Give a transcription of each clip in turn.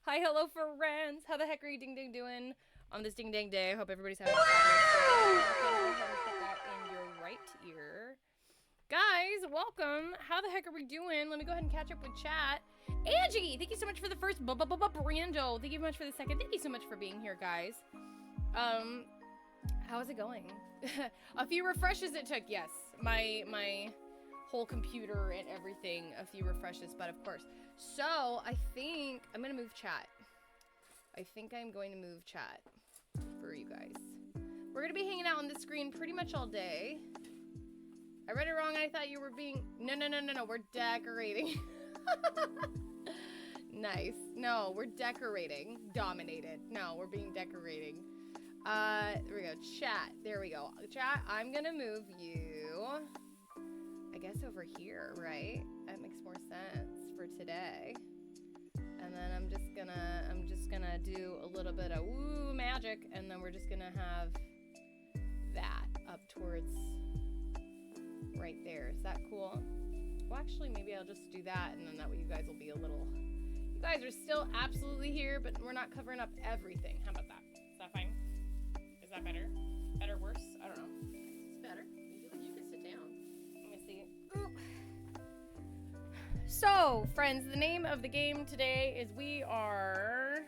Hi, hello, friends. How the heck are you ding doing on this ding dang day? I hope everybody's having a fabulous day. Put that in your right ear. Guys, welcome. How the heck are we doing? Let me go ahead and catch up with chat. Angie, thank you so much for the first Brando. Thank you so much for the second. Thank you so much for being here, guys. How is it going? A few refreshes it took, yes. My whole computer and everything, a few refreshes, but of course. So, I think I'm gonna move chat. I think I'm going to move chat for you guys. We're gonna be hanging out on the screen pretty much all day. I read it wrong. I thought you were being... No. We're decorating. Nice. No, we're decorating. Dominated. No, we're being decorating. There we go. Chat. There we go. Chat, I'm gonna move you... I guess over here, right? That makes more sense for today. And then I'm just gonna do a little bit of woo magic, and then we're just gonna have that up towards right there. Is that cool? Well, actually, maybe I'll just do that, and then that way you guys will be a little... You guys are still absolutely here, but we're not covering up everything. How about that? Is that fine? Is that better? Better, worse? I don't know. It's better. You can sit down. Let me see. Ooh. So, friends, the name of the game today is we are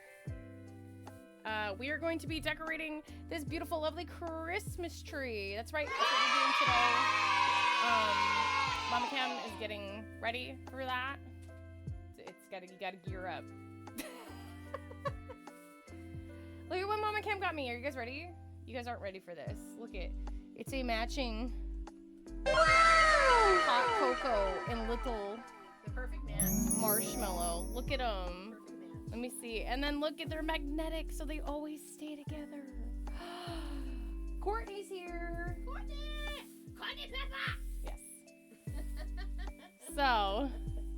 We are going to be decorating this beautiful, lovely Christmas tree. That's right. That's what we're doing today. Mama Kem is getting ready for that. You gotta gear up. Look at what Mama Kem got me. Are you guys ready? You guys aren't ready for this. Look it. It's a matching hot cocoa and little The perfect match. marshmallow. Look at them. Perfect match. Let me see. And then look at, they're magnetic, so they always stay together. Courtney's here. Courtney Peppa! Yes. So,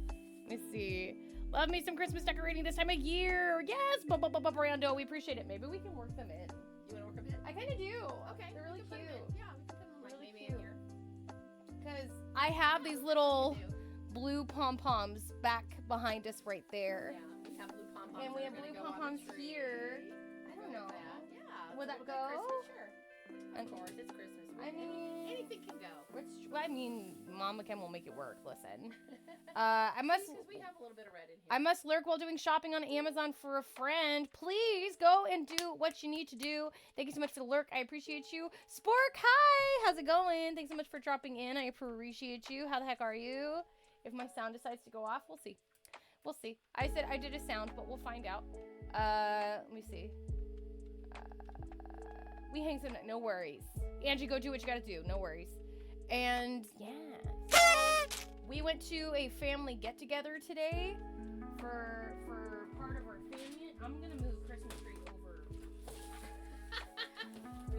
let me see. Love me some Christmas decorating this time of year. Yes, Brando. We appreciate it. Maybe we can work them in. You want to work them in? I kind of do. Okay. They're really we can put 'em cute. in. Yeah, we can put them like Really maybe cute. in here. Because I have these little We do. blue pom-poms back behind us right there. Yeah, we have blue pom-poms. And we that have are gonna blue go on the pom-poms tree. here. I Go don't with know. that. Yeah. Would let's that look like go? Christmas, sure. And- Of course, it's Christmas. I mean, anything can go. I mean, Mama Kem will make it work. Listen, I must. Because we have a little bit of red in here. I must lurk while doing shopping on Amazon for a friend. Please go and do what you need to do. Thank you so much for the lurk. I appreciate you. Spork, hi. How's it going? Thanks so much for dropping in. I appreciate you. How the heck are you? If my sound decides to go off, we'll see. We'll see. I said I did a sound, but we'll find out. Let me see. We hang some. No worries. Angie, go do what you gotta do. No worries. And yeah. We went to a family get-together today for part of our family. I'm gonna move Christmas tree over.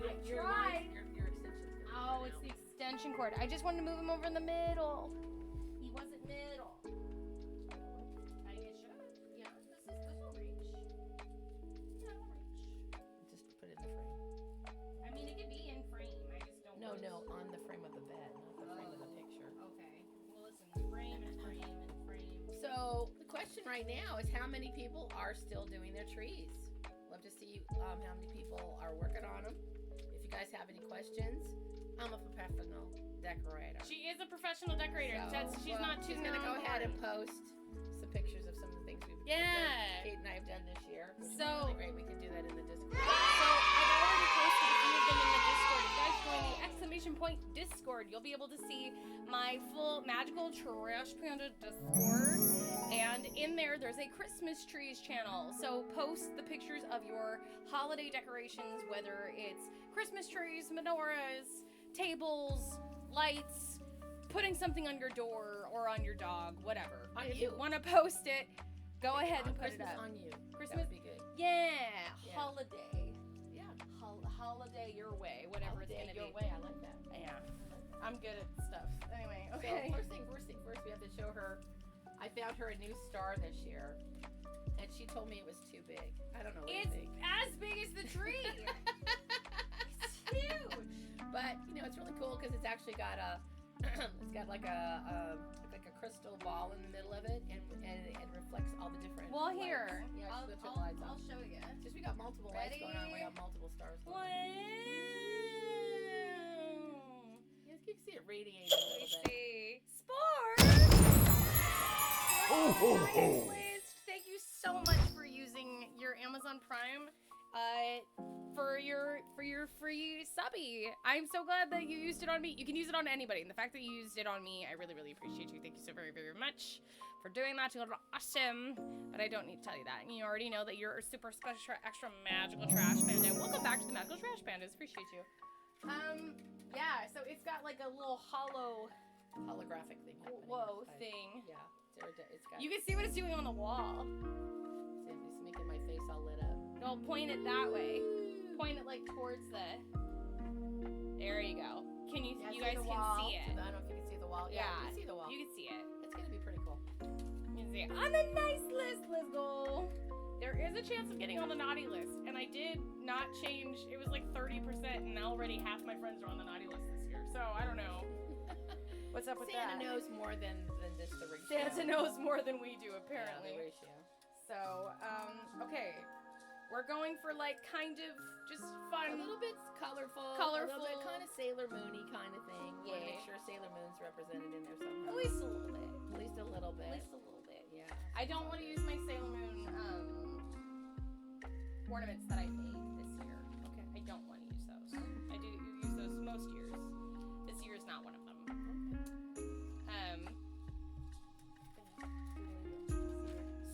I tried. Your extension's gonna Oh, come it's out. the extension cord. I just wanted to move him over in the middle. He wasn't middle. I it should. Yeah, this will reach. Yeah, it'll reach. Just put it in the frame. I mean, it could be in frame. I just don't. No, want no, on the frame of the bed, not the frame of the picture. Okay. Well, listen. Frame and frame and frame. So the question right now is how many people are still doing their trees? Love to see how many people are working on them. If you guys have any questions, I'm a professional decorator. She is a professional decorator. She's not too She's gonna go known ahead and for it. post some pictures of some of the things we've Yeah. done. Kate and I have done this year. Which So- is really great. We can do that in the Discord. So I've already posted a few of them in the Discord. If you guys join the exclamation point Discord, you'll be able to see my full magical trash panda Discord. And in there's a Christmas trees channel. So post the pictures of your holiday decorations, whether it's Christmas trees, menorahs, tables, lights, putting something on your door or on your dog, whatever. On if you. you want to post it, go ahead and put Christmas it up. on you. Christmas- That would be good. Yeah, Yeah. holiday. Yeah. Holiday your way, whatever Holiday it's gonna your be. way. I like that. Yeah, I'm good at stuff. Anyway, So okay. first thing first, we have to show her. I found her a new star this year, and she told me it was too big. I don't know what It's you think. as big as the tree. It's huge. But it's really cool because it's actually got a, it's got like a crystal ball in the middle of it, and it reflects all the different. Well, lights. here, Yeah, I'll, she's got I'll, lights I'll on. show you. Just we got multiple lights going on. We Ready? got multiple stars going Wow. on. You can see it radiating a Let me little bit. see. Sport. Ho, ho, ho. List. Thank you so much for using your Amazon Prime for your free subby. I'm so glad that you used it on me. You can use it on anybody. And the fact that you used it on me, I really, really appreciate you. Thank you so very, very much for doing that. You're awesome. But I don't need to tell you that. And you already know that you're a super special, extra magical trash panda. Welcome back to the Magical Trash Pandas. Appreciate you. Yeah, so it's got like a little hollow Holographic thing. happening whoa inside. thing. Yeah, it's got. You can see what it's doing on the wall. It's making my face all lit up. No, point it that way. Point it like towards the. There you go. Can you? Yeah, You see guys the can wall? see it. I don't know if you can see the wall. Yeah, you can see the wall. You can see it. It's gonna be pretty cool. You can see it on the nice list. Let's go. There is a chance of getting on the naughty list, and I did not change. It was like 30%, and now already half my friends are on the naughty list this year. So I don't know. What's up with Santa that? knows more than just the ratio. Santa knows more than we do, Yeah, apparently. the ratio. So, okay. We're going for like kind of just fun. A little bit colorful. Colorful. A little bit kind of Sailor Moony kind of thing. Want to Yeah. make sure Sailor Moon's represented in there somehow. At least a little bit. At least a little bit. At least a little bit. Yeah. I don't want to use my Sailor Moon ornaments that I made this year. Okay. I don't want to use those. I do use those most years. This year is not one of them.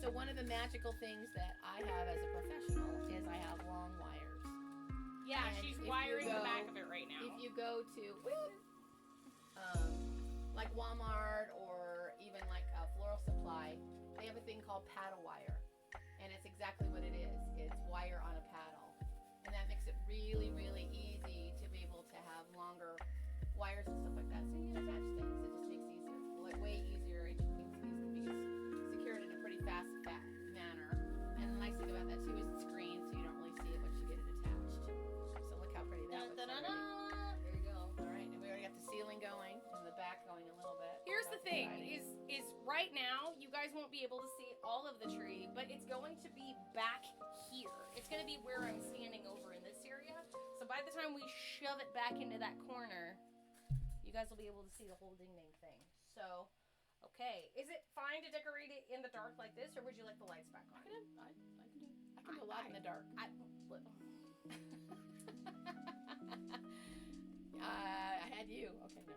So one of the magical things that I have as a professional is I have long wires. Yeah, And she's if you wiring the go- back of it right now. If you go to like Walmart or even like a floral supply, they have a thing called paddle wire, and it's exactly what it is. It's wire on a paddle, and that makes it really, really easy to be able to have longer wires and stuff like that. So you can attach things. It just makes it easier, like way easier. It just means these can be secured in a pretty fast manner. And the nice thing about that too is it's green, so you don't really see it once you get it attached. So look how pretty that looks already. There you go. All right, and we already got the ceiling going and the back going a little bit. Here's the That's thing: exciting. is right now you guys won't be able to see all of the tree, but it's going to be back here. It's going to be where I'm standing over in this area. So by the time we shove it back into that corner, you guys will be able to see the whole ding dang thing. So, okay, is it fine to decorate it in the dark like this, or would you like the lights back on? I can do a lot in the dark. I had you. Okay, no.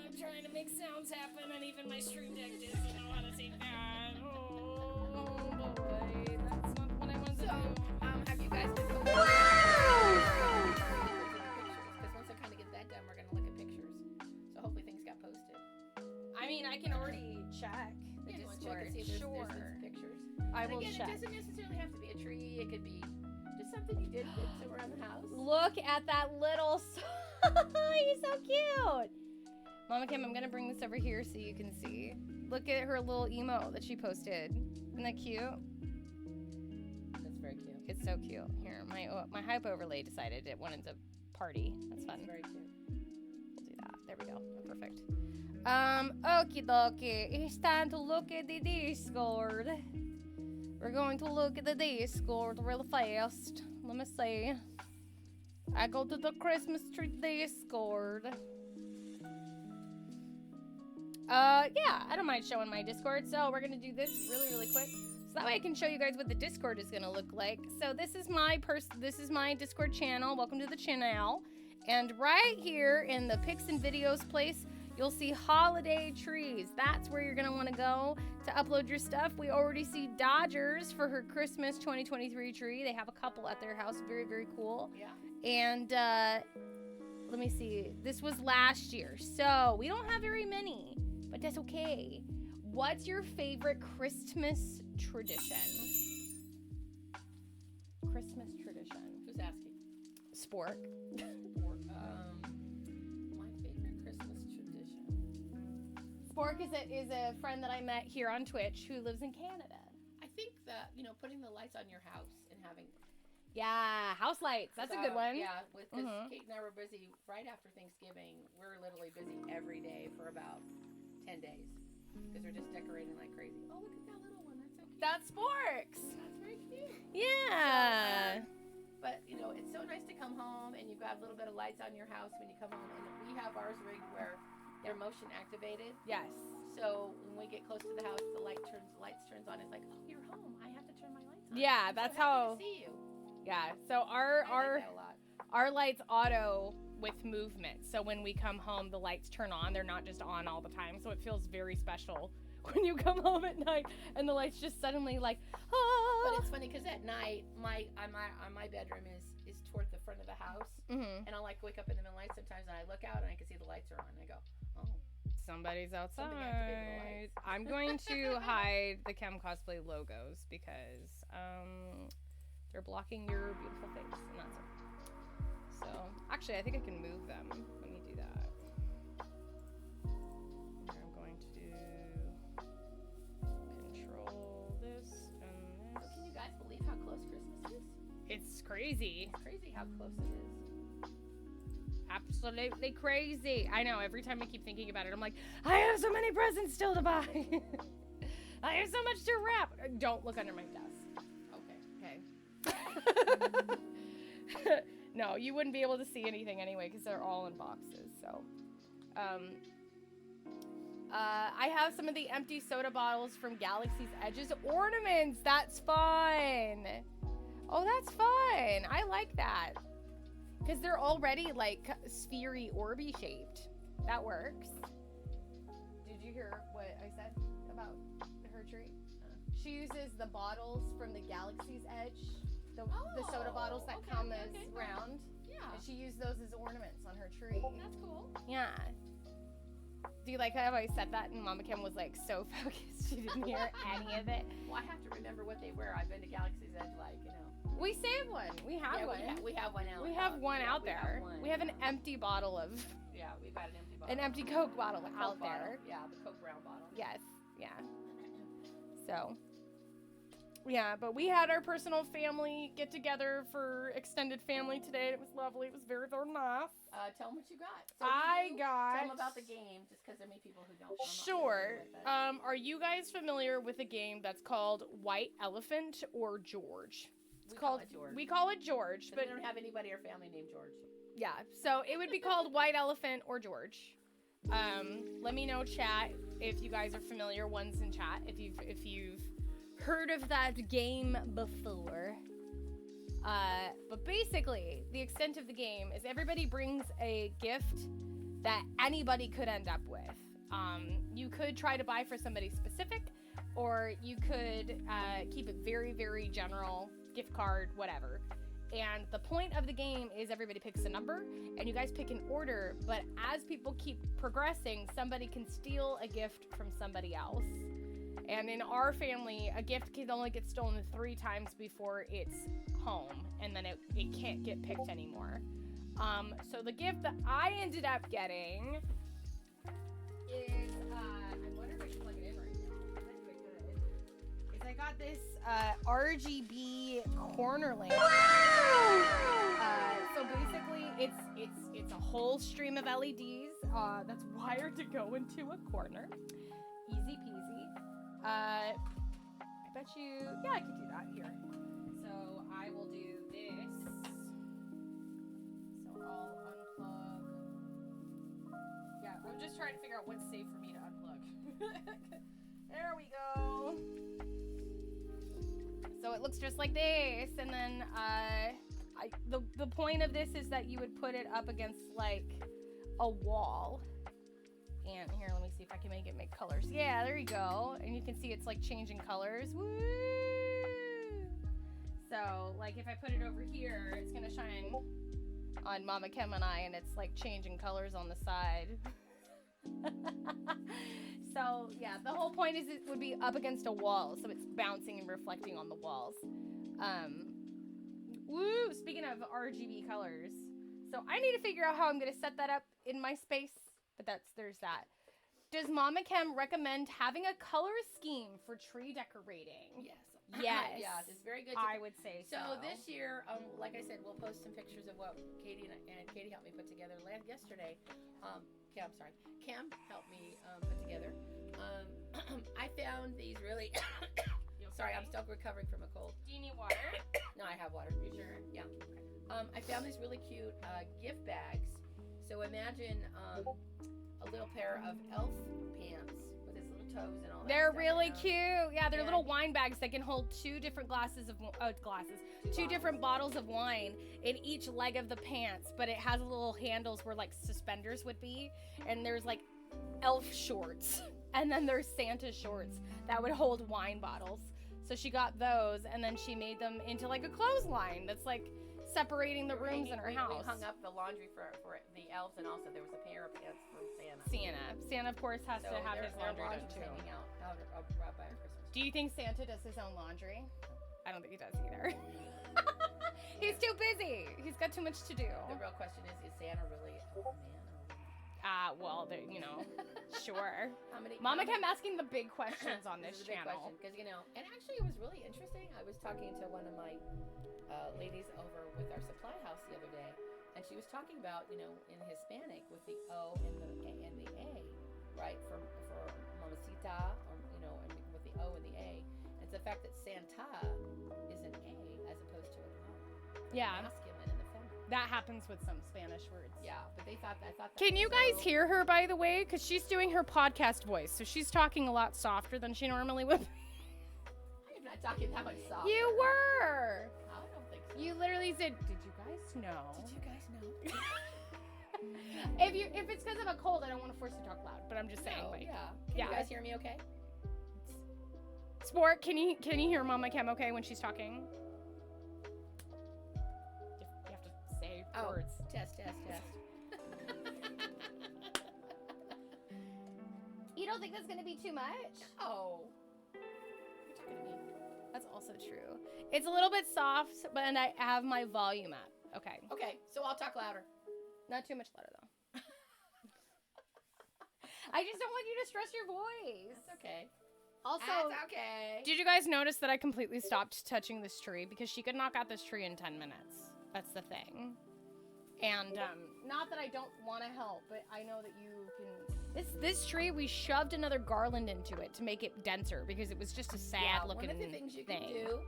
I'm trying to make sounds happen, and even my stream deck doesn't know how to say that. Oh boy, that's not what I wanted to So, do. have you guys been going Wow! Because once I kind of get that done, we're going to look at pictures. So hopefully things got posted. I mean, I can already check the Yeah, you wanna Discord. check and see if Sure. there's been some pictures. I And will again, check. it doesn't necessarily have to be a tree. It could be just something you did that's around the house. Look at that little. He's so cute. Mama Kim, I'm gonna bring this over here so you can see. Look at her little emo that she posted. Isn't that cute? That's very cute. It's so cute. Here, my hype overlay decided it wanted to party. That's fun. It's very cute. We'll do that. There we go. Perfect. Okie dokie. It's time to look at the Discord. We're going to look at the Discord real fast. Let me see. I go to the Christmas tree Discord. Yeah, I don't mind showing my Discord. So we're gonna do this really, really quick. So that way I can show you guys what the Discord is gonna look like. So this is my Discord channel. Welcome to the channel. And right here in the pics and videos place, you'll see holiday trees. That's where you're gonna wanna go to upload your stuff. We already see Dodgers for her Christmas 2023 tree. They have a couple at their house, very, very cool. Yeah. And let me see, this was last year. So we don't have very many, but that's okay. What's your favorite Christmas tradition? Christmas tradition. Who's asking? Spork. My favorite Christmas tradition. Spork is a friend that I met here on Twitch who lives in Canada. I think that, putting the lights on your house and having... Yeah, house lights. That's a good one. Yeah, because Mhm. Kate and I were busy right after Thanksgiving. We're literally busy every day for about 10 days because we're just decorating like crazy. Oh, look at that little one. That's so cute. That's Sporks. That's very cute. Yeah. But, it's so nice to come home and you've got a little bit of lights on your house when you come home. And we have ours rigged where they're motion activated. Yes. So when we get close to the house, the lights turns on. It's like, oh, you're home. I have to turn my lights on. Yeah, I'm so that's happy how. to see you. Yeah. So our I like that a lot. our lights auto with movement. So when we come home, the lights turn on. They're not just on all the time. So it feels very special when you come home at night and the lights just suddenly like. Ah. But it's funny because at night, my bedroom is toward the front of the house, Mhm. and I'll like wake up in the middle of the night sometimes, and I look out and I can see the lights are on. And I go, oh, Somebody's outside. Something activated the lights. I'm going to hide the Kem cosplay logos because they're blocking your beautiful face, and that's it. So actually, I think I can move them when you do that. Here, I'm going to do control this and so this. can you guys believe how close Christmas is? It's crazy. It's crazy how close it is. Absolutely crazy. I know, every time I keep thinking about it, I'm like, I have so many presents still to buy. I have so much to wrap. Don't look under my desk. Okay. Okay. No, you wouldn't be able to see anything anyway because they're all in boxes. So, I have some of the empty soda bottles from Galaxy's Edges ornaments. That's fun. Oh, that's fun. I like that. Because they're already like sphery orby shaped. That works. Did you hear what I said about her tree? She uses the bottles from the Galaxy's Edge, the soda bottles that come as round. Yeah. And she used those as ornaments on her tree. That's cool. Yeah. Do you like how I said that and Mama Kim was like so focused she didn't hear any of it? Well, I have to remember what they were. I've been to Galaxy's Edge, like, you know. We saved one. We have one. We have one out. We have one out there. We have an empty bottle of. Yeah, we've got an empty bottle. An empty Coke bottle out bottle. there. Yeah, the Coke brown bottle. Yes. Yeah. So. Yeah, but we had our personal family get together for extended family today. It was lovely. It was very, very nice. Tell them what you got. So got. Tell them about the game, just because there may be people who don't. Sure. Are you guys familiar with a game that's called White Elephant or George? We call it George. We call it George, but we don't have anybody or family named George. yeah. So it would be called White Elephant or George. Let me know, chat, if you guys are familiar. One's in chat. If you've heard of that game before. But basically, the extent of the game is everybody brings a gift that anybody could end up with. You could try to buy for somebody specific, or you could keep it very, very general, gift card, whatever. And the point of the game is everybody picks a number, and you guys pick an order, but as people keep progressing, somebody can steal a gift from somebody else. And in our family, a gift can only get stolen 3 times before it's home, and then it can't get picked anymore. So the gift that I ended up getting is, I wonder if I should plug it in right now. I think I could. Is I got this RGB corner lamp. So basically, it's a whole stream of LEDs that's wired to go into a corner. Easy peasy. I bet you, yeah, I could do that here. So I will do this. So I'll unplug. Yeah, I'm just trying to figure out what's safe for me to unplug. There we go. So it looks just like this, and then the point of this is that you would put it up against like a wall. And here, let me see if I can make it make colors. Yeah, there you go. And you can see it's like changing colors. Woo! So, like if I put it over here, it's gonna shine on Mama Kem and I, and it's like changing colors on the side. So, yeah, the whole point is it would be up against a wall, so it's bouncing and reflecting on the walls. Woo! Speaking of RGB colors, so I need to figure out how I'm gonna set that up in my space. But there's that. Does Mama Kem recommend having a color scheme for tree decorating? Yes. Yes. Yeah, it's very good. I would say so. So this year, like I said, we'll post some pictures of what Katie and Katie helped me put together yesterday. Kem helped me put together. I found these really. Sorry, I'm still recovering from a cold. Do you need water? No, I have water. You sure? Yeah. I found these really cute gift bags. So imagine a little pair of elf pants with his little toes and all that. They're stuff, really you know? cute. Yeah, they're little wine bags that can hold 2 different two different bottles of wine in each leg of the pants, but it has little handles where like suspenders would be, and there's like elf shorts, and then there's Santa shorts that would hold wine bottles. So she got those, and then she made them into like a clothesline that's like separating the rooms in her house. We hung up the laundry for the elves, and also there was a pair of pants from Santa. Santa, of course, has to have his laundry done too. Hanging out by our Christmas. Do you think Santa does his own laundry? I don't think he does either. He's too busy. He's got too much to do. The real question is Santa really a man or a woman? Well, sure. Mama Kem asking the big questions on this channel. Because, and actually it was really interesting. I was talking to one of my ladies over with our supply house the other day, and she was talking about, in Hispanic with the O and the A, right? For mamacita, or, and with the O and the A. It's the fact that Santa is an A as opposed to an O. Yeah. Masculine and the feminine. That happens with some Spanish words. Yeah, but I thought that Can you guys hear her, by the way? Because she's doing her podcast voice, so she's talking a lot softer than she normally would. I'm not talking that much softer. You were. You literally said, "Did you guys know?" Did you guys know? If it's because of a cold, I don't want to force you to talk loud. But I'm just saying, No, like, yeah. Can yeah. you guys hear me okay? Sport, can you hear Mama Kem okay when she's talking? You have to say words. Test. You don't think that's gonna be too much? Oh. You're talking to me. That's also true. It's a little bit soft, but and I have my volume up. Okay. Okay, so I'll talk louder. Not too much louder though. I just don't want you to stress your voice. That's okay. Also, That's okay. did you guys notice that I completely stopped touching this tree because she could knock out this tree in 10 minutes? That's the thing. And not that I don't want to help, but I know that you can. This tree, we shoved another garland into it to make it denser because it was just a sad looking One of the things you can do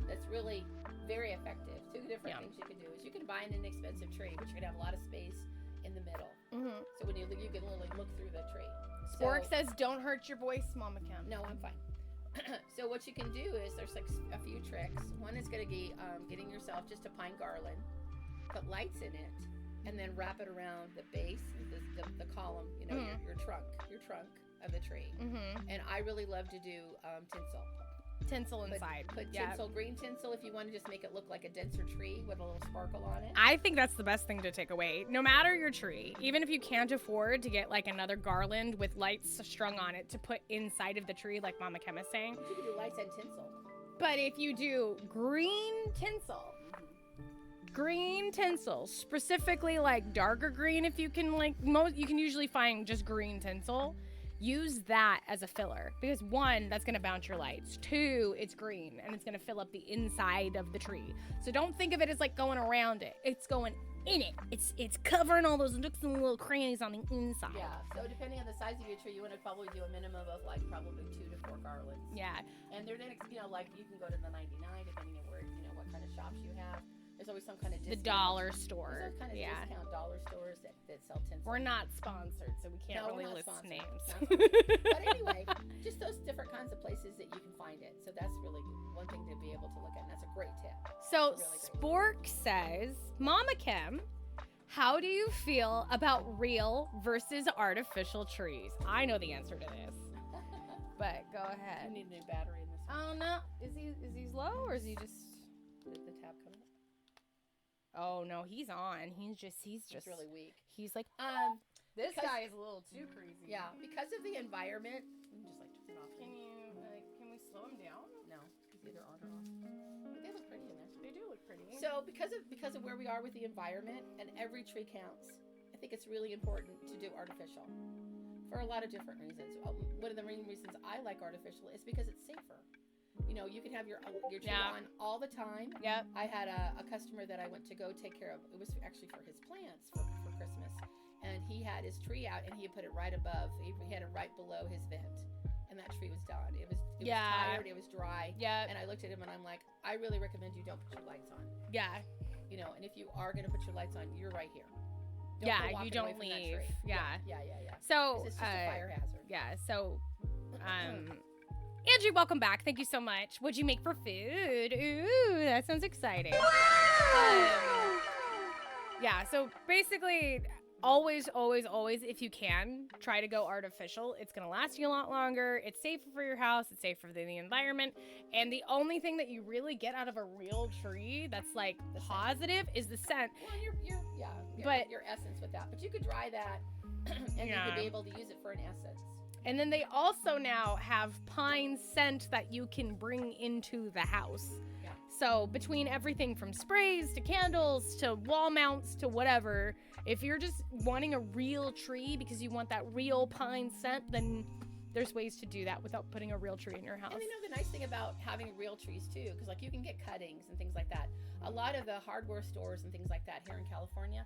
that's really very effective. Two different things you can do is you can buy an inexpensive tree, but you're gonna have a lot of space in the middle. Mm-hmm. So when you can literally look through the tree. Spork says, "Don't hurt your voice, Mama Kem." No, I'm fine. So what you can do is there's like a few tricks. One is gonna be getting yourself just a pine garland, put lights in it, and then wrap it around the base, the column, you know, your trunk of the tree. Mm-hmm. And I really love to do tinsel. Tinsel inside. Put tinsel, green tinsel, if you want to just make it look like a denser tree with a little sparkle on it. I think that's the best thing to take away. No matter your tree, even if you can't afford to get like another garland with lights strung on it to put inside of the tree, like Mama Kem is saying. But you can do lights and tinsel. But if you do green tinsel, specifically like darker green, if you can, like you can usually find just green tinsel. Use that as a filler because one, that's gonna bounce your lights. Two, it's green and it's gonna fill up the inside of the tree. So don't think of it as like going around it. It's going in it. It's covering all those nooks and little crannies on the inside. Yeah. So depending on the size of your tree, you want to probably do a minimum of like probably 2 to 4 garlands. Yeah. And they're like you can go to the 99 depending on where what kind of shops you have. There's always some kind of discount. The dollar store. There's kind of discount dollar stores that sell tinsel. We're not sponsored, so we can't really list sponsored. names. But anyway, just those different kinds of places that you can find it. So that's really one thing to be able to look at. And that's a great tip. So Spork says, Mama Kem, how do you feel about real versus artificial trees? I know the answer to this, but go ahead. You need a new battery in this one. Oh no, is he low or is he just? Did the tab come up? Oh no, he's on. He's just really weak. He's like, this guy is a little too crazy. Yeah, because of the environment. I'm just like turn it off. Can we slow him down? No, it's either on or off. But they look pretty in there. They do look pretty. So because of where we are with the environment, and every tree counts, I think it's really important to do artificial for a lot of different reasons. One of the main reasons I like artificial is because it's safer. You can have your tree on all the time. Yep. I had a customer that I went to go take care of. It was actually for his plants for Christmas. And he had his tree out and he put it right above. He had it right below his vent. And that tree was done. It was tired. It was dry. Yeah. And I looked at him and I'm like, I really recommend you don't put your lights on. Yeah. And if you are going to put your lights on, you're right here. You don't leave. Yeah. Yeah. So it's just a fire hazard. Yeah. So, Angie, welcome back. Thank you so much. What'd you make for food? Ooh, that sounds exciting. Yeah, so basically, always, if you can, try to go artificial. It's going to last you a lot longer. It's safer for your house. It's safer for the environment. And the only thing that you really get out of a real tree that's like positive is the scent. Well, your essence with that. But you could dry that and you could be able to use it for an essence. And then they also now have pine scent that you can bring into the house. Yeah. So between everything from sprays to candles to wall mounts to whatever, if you're just wanting a real tree because you want that real pine scent, then there's ways to do that without putting a real tree in your house. And the nice thing about having real trees too, because like you can get cuttings and things like that. A lot of the hardware stores and things like that here in California,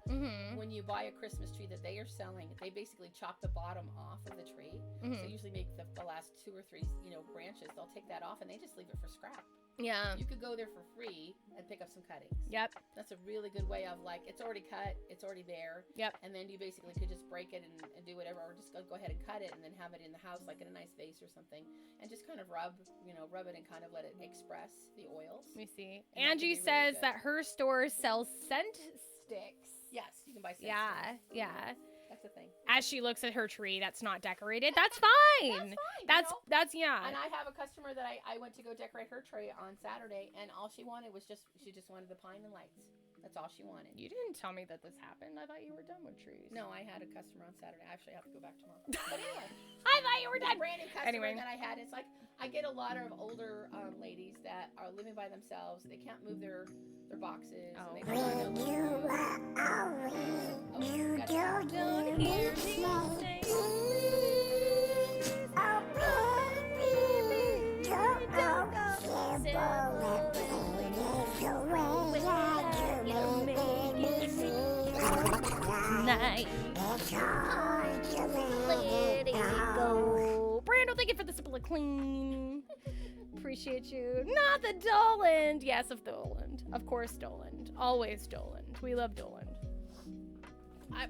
when you buy a Christmas tree that they are selling, they basically chop the bottom off of the tree. So usually make the last 2 or 3 branches. They'll take that off and they just leave it for scrap. Yeah. You could go there for free and pick up some cuttings. Yep. That's a really good way of like, it's already cut, it's already there. Yep. And then you basically could just break it and do whatever, or just go ahead and cut it and then have it in the house like in a nice vase or something, and just kind of rub it and kind of let it express the oils. Let me see. And that could Angie be really says good. that her store sells scent sticks. Yes, you can buy scent Yeah, sticks. yeah. That's the thing. As she looks at her tree that's not decorated, that's fine. That's fine. That's yeah. And I have a customer that I went to go decorate her tree on Saturday, and all she wanted was she just wanted the pine and lights. That's all she wanted. You didn't tell me that this happened. I thought you were done with trees. No, I had a customer on Saturday. I actually have to go back tomorrow. But anyway, I thought you were the done. brand new customer Anyway. that I had, it's like I get a lot of older ladies that are living by themselves. They can't move their boxes. Oh. And they don't know what to do. You gotcha. don't hear me say, oh baby, don't go simple. There's a way I can make it Nice. It's hard to Let it go. Brando, thank you for the simple clean. Appreciate you. Not the Doland. Yes, of Doland. Of course, Doland. Always Doland. We love Doland.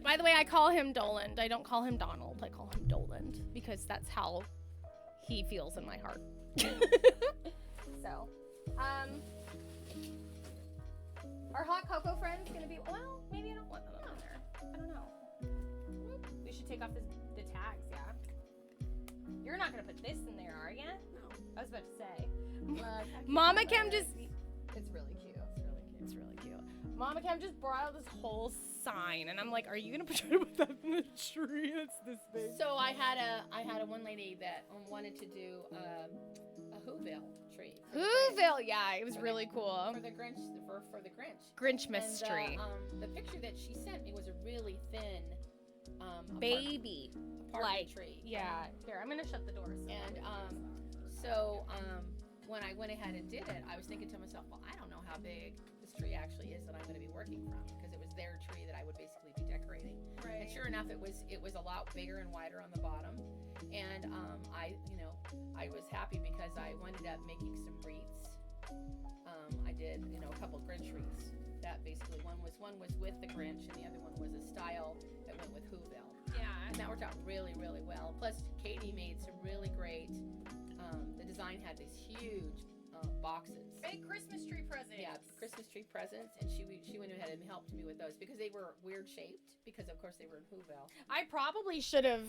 By the way, I call him Doland. I don't call him Donald. I call him Doland because that's how he feels in my heart. So, our hot cocoa friend's gonna be, well, maybe I don't want them on there. I don't know. We should take off the tags, yeah. You're not gonna put this in there, are you? No. I was about to say. Well, Mama Kem just, it's really cute. It's really cute. It's really cute. Mama Kem just brought out this whole sign, and I'm like, are you gonna try to put that in the tree? It's this big. So I had a one lady that wanted to do a Whoville tree. for the Grinch. Whoville, yeah, it was really cool. For the Grinch, for the Grinch. Grinch mystery. And the picture that she sent me was a really thin Baby. apartment tree. Yeah. Here, I'm gonna shut the doors. And so when I went ahead and did it, I was thinking to myself, well, I don't know how big this tree actually is that I'm going to be working from, because it was their tree that I would basically be decorating. Right. And sure enough, it was a lot bigger and wider on the bottom. And I was happy because I ended up making some wreaths. I did a couple Grinch wreaths. That basically one was with the Grinch, and the other one was a style that went with Whoville. Yeah. And that worked out really, really well. Plus, Katie made some really great. The design had these huge boxes. Big Christmas tree presents. Yeah, Christmas tree presents, and she went ahead and helped me with those because they were weird shaped. Because of course they were in Whoville. I probably should have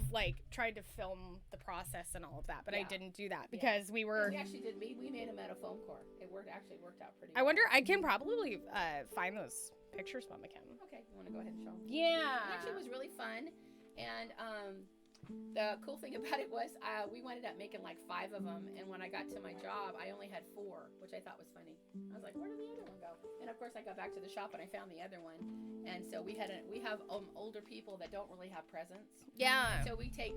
tried to film the process and all of that, but I Yeah. didn't do that because we were. We actually did. We made them out of foam core. It worked out pretty. I wonder. I can probably find those pictures, Mama Kem. Okay, you want to go ahead and show them? Yeah. It actually was really fun, and the cool thing about it was we ended up making like 5 of them, and when I got to my job, I only had 4, which I thought was funny. I was like, where did the other one go? And of course, I got back to the shop and I found the other one, and so we have older people that don't really have presents. Yeah. So we take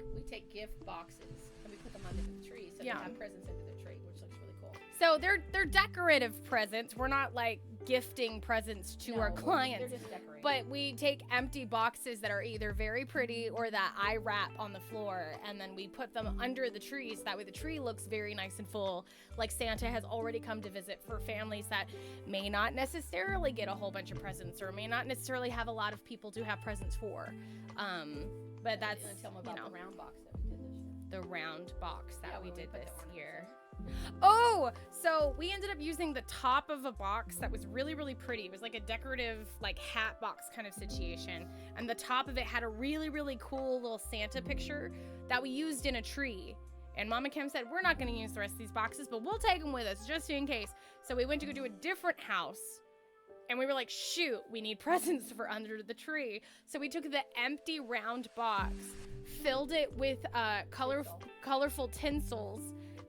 gift boxes and we put them under the tree, so Yeah. they have presents under the tree, which looks really cool. So they're decorative presents. We're not like gifting presents to our No, clients. They're just decorating. But we take empty boxes that are either very pretty or that I wrap on the floor, and then we put them under the tree, so that way the tree looks very nice and full, like Santa has already come to visit, for families that may not necessarily get a whole bunch of presents or may not necessarily have a lot of people to have presents for. But that's, and tell them about you know, the round box that we did this year. the round box that Yeah, we when we did put the this ornaments year. Oh, so we ended up using the top of a box that was really, really pretty. It was like a decorative, like hat box kind of situation. And the top of it had a really, really cool little Santa picture that we used in a tree. And Mama Kem said, we're not going to use the rest of these boxes, but we'll take them with us just in case. So we went to go to a different house. And we were like, shoot, we need presents for under the tree. So we took the empty round box, filled it with colorful tinsels,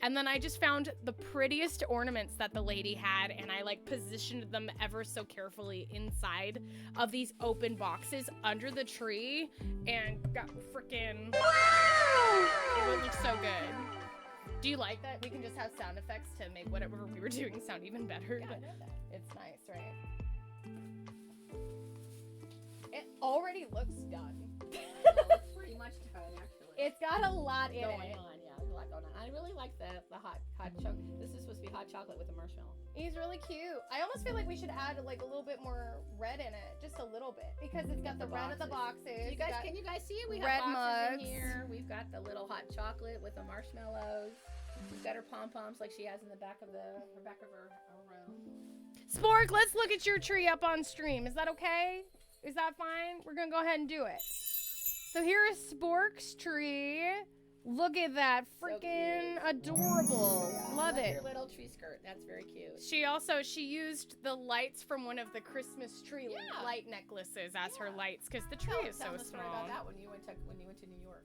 and then I just found the prettiest ornaments that the lady had, and I like positioned them ever so carefully inside of these open boxes under the tree, and got freaking, it would look so good. Do you like that? We can just have sound effects to make whatever we were doing sound even better. Yeah, I know that. It's nice, right? It already looks done. It's pretty much done, actually. It's got a lot in going it. on, yeah. There's a lot going on. I really like the hot chocolate. This is supposed to be hot chocolate with a marshmallow. He's really cute. I almost feel like we should add like a little bit more red in it, just a little bit, because it's got the red of the boxes. You guys, can you guys see it? We red have boxes mugs. in here. We've got the little hot chocolate with the marshmallows. We've got her pom poms like she has in the back of her room. Spork, let's look at your tree up on stream. Is that okay? Is that fine? We're gonna go ahead and do it. So here is Spork's tree. Look at that, freaking adorable. Yeah, Love it. Your little tree skirt. That's very cute. She used the lights from one of the Christmas tree light necklaces as her lights, because the tree is so tell the story small. about that when you went to New York.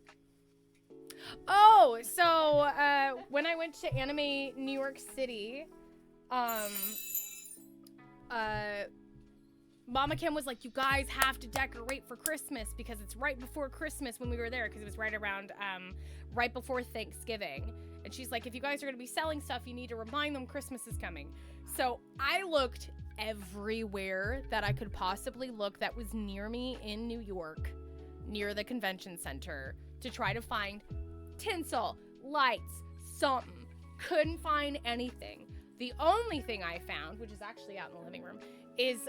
Oh, so when I went to Anime New York City, Mama Kim was like, you guys have to decorate for Christmas because it's right before Christmas when we were there, because it was right around, right before Thanksgiving. And she's like, if you guys are going to be selling stuff, you need to remind them Christmas is coming. So I looked everywhere that I could possibly look that was near me in New York, near the convention center, to try to find tinsel, lights, something. Couldn't find anything. The only thing I found, which is actually out in the living room, is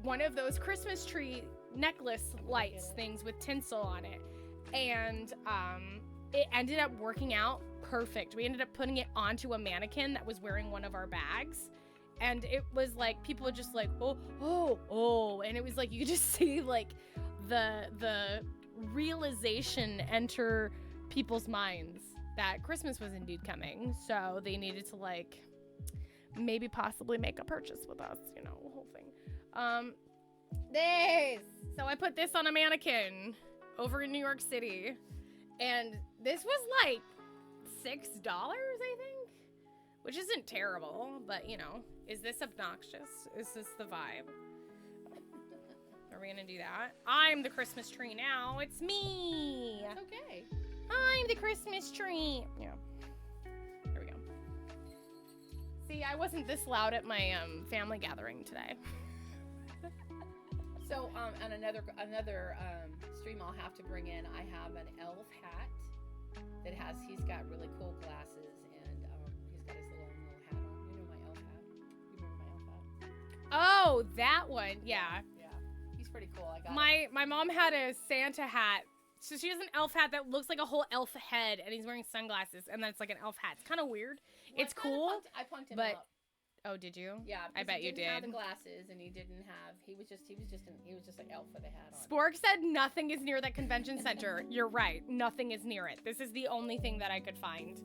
one of those Christmas tree necklace lights things with tinsel on it. And it ended up working out perfect. We ended up putting it onto a mannequin that was wearing one of our bags. And it was like, people were just like, oh. And it was like, you could just see like the realization enter people's minds that Christmas was indeed coming. So they needed to like maybe possibly make a purchase with us, you know, the whole thing. So I put this on a mannequin over in New York City, and this was like $6, I think, which isn't terrible, but you know, is this obnoxious? Is this the vibe? Are we gonna do that? I'm the Christmas tree now. It's me. It's okay. I'm the Christmas tree. Yeah. There we go. See, I wasn't this loud at my family gathering today. So on another stream I'll have to bring in, I have an elf hat that he's got really cool glasses, and he's got his little hat on. You know my elf hat? You remember my elf hat? Oh, that one. Yeah. Yeah. He's pretty cool. I got My mom had a Santa hat. So she has an elf hat that looks like a whole elf head, and he's wearing sunglasses, and then it's like an elf hat. It's kind of weird. Well, it's cool. I punked him but up. Oh, did you? Yeah, I bet you he didn't have did. the glasses, and he was just like elf with a hat on. Spork said nothing is near that convention center. You're right. Nothing is near it. This is the only thing that I could find.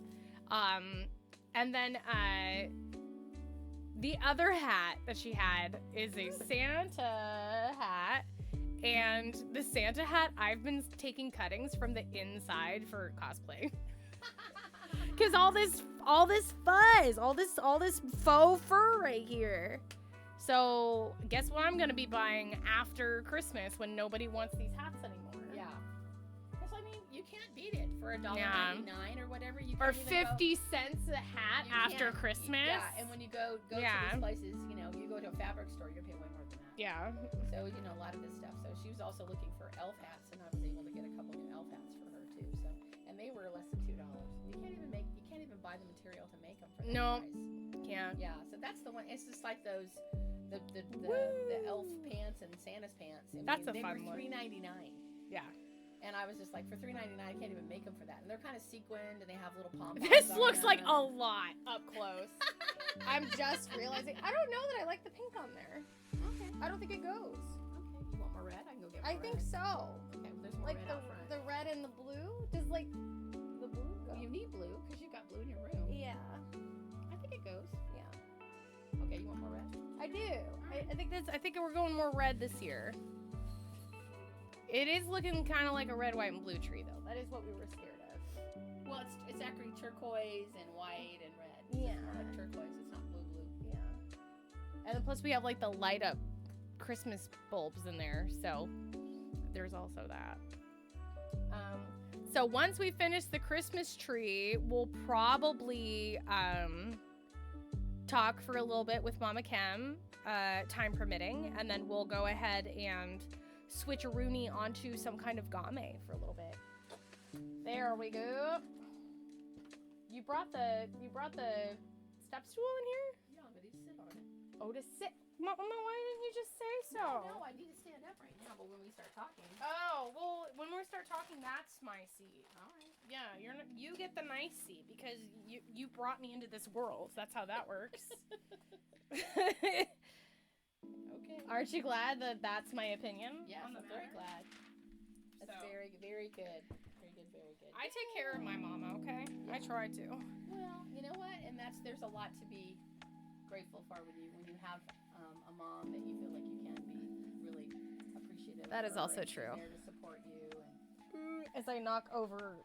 And then the other hat that she had is a Santa hat. And the Santa hat, I've been taking cuttings from the inside for cosplay. Cause all this fuzz, all this faux fur right here. So guess what I'm gonna be buying after Christmas when nobody wants these hats anymore. Yeah. Because I mean, you can't beat it for $1.99 or whatever. You Or can't even 50 cents a hat You after can't- Christmas. Yeah, and when you go to these places, you know, you go to a fabric store, you're paying way more than that. Yeah. So, you know, a lot of this stuff. So she was also looking for elf hats, and I was able to get a couple new elf hats for her too. So, and they were less than $2. You can't even buy the material to make them for that No. price. Can't. Yeah, so that's the one. It's just like those the elf pants and Santa's pants. I mean, That's a they fun were one. $3.99. Yeah. And I was just like, for $3.99, I can't even make them for that. And they're kind of sequined, and they have little pom poms. This looks like a lot up close. I'm just realizing. I don't know that I like the pink on there. Okay. I don't think it goes. Okay. You want more red? I can go get more I think red. so. Okay, well, there's more Like red out front. the red and the blue. Does like the blue go? Well, you need blue because you got blue in your room. Yeah. I think it goes. Yeah. Okay, you want more red? I do. I think we're going more red this year. It is looking kind of like a red, white, and blue tree, though. That is what we were scared of. Well, it's actually turquoise and white and red. Yeah. It's more like turquoise. It's not blue. Yeah. And then plus we have like the light up Christmas bulbs in there, so there's also that. So once we finish the Christmas tree, we'll probably talk for a little bit with Mama Kem, time permitting, and then we'll go ahead and switch Rooney onto some kind of game for a little bit. There we go. You brought the step stool in here? Yeah, but he's sit on it. Oh, to sit. Mama, why didn't you just say so? No, I need to stand up right now, but when we start talking. Oh, well, when we start talking, that's my seat. All right. Yeah, you get the nice seat because you brought me into this world. That's how that works. Okay. Aren't you glad that that's my opinion? Yes, on the I'm very matter? glad. That's So- very, very good. Very good, very good. I take care of my mama, okay? I try to. Well, you know what? And there's a lot to be grateful for when you have a mom that you feel like you can be really appreciative. That of is her also and she's true. There to support you. And As I knock over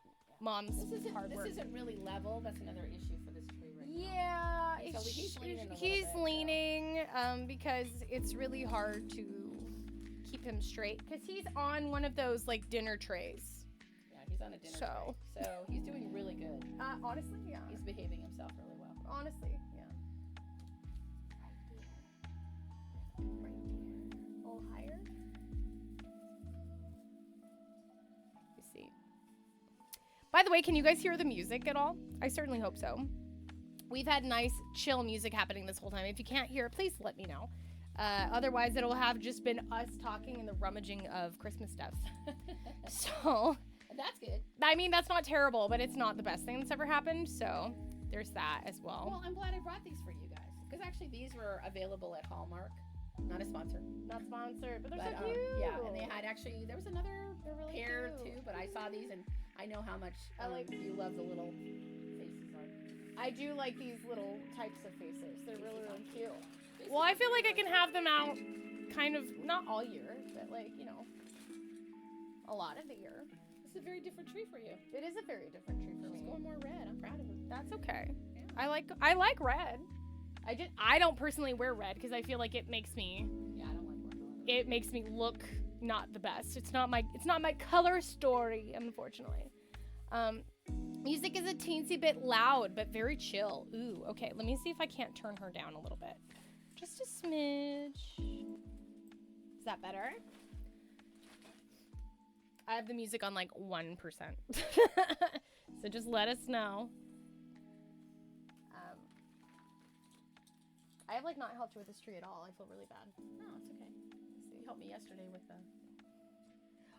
mom's hard work. this isn't really level. That's another issue for this tree right now. Yeah, So he's leaning a little he's bit, so. leaning because it's really hard to keep him straight because he's on one of those like dinner trays. Yeah, he's on a dinner So. tray. So he's doing really good. Honestly, yeah. He's behaving himself really well. Honestly, yeah. Right there. A little higher. You see. By the way, can you guys hear the music at all? I certainly hope so. We've had nice, chill music happening this whole time. If you can't hear it, please let me know. Otherwise, it'll have just been us talking and the rummaging of Christmas stuff. So, That's good. I mean, that's not terrible, but it's not the best thing that's ever happened. So, there's that as well. Well, I'm glad I brought these for you guys because actually these were available at Hallmark. Not a sponsor. Not sponsored, but they're But so cute. yeah, and they had actually there was another They're really pair cute. too, but I saw these and I know how much I like- you love the little faces on. I do like these little types of faces. They're really, really cute. Well, I feel like I can have them out kind of, not all year, but like, you know, a lot of the year. It's a very different tree for you. It is a very different tree for She's me. going more red. I'm proud of her. That's okay. Yeah. I like red. I don't personally wear red because I feel like it makes me Yeah, I don't like working on it makes me look not the best. It's not my color story, unfortunately. Music is a teensy bit loud, but very chill. Ooh, okay. Let me see if I can't turn her down a little bit. Just a smidge. Is that better? I have the music on like 1%. So just let us know. I have like not helped you with this tree at all. I feel really bad. No, it's okay. You helped me yesterday with the.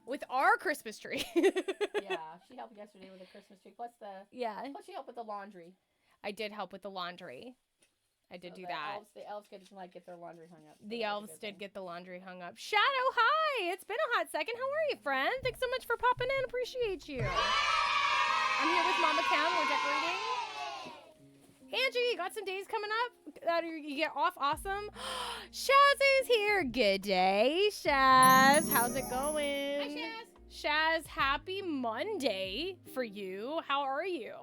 With our Christmas tree. Yeah, she helped yesterday with the Christmas tree. Plus Yeah. she helped with the laundry. I did help with the laundry. I did So do the that. The elves get their laundry hung up. So The that was a elves good did thing. get the laundry hung up. Shadow, hi! It's been a hot second. How are you, friend? Thanks so much for popping in. Appreciate you. I'm here with Mama Kem. We're decorating. Angie, you got some days coming up that you get off. Awesome. Shaz is here. Good day, Shaz. How's it going? Hi, Shaz. Shaz, happy Monday for you. How are you?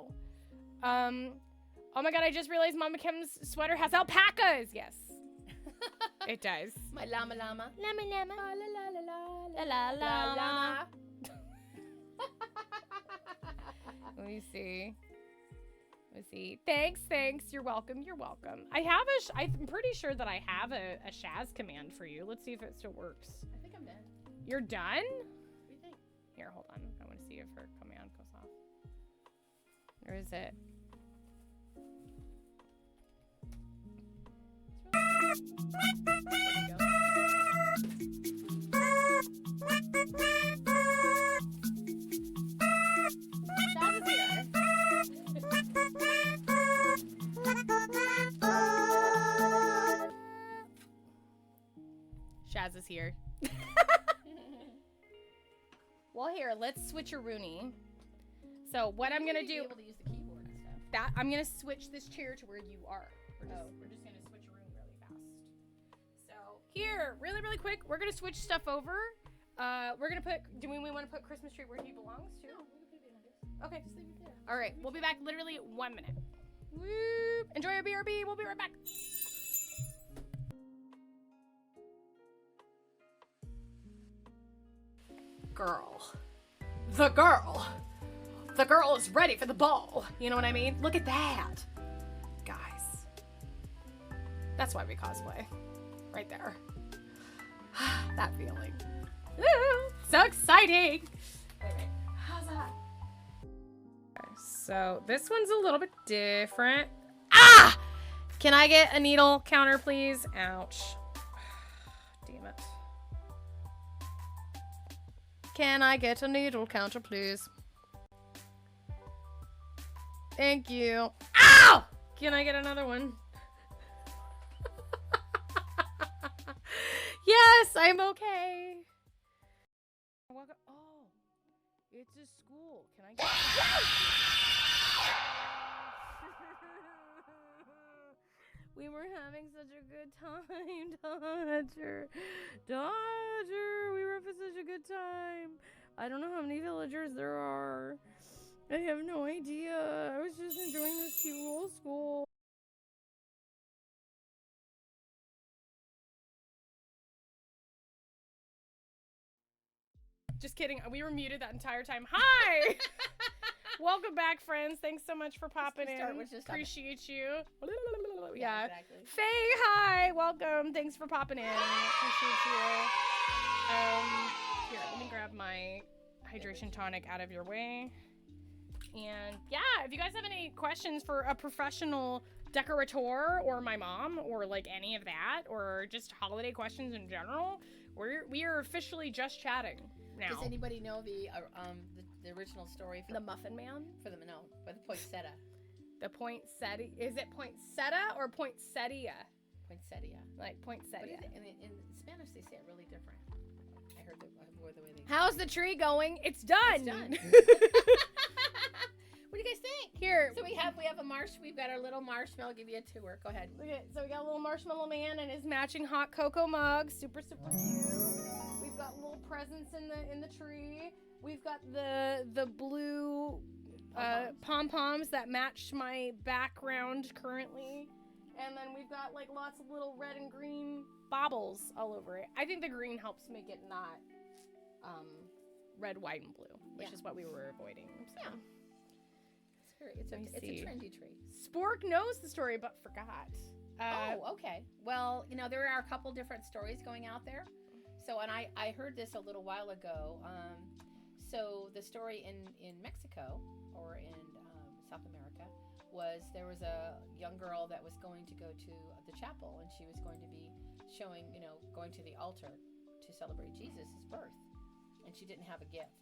Oh my god, I just realized Mama Kim's sweater has alpacas. Yes. It does. My llama. Llama llama. La la la la La la la llama. Let me see. Let's see. Thanks. You're welcome. I'm pretty sure that I have a Shaz command for you. Let's see if it still works. I think I'm done. You're done? What do you think? Here, hold on. I want to see if her command goes off. Or is it? There we go. Shaz is here. Shaz is here. Well, here, let's switch a Rooney. So what I'm gonna Be do, able to use the keyboard and stuff. that I'm gonna switch this chair to where you are. We're just, Oh. we're just gonna switch a room really fast. So here, really quick, we're gonna switch stuff over. We're gonna put. Do we want to put Christmas tree where he belongs to? No, we can put it behind us. Okay. Just leave it there. All right, we'll be back literally 1 minute. Whoop. Enjoy your BRB. We'll be right back. The girl is ready for the ball. You know what I mean? Look at that. Guys. That's why we cosplay. Right there. That feeling. Woo! So exciting. Wait. How's that? So this one's a little bit different. Ah! Can I get a needle counter, please? Ouch. Damn it. Can I get a needle counter, please? Thank you. Ow! Can I get another one? Yes, I'm okay. Oh, it's a school. Can I get We were having such a good time, Dodger. Dodger, we were having such a good time. I don't know how many villagers there are. I have no idea. I was just enjoying this cute little school. Just kidding. We were muted that entire time. Hi! Welcome back, friends. Thanks so much for popping in. Appreciate you. Yeah. Exactly. Faye, hi. Welcome. Thanks for popping in. Appreciate you. Here, let me grab my hydration tonic out of your way. And yeah, if you guys have any questions for a professional decorator or my mom or like any of that or just holiday questions in general, we are officially just chatting now. Does anybody know the original story for The Muffin Man? for the poinsettia? The poinsettia. Is it poinsettia or poinsettia? Poinsettia. Like But poinsettia. in Spanish they say it really different. I heard the way they. How's the tree going? It's done. It's done. What do you guys think? Here. So we have we've got our little marshmallow. I'll give you a tour. Go ahead. Look at, so we got a little marshmallow man and his matching hot cocoa mug. Super cute. We've got little presents in the tree. We've got the blue pom-poms that match my background currently. And then we've got like lots of little red and green baubles all over it. I think the green helps make it not red, white, and blue, which is what we were avoiding. So. Yeah. It's a trendy tree. Spork knows the story but forgot. Oh, okay. Well, there are a couple different stories going out there. So, and I heard this a little while ago. So the story in Mexico or in South America was there was a young girl that was going to go to the chapel and she was going to be showing, going to the altar to celebrate Jesus' birth. And she didn't have a gift.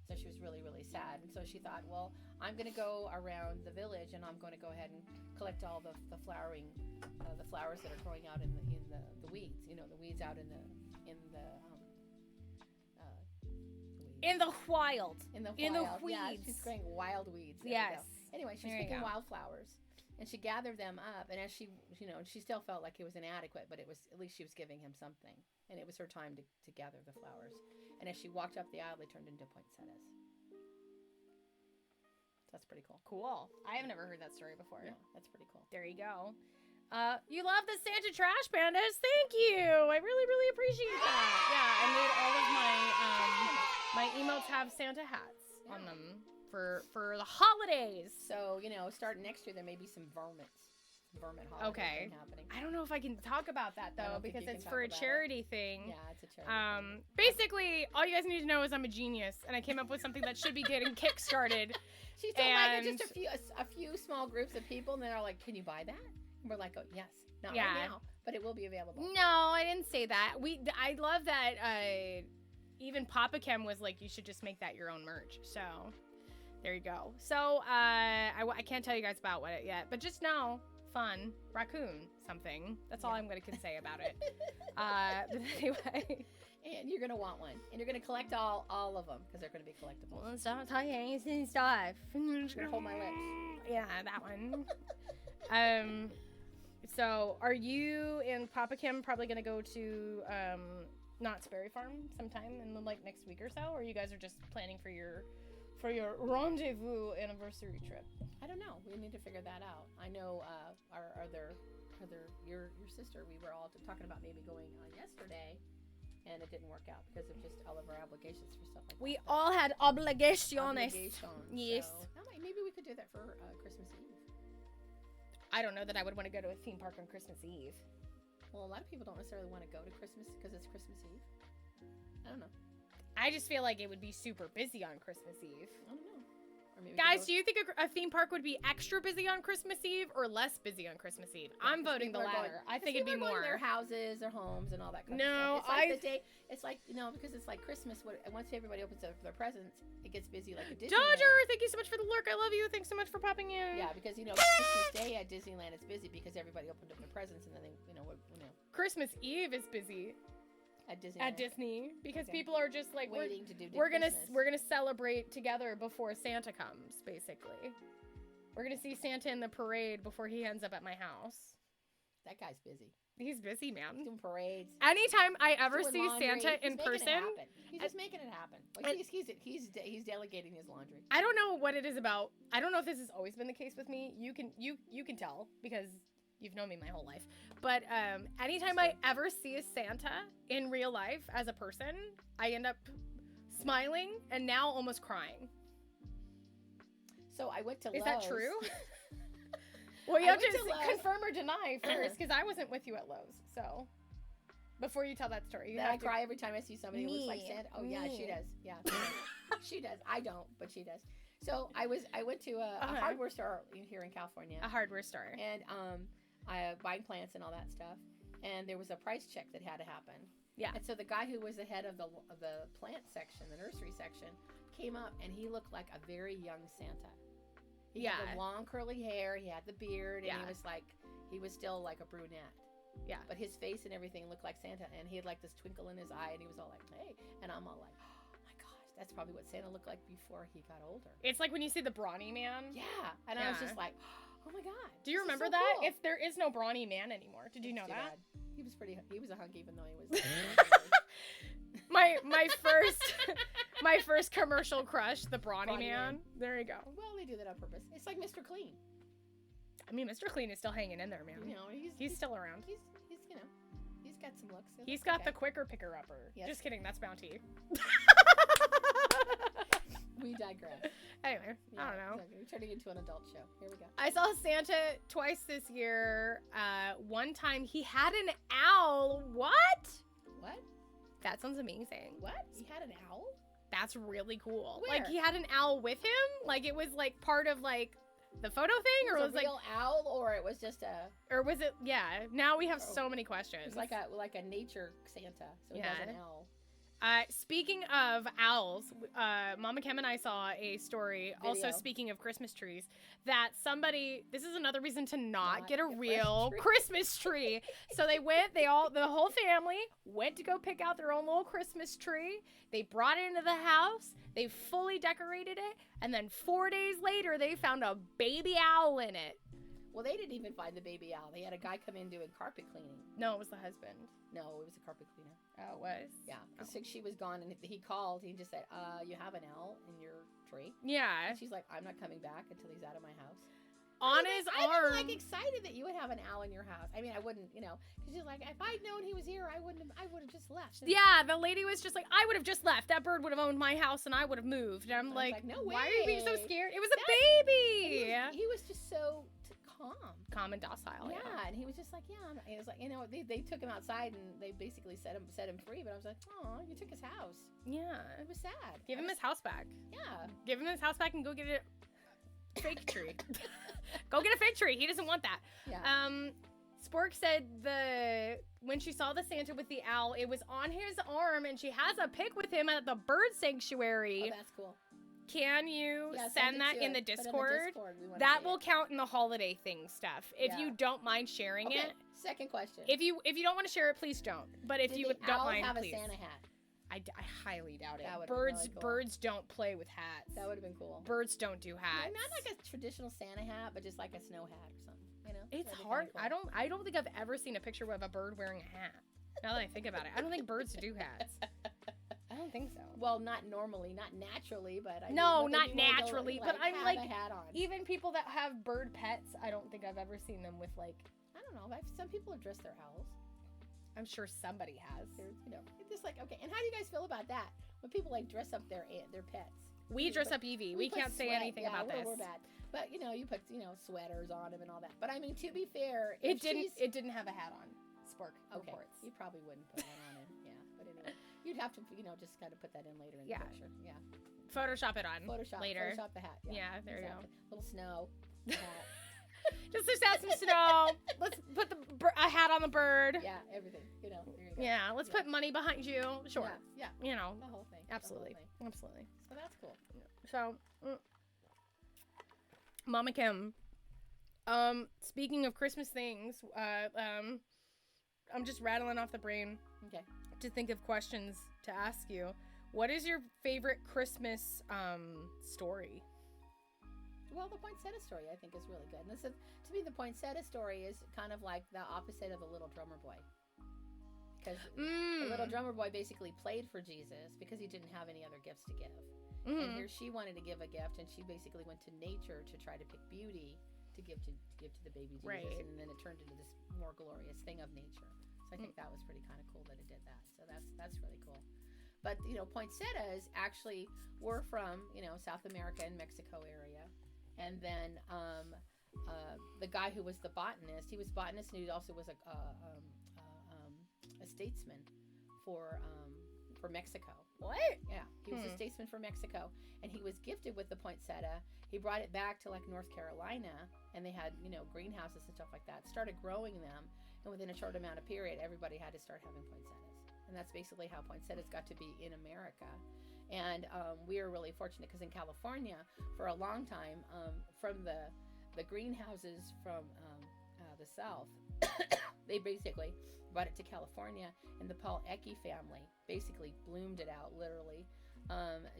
So she was really, really sad. And so she thought, well, I'm going to go around the village and I'm going to go ahead and collect all the flowers that are growing out in the weeds. The weeds out in the wild. In the weeds. Yeah, she's growing wild weeds. There Yes. you go. Anyway, she's There you picking go. wildflowers. And she gathered them up. And as she, she still felt like it was inadequate, but it was, at least she was giving him something. And it was her time to gather the flowers. And as she walked up the aisle, they turned into poinsettias. That's pretty cool. Cool. I have never heard that story before. Yeah, that's pretty cool. There you go. You love the Santa Trash Pandas. Thank you. I really, really appreciate that. Yeah, I made all of my emotes have Santa hats on them for the holidays. So, starting next year, there may be some vermin holiday thing happening. I don't know if I can talk about that though because it's for a charity thing. Yeah, it's a charity. Basically, all you guys need to know is I'm a genius and I came up with something that should be getting kickstarted. She told Micah just a few small groups of people, and they're like, "Can you buy that?" And we're like, "Oh, yes, not right now, but it will be available." No, I didn't say that. I love that. Even Papa Kem was like, "You should just make that your own merch." So, there you go. So, I can't tell you guys about what yet, but just know, fun raccoon something. That's all I'm gonna say about it. But anyway. And you're gonna want one, and you're gonna collect all of them because they're gonna be collectibles. Well, stop talking stuff. I'm gonna hold my lips. Yeah, that one. So are you and Papa Kim probably gonna go to Knott's Berry Farm sometime in the next week or so, or you guys are just planning for your rendezvous anniversary trip? I don't know. We need to figure that out. I know your sister. We were all talking about maybe going yesterday. And it didn't work out because of just all of our obligations for stuff like that. We all had obligations. Yes. So, maybe we could do that for Christmas Eve. I don't know that I would want to go to a theme park on Christmas Eve. Well, a lot of people don't necessarily want to go to Christmas because it's Christmas Eve. I don't know. I just feel like it would be super busy on Christmas Eve. I don't know. Or maybe Guys, do you think a theme park would be extra busy on Christmas Eve or less busy on Christmas Eve? I'm voting the latter. I think it'd be more. Their houses, their homes, and all that kind No, of stuff. It's like the day. It's like, because it's like Christmas. Once everybody opens up their presents, it gets busy like a Disneyland. Dodger, thank you so much for the lurk. I love you. Thanks so much for popping in. Yeah, because Christmas Day at Disneyland is busy because everybody opened up their presents and then they, Christmas Eve is busy at Disney. at Disney because people are just like waiting to do. we're gonna Christmas. celebrate together before Santa comes. Basically, we're gonna see Santa in the parade before he ends up at my house. That guy's busy. He's busy, man. He's doing parades. Anytime I ever doing see laundry. Santa in person, He's just making it happen. Like he's delegating his laundry. I don't know what it is about. I don't know if this has always been the case with me. You can tell because you've known me my whole life. But anytime I ever see a Santa in real life as a person, I end up smiling and now almost crying. So I went to Lowe's. Is that true? Well, you have to confirm or deny first because I wasn't with you at Lowe's. So before you tell that story, you Then have I to... cry every time I see somebody who looks like Santa. Oh yeah, she Me. does. Yeah, she does. I don't, but she does. So I went to a hardware store here in California. A hardware store. And I buying plants and all that stuff. And there was a price check that had to happen. Yeah. And so the guy who was the head of the plant section, the nursery section, came up and he looked like a very young Santa. He had the long curly hair, he had the beard, and he was still like a brunette. Yeah. But his face and everything looked like Santa, and he had like this twinkle in his eye, and he was all like, hey. And I'm all like, oh my gosh, that's probably what Santa looked like before he got older. It's like when you see the Brawny Man. Yeah. And I was just like, oh my God. Do you remember that? Cool. If there is no Brawny Man anymore. Did you know that? He was a hunk even though he was my first commercial crush, the Brawny Man. There you go. Well, they do that on purpose. It's like Mr. Clean. I mean, Mr. Clean is still hanging in there, man. He's still around. He's he's got some looks. He's got the quicker picker upper. Yes. Just kidding, that's Bounty. We digress. Anyway, I don't know. We're turning into an adult show. Here we go. I saw Santa twice this year. One time he had an owl. What? What? That sounds amazing. What? He had an owl? That's really cool. Where? Like he had an owl with him? Like it was like part of like the photo thing, or was was a real owl, or it was just or was it? Yeah. Now we have so many questions. It's like a nature Santa. So he has an owl. Speaking of owls, Mama Kem and I saw a story, Video. also speaking of Christmas trees, that this is another reason to not get a fresh real tree. Christmas tree. So the whole family went to go pick out their own little Christmas tree. They brought it into the house. They fully decorated it. And then 4 days later, they found a baby owl in it. Well, they didn't even find the baby owl. They had a guy come in doing carpet cleaning. No, it was the husband. No, it was a carpet cleaner. Oh, it was? Yeah. So she was gone, and he called. He just said, you have an owl in your tree? Yeah. And she's like, I'm not coming back until he's out of my house. On his arm. I'm like excited that you would have an owl in your house. I mean, I wouldn't, because she's like, if I'd known he was here, I would have just left. Yeah, the lady was just like, I would have just left. That bird would have owned my house, and I would have moved. And I'm like, no way. Why are you being so scared? It was a baby. He was just so calm and docile. Yeah, and he was just like, and it was like, they took him outside and they basically set him free. But I was like, oh, you took his house. Yeah, it was sad. Give him his house back. Yeah, give him his house back and go get a fake tree. Go get a fake tree. He doesn't want that. Yeah. Spork said when she saw the Santa with the owl, it was on his arm, and she has a pic with him at the bird sanctuary. Oh, that's cool. Can you send that in the Discord? That will count in the holiday thing stuff. If you don't mind sharing it. Second question. If you don't want to share it, please don't. But if you don't mind, have please. A Santa hat? I highly doubt it. Really cool. Birds don't play with hats. That would have been cool. Birds don't do hats. No, not like a traditional Santa hat, but just like a snow hat or something. It's hard. Cool. I don't think I've ever seen a picture of a bird wearing a hat. Now that I think about it, I don't think birds do hats. I don't think so. Well, not normally, not naturally, but not naturally. But I'm like, a hat on. Even people that have bird pets, I don't think I've ever seen them with like. I don't know. Some people have dressed their owls. I'm sure somebody has. It's just like, okay. And how do you guys feel about that? When people like dress up their pets. We dress up Evie. We can't say anything about this. We're bad. But you put sweaters on him and all that. But I mean, to be fair, it didn't have a hat on. Spork reports. You probably wouldn't put one on him. Yeah. But anyway, you'd have to just kind of put that in later in the picture. Yeah. Photoshop it on later. Photoshop the hat. Yeah, there you go. Little snow hat. Just add some snow. Let's put a hat on the bird. Yeah, everything. There you go. Yeah, let's put money behind you. Sure. Yeah. You know. The whole thing. Absolutely. The whole thing. Absolutely. So that's cool. So, Mama Kim, speaking of Christmas things, I'm just rattling off the brain Okay. to think of questions to ask you. What is your favorite Christmas story? Well, the poinsettia story I think is really good. And this is, to me, the poinsettia story is kind of like the opposite of the little drummer boy. Because the little drummer boy basically played for Jesus because he didn't have any other gifts to give. And here she wanted to give a gift, and she basically went to nature to try to pick beauty to give to the baby Jesus. Right. And then it turned into this more glorious thing of nature. So I think that was pretty kind of cool that it did that. So that's really cool. But, poinsettias actually were from, South America and Mexico area. And then the guy who was the botanist, he was botanist, and he also was a statesman for Mexico. What? Yeah, he was a statesman for Mexico, and he was gifted with the poinsettia. He brought it back to North Carolina, and they had greenhouses and stuff like that. Started growing them, and within a short amount of period, everybody had to start having poinsettias, and that's basically how poinsettias got to be in America. And we are really fortunate because in California, for a long time, from the greenhouses from the South, they basically brought it to California, and the Paul Ecke family basically bloomed it out, literally,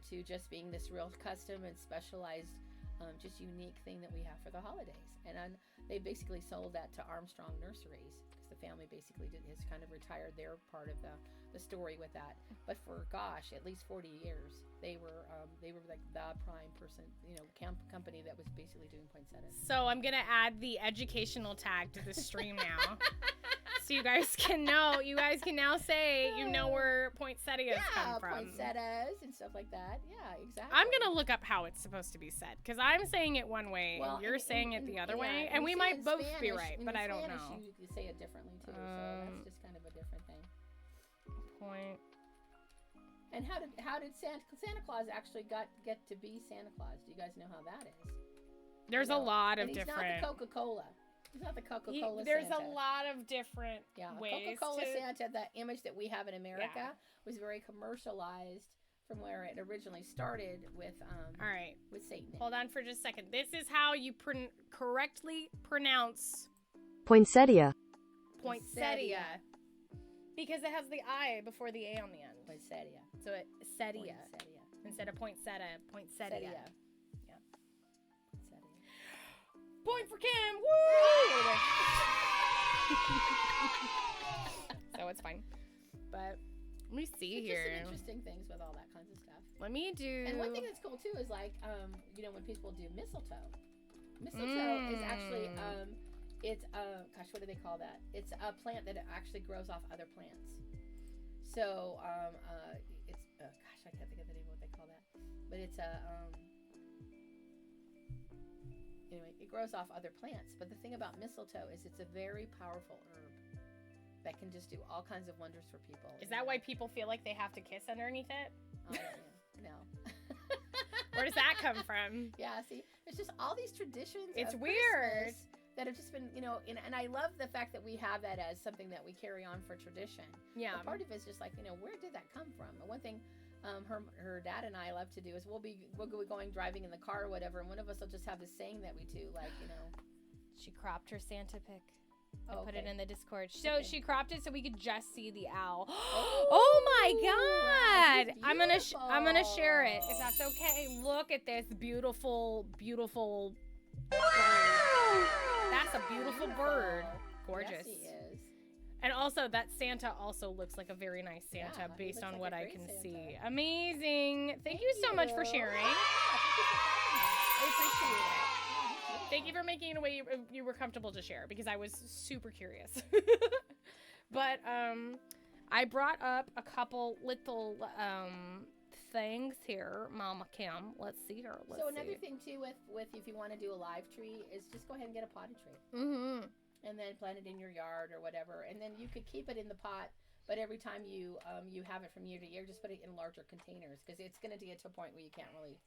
to just being this real custom and specialized, just unique thing that we have for the holidays. And they basically sold that to Armstrong Nurseries because the family basically has kind of retired their part of the story with that. But for at least 40 years, they were like the prime person, company that was basically doing poinsettias. So I'm gonna add the educational tag to the stream now. So you guys can know. You guys can now say where poinsettias come from. Poinsettias and stuff like that. Yeah, exactly. I'm gonna look up how it's supposed to be said because I'm saying it one way and you're saying it the other way, and we might both be right, but I don't know. You say it differently too, so that's just kind of a different thing. Point. And how did Santa Claus actually get to be Santa Claus? Do you guys know how that is? There's a lot of different. He's not the Coca-Cola. He's not the Coca-Cola Santa. There's a lot of different ways. Coca-Cola Santa, the image that we have in America, was very commercialized from where it originally started with all right, with Satan. Hold on for just a second. This is how you correctly pronounce Poinsettia. Poinsettia. Because it has the I before the A on the end. Poinsettia. So it's settia. Instead of poinsettia. Poinsettia. Yeah. Poinsettia. Point for Kim! Woo! So it's fine. But let me see it's here. Just some interesting things with all that kinds of stuff. Let me do. And one thing that's cool too is when people do mistletoe. Mistletoe is actually it's what do they call that? It's a plant that actually grows off other plants. So it's I can't think of the name of what they call that, but it's anyway, it grows off other plants. But the thing about mistletoe is it's a very powerful herb that can just do all kinds of wonders for people. Is that why people feel like they have to kiss underneath it? Oh, yeah. No. Where does that come from? Yeah, see, it's just all these traditions. It's of weird. Christmas that have just been, and I love the fact that we have that as something that we carry on for tradition. Yeah. But part of it is just like, where did that come from? And one thing her dad and I love to do is we'll be going driving in the car or whatever, and one of us will just have this saying that we do, like, She cropped her Santa pic. I put it okay. in the Discord. So she cropped it so we could just see the owl. Oh my God! Wow, I'm gonna share it if that's okay. Look at this beautiful, beautiful bird. That's a beautiful bird. Gorgeous. Yes, he is. And also that Santa also looks like a very nice Santa Yeah, he based looks on like what a I great can Santa. see. Amazing. Thank you so much for sharing. I appreciate it. Thank you for making it a way you were comfortable to share because I was super curious. But I brought up a couple little things here, Mama Kim. Let's see her. So another thing too with if you want to do a live tree is just go ahead and get a potted tree. Mm-hmm. And then plant it in your yard or whatever. And then you could keep it in the pot But every time you have it from year to year, just put it in larger containers because it's going to get to a point where you can't really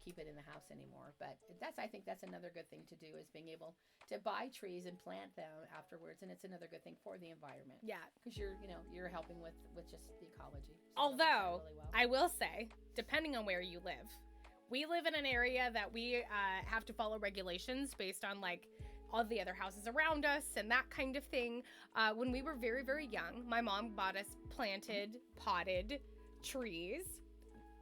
keep it in the house anymore. But I think that's another good thing to do is being able to buy trees and plant them afterwards, and it's another good thing for the environment. Yeah. Because you're helping with just the ecology. So Although really well. I will say, depending on where you live, we live in an area that we have to follow regulations based on like all the other houses around us and that kind of thing. When we were very, very young, my mom bought us planted, potted trees,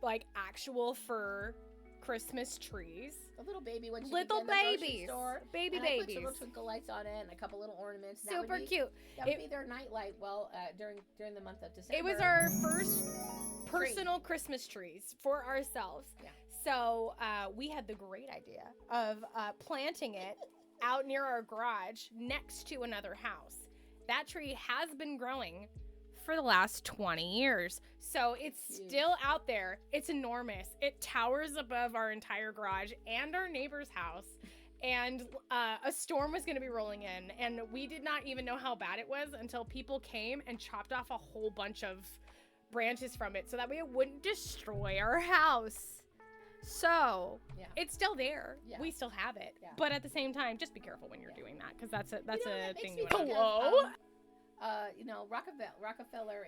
like actual fir Christmas trees. The little baby ones. Little babies. Baby and babies. I put some little twinkle lights on it and a couple little ornaments. Super cute. That would be their nightlight. Well, during the month of December. It was our first personal Christmas trees for ourselves. Yeah. So we had the great idea of planting it out near our garage next to another house. That tree has been growing for the last 20 years. So it's still out there. It's enormous. It towers above our entire garage and our neighbor's house. And a storm was going to be rolling in. And we did not even know how bad it was until people came and chopped off a whole bunch of branches from it so that way it wouldn't destroy our house. So it's still there. Yeah. We still have it. Yeah. But at the same time, just be careful when you're doing that because that's a thing. Hello. Rockefeller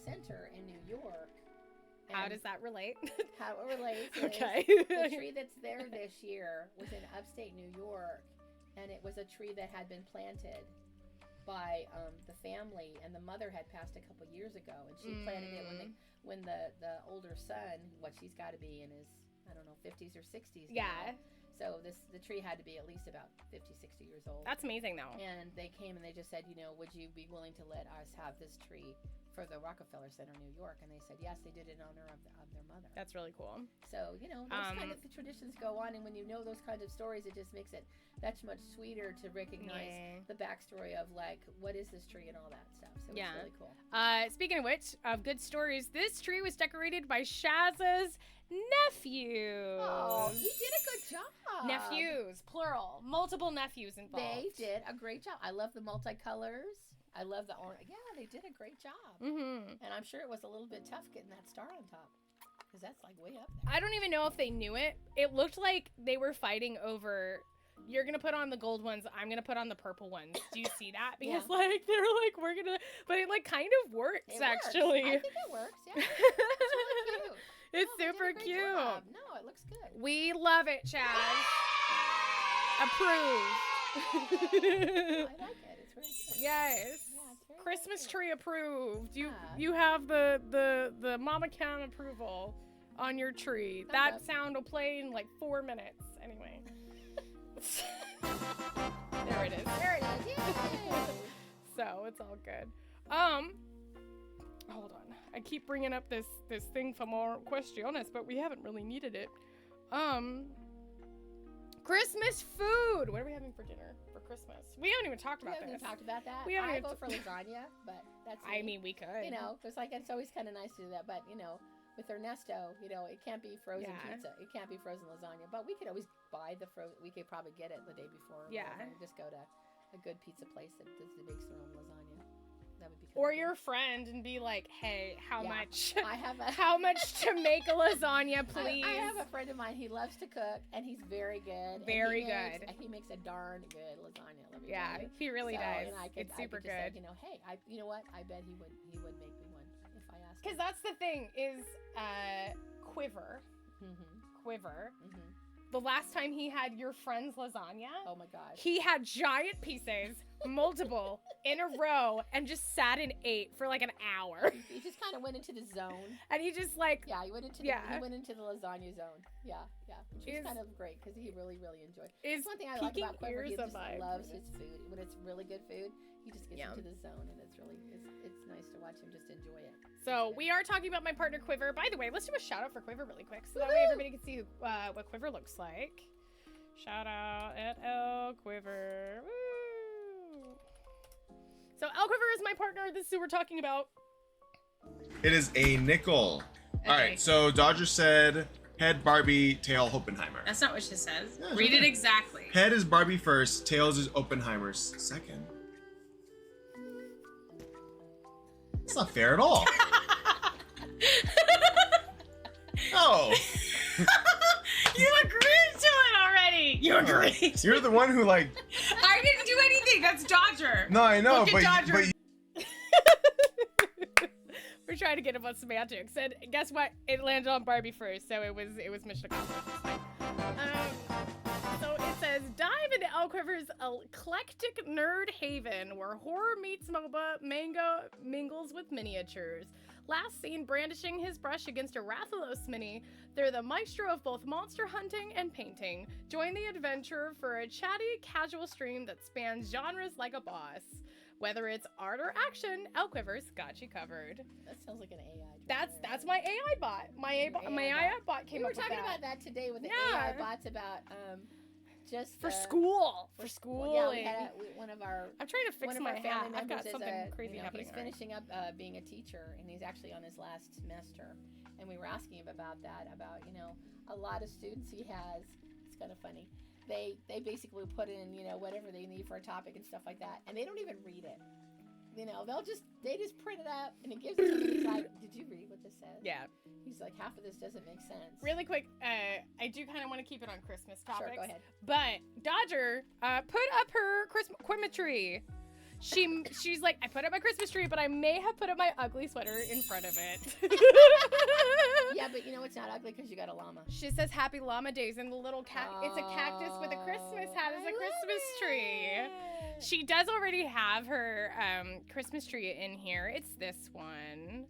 Center in New York. How does that relate? How it relates okay. is the tree that's there this year was in upstate New York, and it was a tree that had been planted by the family, and the mother had passed a couple years ago, and she planted it when the older son, what she's got to be in his, I don't know, 50s or 60s. Yeah. Now. So the tree had to be at least about 50, 60 years old. That's amazing, though. And they came and they just said, would you be willing to let us have this tree for the Rockefeller Center, New York? And they said yes. They did it in honor of their mother. That's really cool. So those kind of traditions go on, and when you know those kinds of stories, it just makes it that much sweeter to recognize the backstory of like what is this tree and all that stuff. So it's really cool. Speaking of which, of good stories, this tree was decorated by Shazza's nephew. Oh, he did a good job. Nephews, plural, multiple nephews involved. They did a great job. I love the multicolors. I love the orange. Yeah, they did a great job. Mm-hmm. And I'm sure it was a little bit tough getting that star on top because that's like way up there. I don't even know if they knew it. It looked like they were fighting over, you're going to put on the gold ones, I'm going to put on the purple ones. Do you see that? Because like, they're like, we're going to, but it like kind of works actually. I think it works, yeah. It's really cute. It's super cute. Job. No, it looks good. We love it, Chaz. Approve. I like it. It's really good. Yes. Yeah, it's very Christmas good. tree approved. You have the Mama Kem approval on your tree. That sound will play in like 4 minutes. Anyway. There it is. There it is. Yay! So it's all good. Hold on. I keep bringing up this thing for more questiones, but we haven't really needed it. Christmas food. What are we having for dinner for Christmas? We haven't even talked about We haven't this. even talked about that. We haven't I even vote for lasagna, but that's I me. mean, we could. Because like it's always kind of nice to do that, but with Ernesto, it can't be frozen pizza. It can't be frozen lasagna, but we could always buy the frozen. We could probably get it the day before. Yeah. And just go to a good pizza place that makes their own lasagna. That would be. Or your friend and be like, hey, how much? I have how much to make a lasagna, please? I have a friend of mine. He loves to cook, and he's very good. Very good. He makes a darn good lasagna. Let me yeah, tell you. he really does. And It's super good. Say, hey, you know what? I bet he would make me one if I asked. Because that's the thing is, Quiver. Mm-hmm. Quiver. Mm-hmm. The last time he had your friend's lasagna, oh my gosh, he had giant pieces, multiple, in a row, and just sat and ate for like an hour. He just kind of went into the zone. And he just like, he went into the lasagna zone. Yeah, which is kind of great because he really, really enjoyed. That's one thing I like about Quiver. He just loves his food. When it's really good food, he just gets into the zone, and it's really it's nice to watch him just enjoy it. So we are talking about my partner Quiver. By the way, let's do a shout out for Quiver really quick, so that way everybody can see what Quiver looks like. Shout out at El Quiver. Woo! So El Quiver is my partner. This is who we're talking about. It is a nickel. Okay. All right, so Dodger said head Barbie, tail Oppenheimer. That's not what she says. Yeah, Read it okay. exactly. Head is Barbie first, tails is Oppenheimer's second. That's not fair at all. No. You agreed to it already. You agreed. You're the one who like. I didn't do anything. That's Dodger. No, I know, Look at but Dodger. We're trying to get about semantics, and guess what? It landed on Barbie first, so it was mission accomplished. So it says, dive into Elquiver's eclectic nerd haven, where horror meets MOBA, manga mingles with miniatures. Last seen brandishing his brush against a Rathalos mini, they're the maestro of both monster hunting and painting. Join the adventure for a chatty, casual stream that spans genres like a boss. Whether it's art or action, Elquiver's got you covered. That sounds like an AI. That's my AI bot. My AI bot came We were up with talking that. about that today with the Yeah. AI bots about just For school. For school. Yeah, we had one of our I'm trying to fix one of my our hat. family I've got members is something crazy you know, happening. he's finishing up being a teacher, and he's actually on his last semester. And we were asking him about that, about a lot of students he has. It's kind of funny. They basically put in whatever they need for a topic and stuff like that, and they don't even read it. They just print it up and it gives it to me. He's like, did you read what this says? Yeah. He's like, half of this doesn't make sense. Really quick, I do kind of want to keep it on Christmas topics. Sure, go ahead. But Dodger put up her Christmas tree. She's like, I put up my Christmas tree, but I may have put up my ugly sweater in front of it. Yeah, but it's not ugly because you got a llama. She says Happy Llama Days, and the little it's a cactus with a Christmas hat as I a love Christmas tree. it. She does already have her Christmas tree in here. It's this one.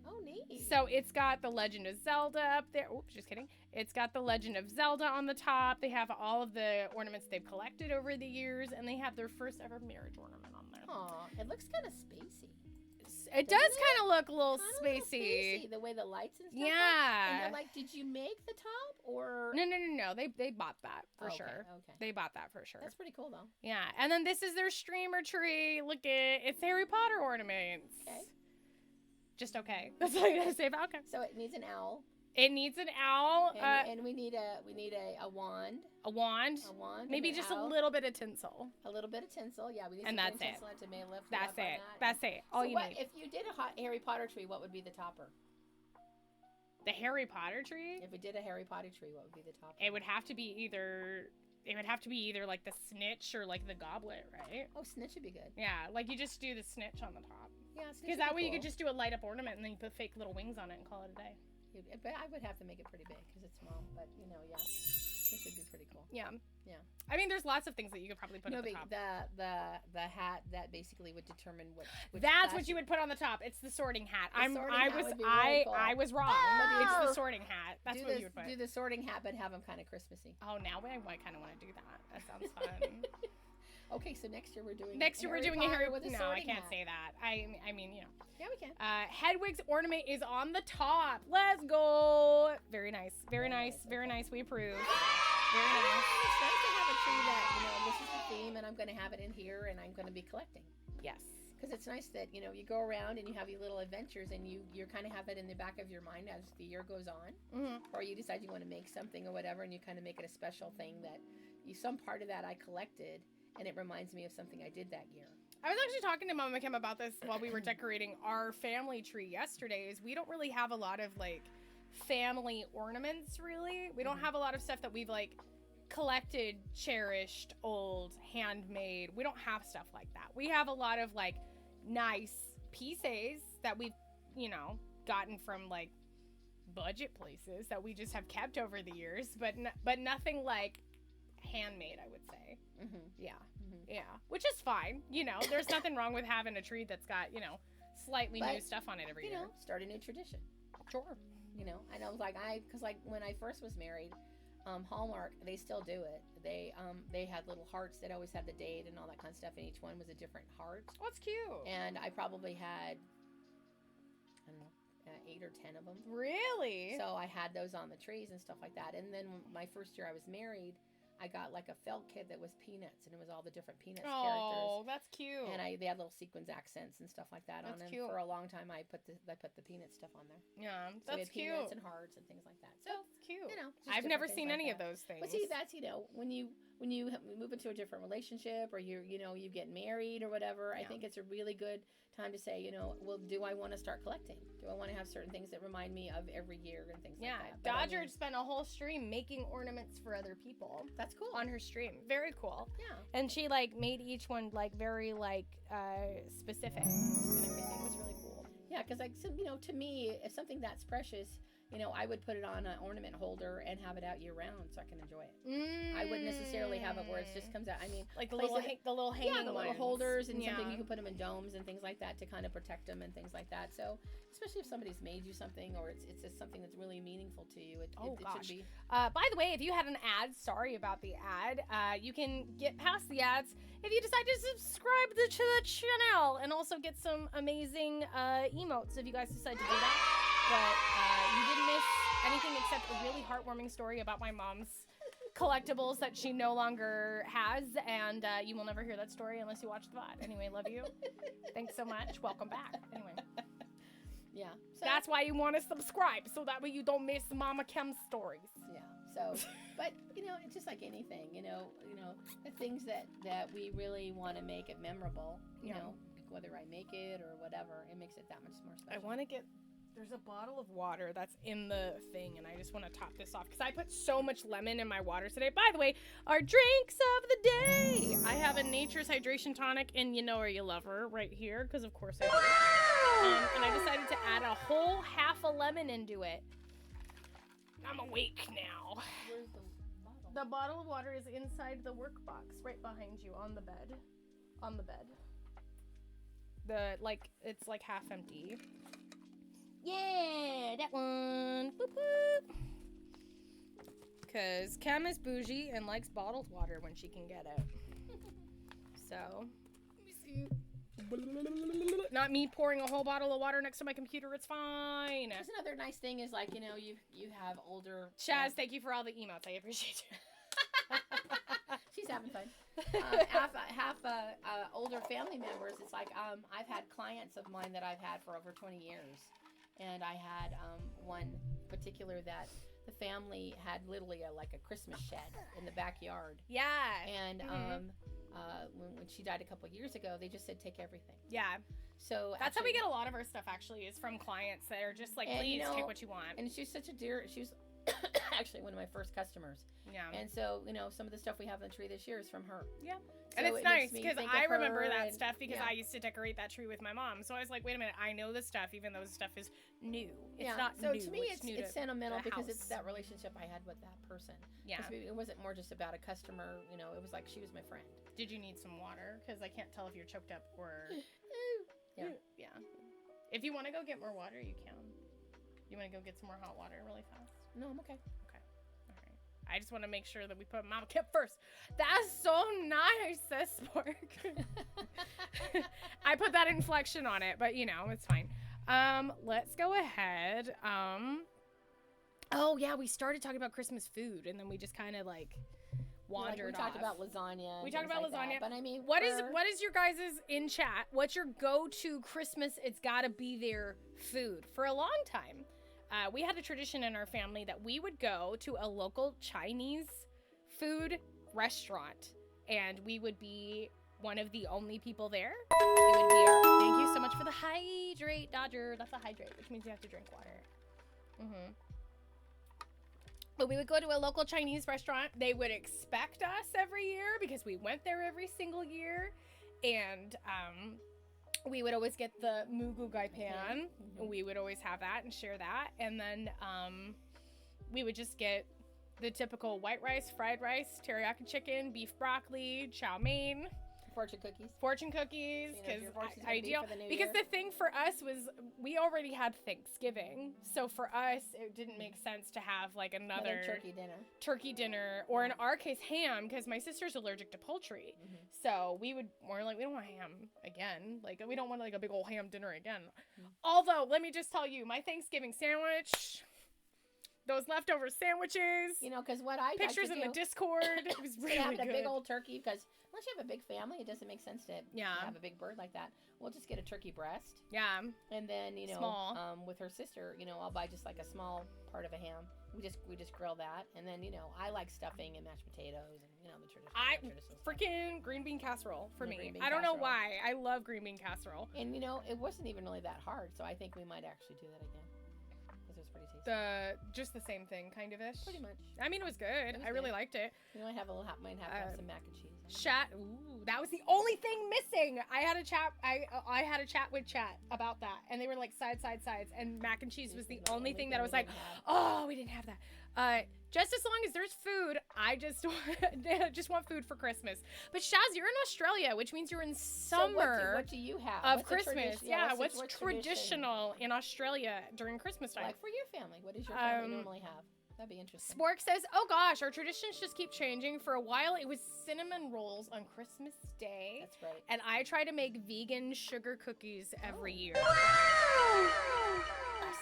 Oh, neat. So it's got the Legend of Zelda up there. Oops, just kidding. It's got the Legend of Zelda on the top. They have all of the ornaments they've collected over the years, and they have their first ever marriage ornament on there. Aw, it looks kind of spacey. It does kind of look a little Kinda a little spacey. The way the lights and stuff. Yeah. And they're like, did you make the top or? No. They bought that for Okay, sure. Okay. They bought that for sure. That's pretty cool though. Yeah, and then this is their streamer tree. Look at it's Harry Potter ornaments. Okay. Just okay. That's all I gotta say about okay. So it needs an owl. It needs an owl, And we need a wand. a wand, A wand. maybe and an just owl, a little bit of tinsel. A little bit of tinsel. Yeah, we need And some that's tinsel to may lift That's up on it. that. That's it. All So you what, need. if you did a hot Harry Potter tree, what would be the topper? The Harry Potter tree. If we did a Harry Potter tree, what would be the topper? It would have to be either. It would have to be either like the snitch or like the goblet, right? Oh, snitch would be good. Yeah, like you just do the snitch on the top. Yeah, snitch Because would that be way you cool. could just do a light up ornament and then you put fake little wings on it and call it a day. But I would have to make it pretty big because it's small. But yeah, this would be pretty cool. Yeah. Yeah. I mean, there's lots of things that you could probably put No, at the but top. the hat that basically would determine which That's class what you would put on the top. It's the sorting hat. The sorting hat would be really cool. I was wrong. Oh! It's the sorting hat. That's do what the, you would put. Do the sorting hat, but have them kind of Christmassy. Oh, now I kind of want to do that. That sounds fun. Okay, so next year we're doing. Next year we're doing a Harry. with a No, I sorting can't hat. say that. I mean, Yeah, we can. Hedwig's ornament is on the top. Let's go. Very nice. Very nice. Very nice. We approve. Very nice. It's nice to have a tree that this is the theme, and I'm going to have it in here, and I'm going to be collecting. Yes. Because it's nice that you go around and you have your little adventures, and you kind of have that in the back of your mind as the year goes on, or you decide you want to make something or whatever, and you kind of make it a special thing that some part of that I collected, and it reminds me of something I did that year. I was actually talking to Mama Kim about this while we were decorating our family tree yesterday. Is we don't really have a lot of like family ornaments. Really, we don't have a lot of stuff that we've like collected, cherished, old, handmade. We don't have stuff like that. We have a lot of like nice pieces that we've gotten from like budget places that we just have kept over the years, but nothing like handmade, I would say. Yeah. Yeah, which is fine. There's nothing wrong with having a tree that's got, slightly But, new stuff on it every year. Start a new tradition. Sure. And I was like, because when I first was married, Hallmark, they still do it. They had little hearts that always had the date and all that kind of stuff, and each one was a different heart. Oh, that's cute. And I probably had, I don't know, 8 or 10 of them. Really? So I had those on the trees and stuff like that. And then my first year I was married, I got like a felt kit that was Peanuts, and it was all the different Peanuts characters. Oh, that's cute. And they had little sequins accents and stuff like that on That's them. cute. For a long time, I put the Peanut stuff on there. Yeah, So we that's had cute. Peanuts and hearts and things like that. So That's cute. just I've never different seen things like any of that. those things. But see, that's when you move into a different relationship or you get married or whatever, I think it's a really good time to say, well, do I want to start collecting? Do I want to have certain things that remind me of every year and things like that? But Dodger spent a whole stream making ornaments for other people. That's cool. On her stream. Very cool. Yeah. And she like made each one like very like specific and everything. It was really cool. Yeah, because like, to me, if something that's precious, I would put it on an ornament holder and have it out year round so I can enjoy it. I wouldn't necessarily have it where it just comes out. I mean, like the little hanging the little ones. holders and something you can put them in domes and things like that to kind of protect them and things like that. So, especially if somebody's made you something or it's just something that's really meaningful to you, it should be. By the way, if you had an ad, sorry about the ad. You can get past the ads if you decide to subscribe to the channel and also get some amazing emotes if you guys decide to do that. But you didn't miss anything except a really heartwarming story about my mom's collectibles that she no longer has, and you will never hear that story unless you watch the VOD. Anyway, love you. Thanks so much. Welcome back. Anyway. Yeah. So, that's why you want to subscribe, so that way you don't miss Mama Kem's stories. Yeah. So, but, it's just like anything, the things that we really want to make it memorable, you know, whether I make it or whatever, it makes it that much more special. I want to get... There's a bottle of water that's in the thing, and I just want to top this off because I put so much lemon in my water today. By the way, our drinks of the day. I have a Nature's Hydration Tonic, and you know where you love her, right here, because of course I do. And I decided to add a whole half a lemon into it. I'm awake now. Where's the bottle? The bottle of water is inside the workbox, right behind you, on the bed. On the bed. It's like half empty. Yeah, that one. Boop, boop. Because Kem is bougie and likes bottled water when she can get it. So, let me see. Not me pouring a whole bottle of water next to my computer. It's fine. There's another nice thing is like, you have older... Chaz, thank you for all the emotes. I appreciate you. She's having fun. Half older family members. It's like I've had clients of mine that I've had for over 20 years. And I had one particular that the family had literally like a Christmas shed in the backyard. Yeah. And when she died a couple of years ago, they just said, take everything. Yeah. So that's how we get a lot of our stuff, actually, is from clients that are just like, please take what you want. And she's such a dear, she was actually one of my first customers. Yeah. And so, some of the stuff we have on the tree this year is from her. Yeah. So and it's nice because I remember that and, stuff because I used to decorate that tree with my mom. So I was like, wait a minute, I know this stuff, even though this stuff is new. It's not so new. So to me, new it's sentimental because house. it's that relationship I had with that person. Yeah. It wasn't more just about a customer, it was like she was my friend. Did you need some water? Because I can't tell if you're choked up or... Yeah. Yeah. If you want to go get more water, you can. You want to go get some more hot water really fast? No, I'm okay. I just want to make sure that we put Mama Kim first. That's so nice, says Spork. I put that inflection on it, but it's fine. Let's go ahead. Oh yeah, we started talking about Christmas food, and then we just kind of like wandered we talked off. about lasagna. We talked about lasagna. But I mean, what is your guys' in chat? What's your go-to Christmas? It's gotta be there food for a long time. We had a tradition in our family that we would go to a local Chinese food restaurant, and we would be one of the only people there. It would be thank you so much for the hydrate, Dodger. That's a hydrate, which means you have to drink water. But we would go to a local Chinese restaurant. They would expect us every year because we went there every single year, and we would always get the mugu gai pan. We would always have that and share that. And then we would just get the typical white rice, fried rice, teriyaki chicken, beef broccoli, chow mein. Fortune cookies, because ideal. Because the thing for us was we already had Thanksgiving, so for us it didn't make sense to have like another turkey dinner, or in our case ham, because my sister's allergic to poultry. So we're like, we don't want ham again. Like we don't want like a big old ham dinner again. Although let me just tell you, my Thanksgiving sandwich, those leftover sandwiches. You know, because what I Pictures like in to the do, Discord. It was instead really of having good. a big old turkey, because unless you have a big family, it doesn't make sense to Yeah. have a big bird like that. We'll just get a turkey breast, Yeah. and then Small. with her sister, I'll buy just like a small part of a ham. We just grill that, and then I like stuffing and mashed potatoes and the traditional. stuff. Freaking green bean casserole for The me. green bean I don't know casserole. why. I love green bean casserole. And it wasn't even really that hard, so I think we might actually do that again because it was pretty tasty. Just the same thing, kind of ish. Pretty much. I mean, it was good. was I really good. liked it. Might have to have some mac and cheese. Ooh, that was the only thing missing. I had a chat. I had a chat with chat about that, and they were like sides, and mac and cheese was the only thing that I was like, oh, we didn't have that. Just as long as there's food, I just just want food for Christmas. But Shaz, you're in Australia, which means you're in summer So what do you have of What's the Christmas. tradition- Yeah, what's what's tradition? traditional in Australia during Christmas time? Like for your family, what does your family normally have? That'd be interesting. Spork says, oh gosh, our traditions just keep changing. For a while, it was cinnamon rolls on Christmas Day. That's great. And I try to make vegan sugar cookies every year. That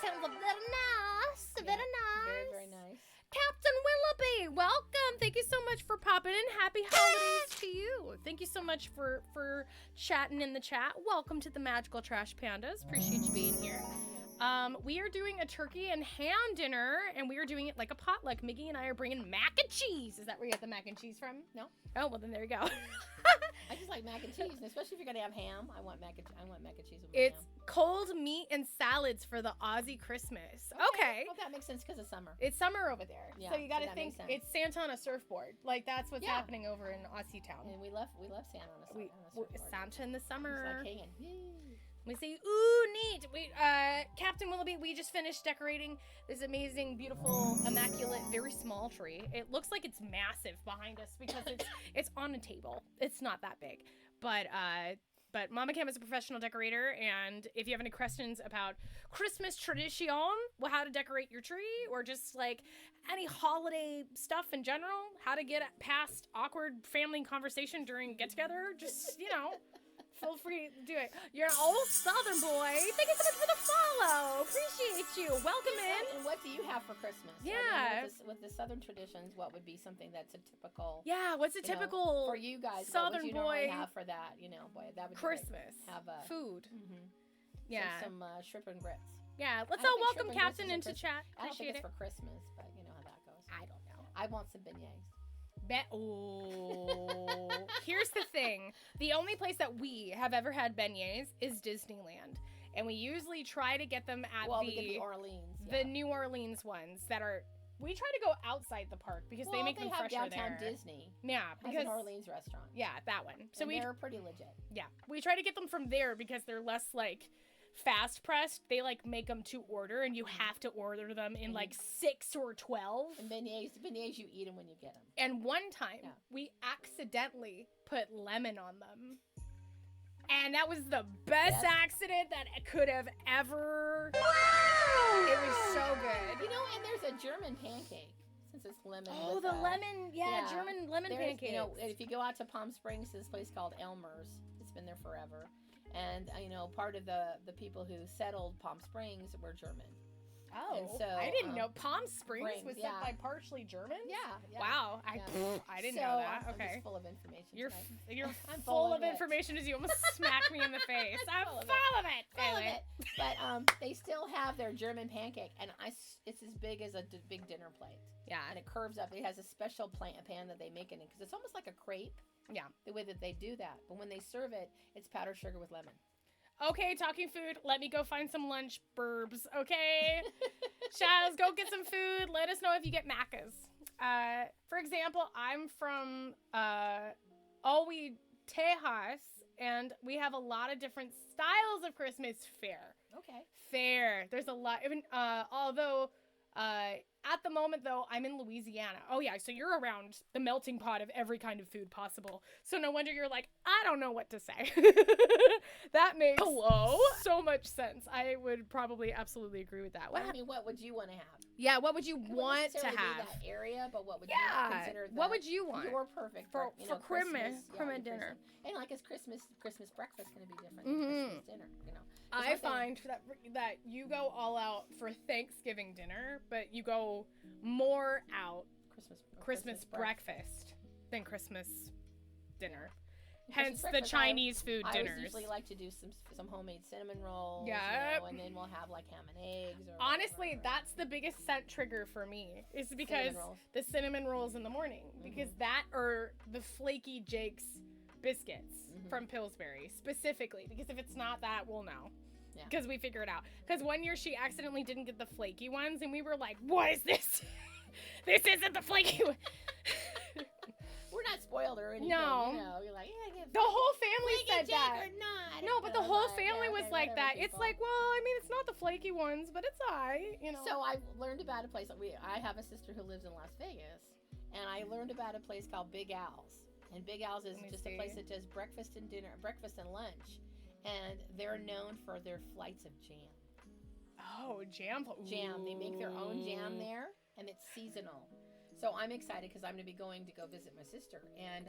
sounds very nice. Very nice. Very, very nice. Captain Willoughby, welcome. Thank you so much for popping in. Happy holidays to you. Thank you so much for chatting in the chat. Welcome to the Magical Trash Pandas. Appreciate you being here. We are doing a turkey and ham dinner, and we are doing it like a potluck. Miggy and I are bringing mac and cheese. Is that where you get the mac and cheese from? No. Oh, well, then there you go. I just like mac and cheese, and especially if you're gonna have ham. I want mac and cheese with my It's ham. cold meat and salads for the Aussie Christmas. Okay. Well, that makes sense because of summer. It's summer over there. Yeah, so you got to that think makes sense. it's Santa on a surfboard. Like, that's what's Yeah. happening over in Aussie town. And we love Santa on a surfboard. Santa in the It's summer. like hanging. Yay. We say, ooh, neat. Captain Willoughby, we just finished decorating this amazing, beautiful, immaculate, very small tree. It looks like it's massive behind us because it's on a table. It's not that big. But Mama Cam is a professional decorator, and if you have any questions about Christmas tradition, well, how to decorate your tree, or just like any holiday stuff in general, how to get past awkward family conversation during get-together, just, feel free to do it. You're an old Southern boy. Thank you so much for the follow. Appreciate you. Welcome in. And what do you have for Christmas? Yeah. I mean, with the Southern traditions, what would be something that's a typical? Yeah, what's a you know, typical for you guys? Southern what would you normally boy have for that? Boy, that would be Christmas great. Have a food? Mm-hmm. Yeah. Some shrimp and grits. Yeah, let's I don't all think welcome shrimp and grits Captain is a into Christ- chat. I don't think Appreciate it's it. for Christmas, but you know how that goes. I don't know. I want some beignets. Oh. Here's the thing. The only place that we have ever had beignets is Disneyland. And we usually try to get them at We get the Orleans. the New Orleans ones that are. We try to go outside the park because they make them have fresher downtown there. Disney. Yeah, Has because an Orleans restaurant. yeah, that one. So And we they're pretty legit. we try to get them from there because they're less like fast pressed. They like make them to order, and you have to order them in like 6 or 12. And beignets, you eat them when you get them. And one time Yeah. we accidentally put lemon on them. And that was the best Yes. accident that could have ever. It was so good. And there's a German pancake since it's lemon. Oh, with the a- lemon, yeah. German lemon There's, pancakes. if you go out to Palm Springs, this place called Elmer's. It's been there forever. And, part of the people who settled Palm Springs were German. Oh, and so, I didn't know Palm Springs was set yeah. by partially Germans. Yeah. Wow, I didn't know that. I'm Okay, just full of information. you're tonight. you're I'm full full of of it. information as you almost smacked me in the face. I'm Full of full of it. Full of Anyway. it. But they still have their German pancake, and it's as big as a big dinner plate. Yeah. And it curves up. It has a special pan that they make it in because it's almost like a crepe. Yeah. The way that they do that, but when they serve it, it's powdered sugar with lemon. Okay, talking food. Let me go find some lunch, burbs. Okay, Shaz, go get some food. Let us know if you get macas. For example, I'm from Owi, Tejas, and we have a lot of different styles of Christmas fare. Okay. Fair. There's a lot. Even although at the moment though, I'm in Louisiana. Oh yeah, so you're around the melting pot of every kind of food possible. So no wonder you're like, I don't know what to say. That makes so much sense. I would probably absolutely agree with that. Well, I mean, what would you want to have? Yeah, what would you It wouldn't want to necessarily be have? that area, but what would you Yeah. consider? What would you want? Your perfect For Christmas your dinner. And like, is Christmas breakfast going to be different Mhm. than Christmas dinner? I find that you go all out for Thanksgiving dinner, but you go go more out Christmas Christmas breakfast than Christmas dinner. Hence Christmas the breakfast, Chinese food I dinners. always usually like to do some homemade cinnamon rolls. Yep. You know, and then we'll have like ham and eggs. Or Honestly, whatever. that's the biggest scent trigger for me. Is because Cinnamon rolls. the cinnamon rolls in the morning. Because that or the flaky Jake's biscuits from Pillsbury specifically. Because if it's not that, we'll know. Yeah. Because we figure it out. Because one year she accidentally didn't get the flaky ones, and we were like, "What is this? This isn't the flaky one." We're not spoiled or anything. No. You know, you're like, yeah, The whole family said Jake that. or not. No, but the And I'm whole like, family yeah, was okay, like whatever, that. It's people. like, well, I mean, it's not the flaky ones, but it's alright, you know. So I learned about a place. I have a sister who lives in Las Vegas, and I learned about a place called Big Al's. And Big Al's is Let me just see. a place that does breakfast and dinner, breakfast and lunch, and they're known for their flights of jam. Oh, jam. Jam. They make their own jam Ooh. there, and it's seasonal. So I'm excited because I'm going to be going to go visit my sister, and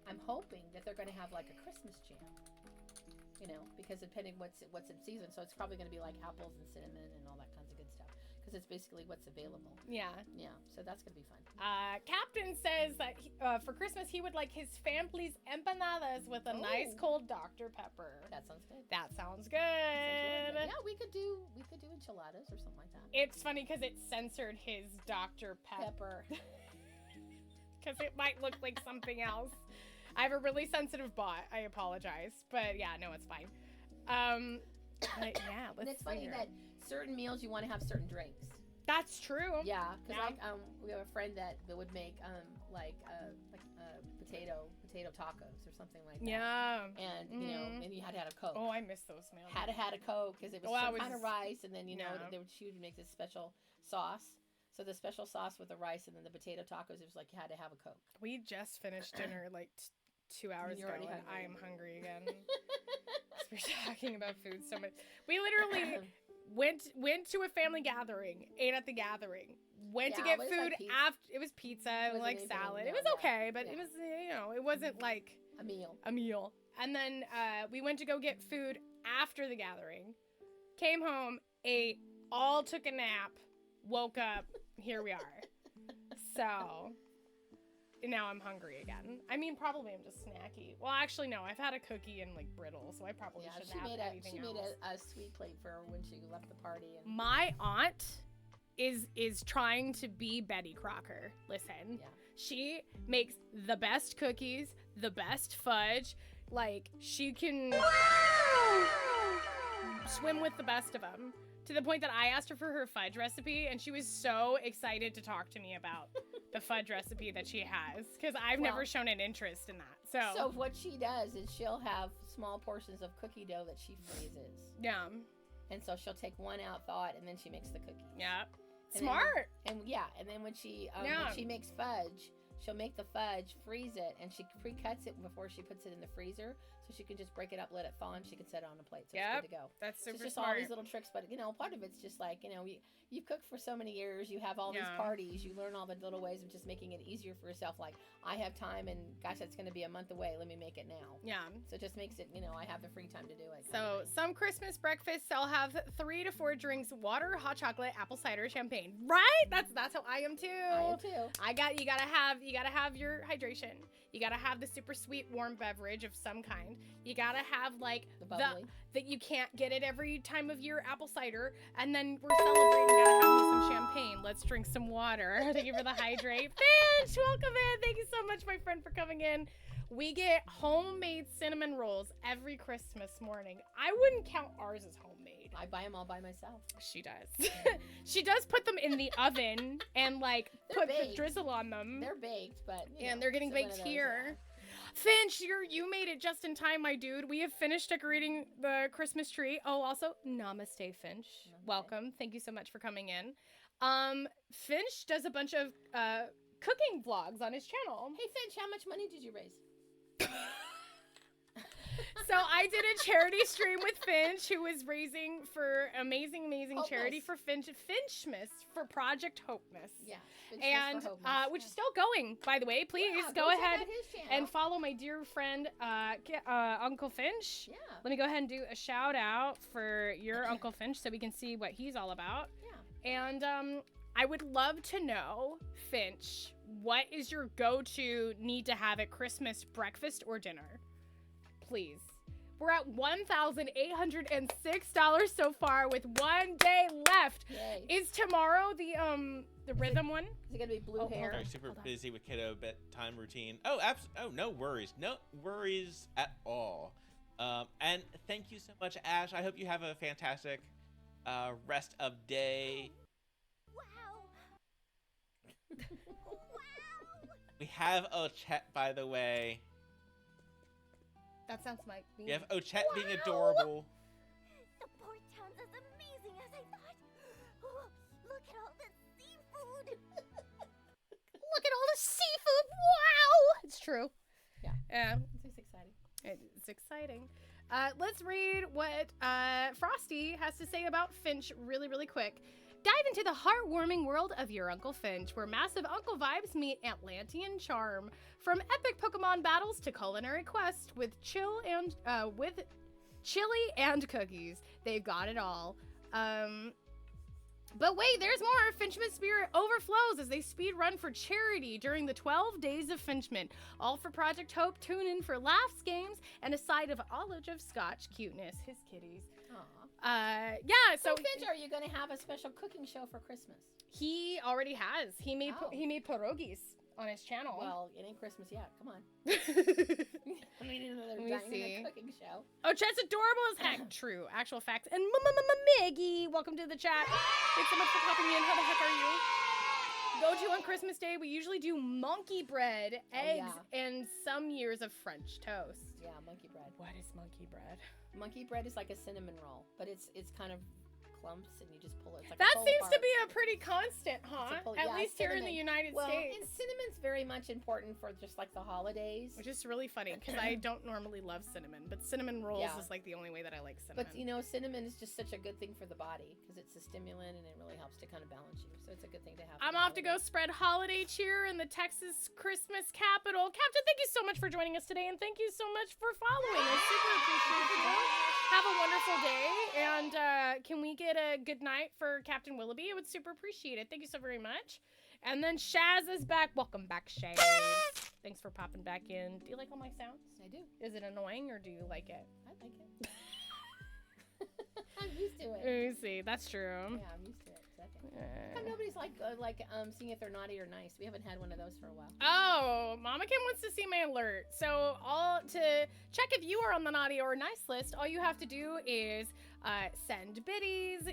I'm hoping that they're going to have like a Christmas jam. You know, because depending what's in season, so it's probably going to be like apples and cinnamon and all that kinds of good stuff. Because it's basically what's available. Yeah. Yeah, so that's going to be fun. Captain says that for Christmas he would like his family's empanadas with a nice Ooh. cold Dr. Pepper. That sounds good. That sounds That sounds good. really good. Yeah, we could do enchiladas or something like that. It's funny because it censored his Dr. Pepper Pepper. because it might look like something else. I have a really sensitive bot. I apologize, but yeah, no, it's fine. But yeah, let's And it's see funny here. that certain meals you want to have certain drinks. That's true. Yeah, because Yeah. like we have a friend that would make potato tacos or something like that. Yeah. And you know, Mhm. and you had to have a Coke. Oh, I miss those meals. Had to have a Coke because it was Oh, I some was- kind of rice, and then you know Yeah. she would make this special sauce. So the special sauce with the rice and then the potato tacos, it was like you had to have a Coke. We just finished dinner like 2 hours You're ago, already and I am hungry. hungry again. 'Cause we're talking about food so much. We literally went to a family gathering, ate at the gathering, went to Yeah, get but it's like food pizza. after. It was pizza, and wasn't like anything, salad. no, It was yeah, okay, but yeah. it was it wasn't like A meal. a meal. And then we went to go get food after the gathering. Came home, ate, all took a nap, woke up. Here we are. So now I'm hungry again. I mean, probably I'm just snacky. Well, actually, no. I've had a cookie and like brittle, so I probably Yeah, shouldn't she have made anything else. a sweet plate for her when she left the party, and My aunt is trying to be Betty Crocker. Listen, Yeah. she makes the best cookies, the best fudge. Like she can swim with the best of them. To the point that I asked her for her fudge recipe, and she was so excited to talk to me about the fudge recipe that she has, because I've never Well- shown an interest in that. So what she does is she'll have small portions of cookie dough that she freezes, yeah, and so she'll take one out thawed, and then she makes the cookies. yeah, And smart. And then when she Yeah. when she makes fudge, she'll make the fudge, freeze it, and she pre-cuts it before she puts it in the freezer, so she can just break it up, let it thaw, and she can set it on a plate. So Yep. it's good to go. That's So super it's just all smart. these little tricks, but part of it's just like you've cooked for so many years, you have all these Yeah. parties, you learn all the little ways of just making it easier for yourself. Like I have time, and gosh, that's going to be a month away. Let me make it now. Yeah. So it just makes it, I have the free time to do it. kind So of thing. some Christmas breakfasts I'll have 3 to 4 drinks: water, hot chocolate, apple cider, champagne. Right? That's how I am too. I am too. You gotta have your hydration. You gotta have the super sweet warm beverage of some kind. You gotta have like The bubbly. that you can't get it every time of year apple cider. And then we're celebrating, gotta have me some champagne. Let's drink some water. Thank you for the hydrate. Finch, welcome in. Thank you so much, my friend, for coming in. We get homemade cinnamon rolls every Christmas morning. I wouldn't count ours as homemade. I buy them all by myself. She does. She does put them in the oven and like They're put the baked. drizzle on them. They're baked, but And they're getting it's one of baked those, here. Finch, you made it just in time, my dude. We have finished decorating the Christmas tree. Oh, also, namaste, Finch. Namaste. Welcome. Thank you so much for coming in. Finch does a bunch of cooking vlogs on his channel. Hey Finch, how much money did you raise? So I did a charity stream with Finch, who was raising for amazing charity Hopeness. for Finchmas for Project Hopeness. Yeah. Finch And for Hopeness. which is still going, by the way. Please Yeah, go check ahead out his channel. and follow my dear friend Uncle Finch. Yeah. Let me go ahead and do a shout out for your Uncle Finch so we can see what he's all about. Yeah. And I would love to know, Finch, what is your go-to need to have at Christmas breakfast or dinner? Please. We're at $1,806 so far with 1 day left. Yay. Is tomorrow the rhythm one? Is it gonna be blue Oh, hair? Okay, super Hold on. busy with kiddo bedtime routine. Oh, no worries. No worries at all. And thank you so much, Ash. I hope you have a fantastic rest of day. Wow. We have Ochette, by the way. That sounds like me. We have Ochette being adorable. The port sounds as amazing as I thought. Oh, look at all the seafood. Look at all the seafood. Wow. It's true. Yeah. Yeah. It's exciting. It's exciting. Let's read what Frosty has to say about Finch really quick. Dive into the heartwarming world of your Uncle Finch, where massive uncle vibes meet Atlantean charm. From epic Pokemon battles to culinary quests with chili and cookies, they've got it all. But wait, there's more! Finchman's spirit overflows as they speed run for charity during the 12 days of Finchman. All for Project Hope. Tune in for laughs, games, and a side of olive of Scotch cuteness. His kitties. Aw. Yeah, So, Finch, are you gonna have a special cooking show for Christmas? he already has. He made Oh. he made pierogies on his channel. Well, it ain't Christmas yet. Come on. Oh, I need another Let me dining see. and cooking show. Chet's adorable as heck. True. Actual facts. And Maggie, welcome to the chat. Thanks so much for popping in. How the heck are you? Go to on Christmas Day, we usually do monkey bread, eggs, and some years of French toast. Yeah, monkey bread. What is monkey bread? Monkey bread is like a cinnamon roll, but it's kind of clumps and you just pull it. It's like That a pull seems to apart. be a pretty constant, huh? pull- At yeah, least here in the cinnamon. United Well, States. and cinnamon's very much important for just like the holidays. Which is really funny because I don't normally love cinnamon, but cinnamon rolls Yeah. is like the only way that I like cinnamon. But you know, cinnamon is just such a good thing for the body because it's a stimulant and it really helps to kind of balance you. So it's a good thing to have. for I'm the off to go holidays. spread holiday cheer in the Texas Christmas capital. Captain, thank you so much for joining us today, and thank you so much for following. I super appreciate it. Have a wonderful day, and can we get a good night for Captain Willoughby? I would super appreciate it. Thank you so very much. And then Shaz is back. Welcome back, Shaz. Thanks for popping back in. Do you like all my sounds? I do. Is it annoying, or do you like it? I like it. I'm used to it. Let me see. That's true. Yeah, I'm used to it. Second. How come nobody's seeing if they're naughty or nice? We haven't had one of those for a while. Oh, Mama Kim wants to see my alert. So to check if you are on the naughty or nice list, all you have to do is send biddies,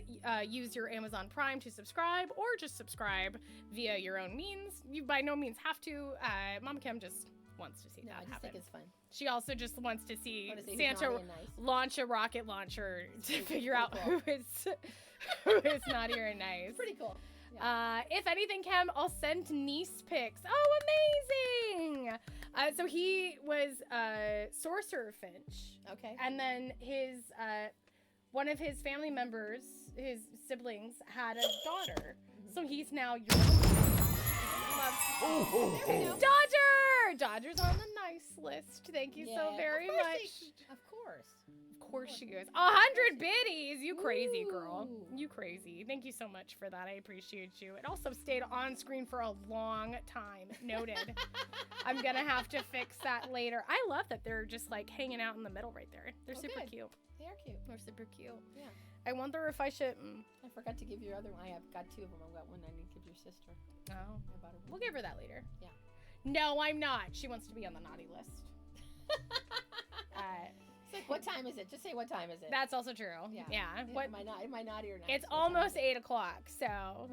use your Amazon Prime to subscribe, or just subscribe via your own means. You by no means have to. Mama Kim just wants to see No, that I just happen. think it's fun. She also just wants to see I wanna see who's Santa naughty and nice. launch a rocket launcher to pretty- figure pretty out cool. who is naughty or nice. Pretty cool. If anything, Kem, I'll send niece pics. Oh, amazing! So he was Sorcerer Finch, Okay. and then his one of his family members, his siblings, had a daughter. So he's now your Dodger. Dodger's on the nice list. Thank you so Yeah, very of course much. Of course. Of course she is. 100 biddies! You crazy girl. Ooh. You crazy. Thank you so much for that. I appreciate you. It also stayed on screen for a long time. Noted. I'm gonna have to fix that later. I love that they're just like hanging out in the middle right there. They're Oh, super good. cute. They are cute. They're super cute. Yeah. I wonder if I should. I forgot to give you your other one. I have got two of them. I've got one I need to give your sister. Oh. I bought her We'll give her that later. Yeah. No, I'm not. She wants to be on the naughty list. It's like, what time is it? Just say what time is it? That's also true. Yeah. Yeah. What? Am I naughty or nice? It's What time almost is 8 o'clock, so.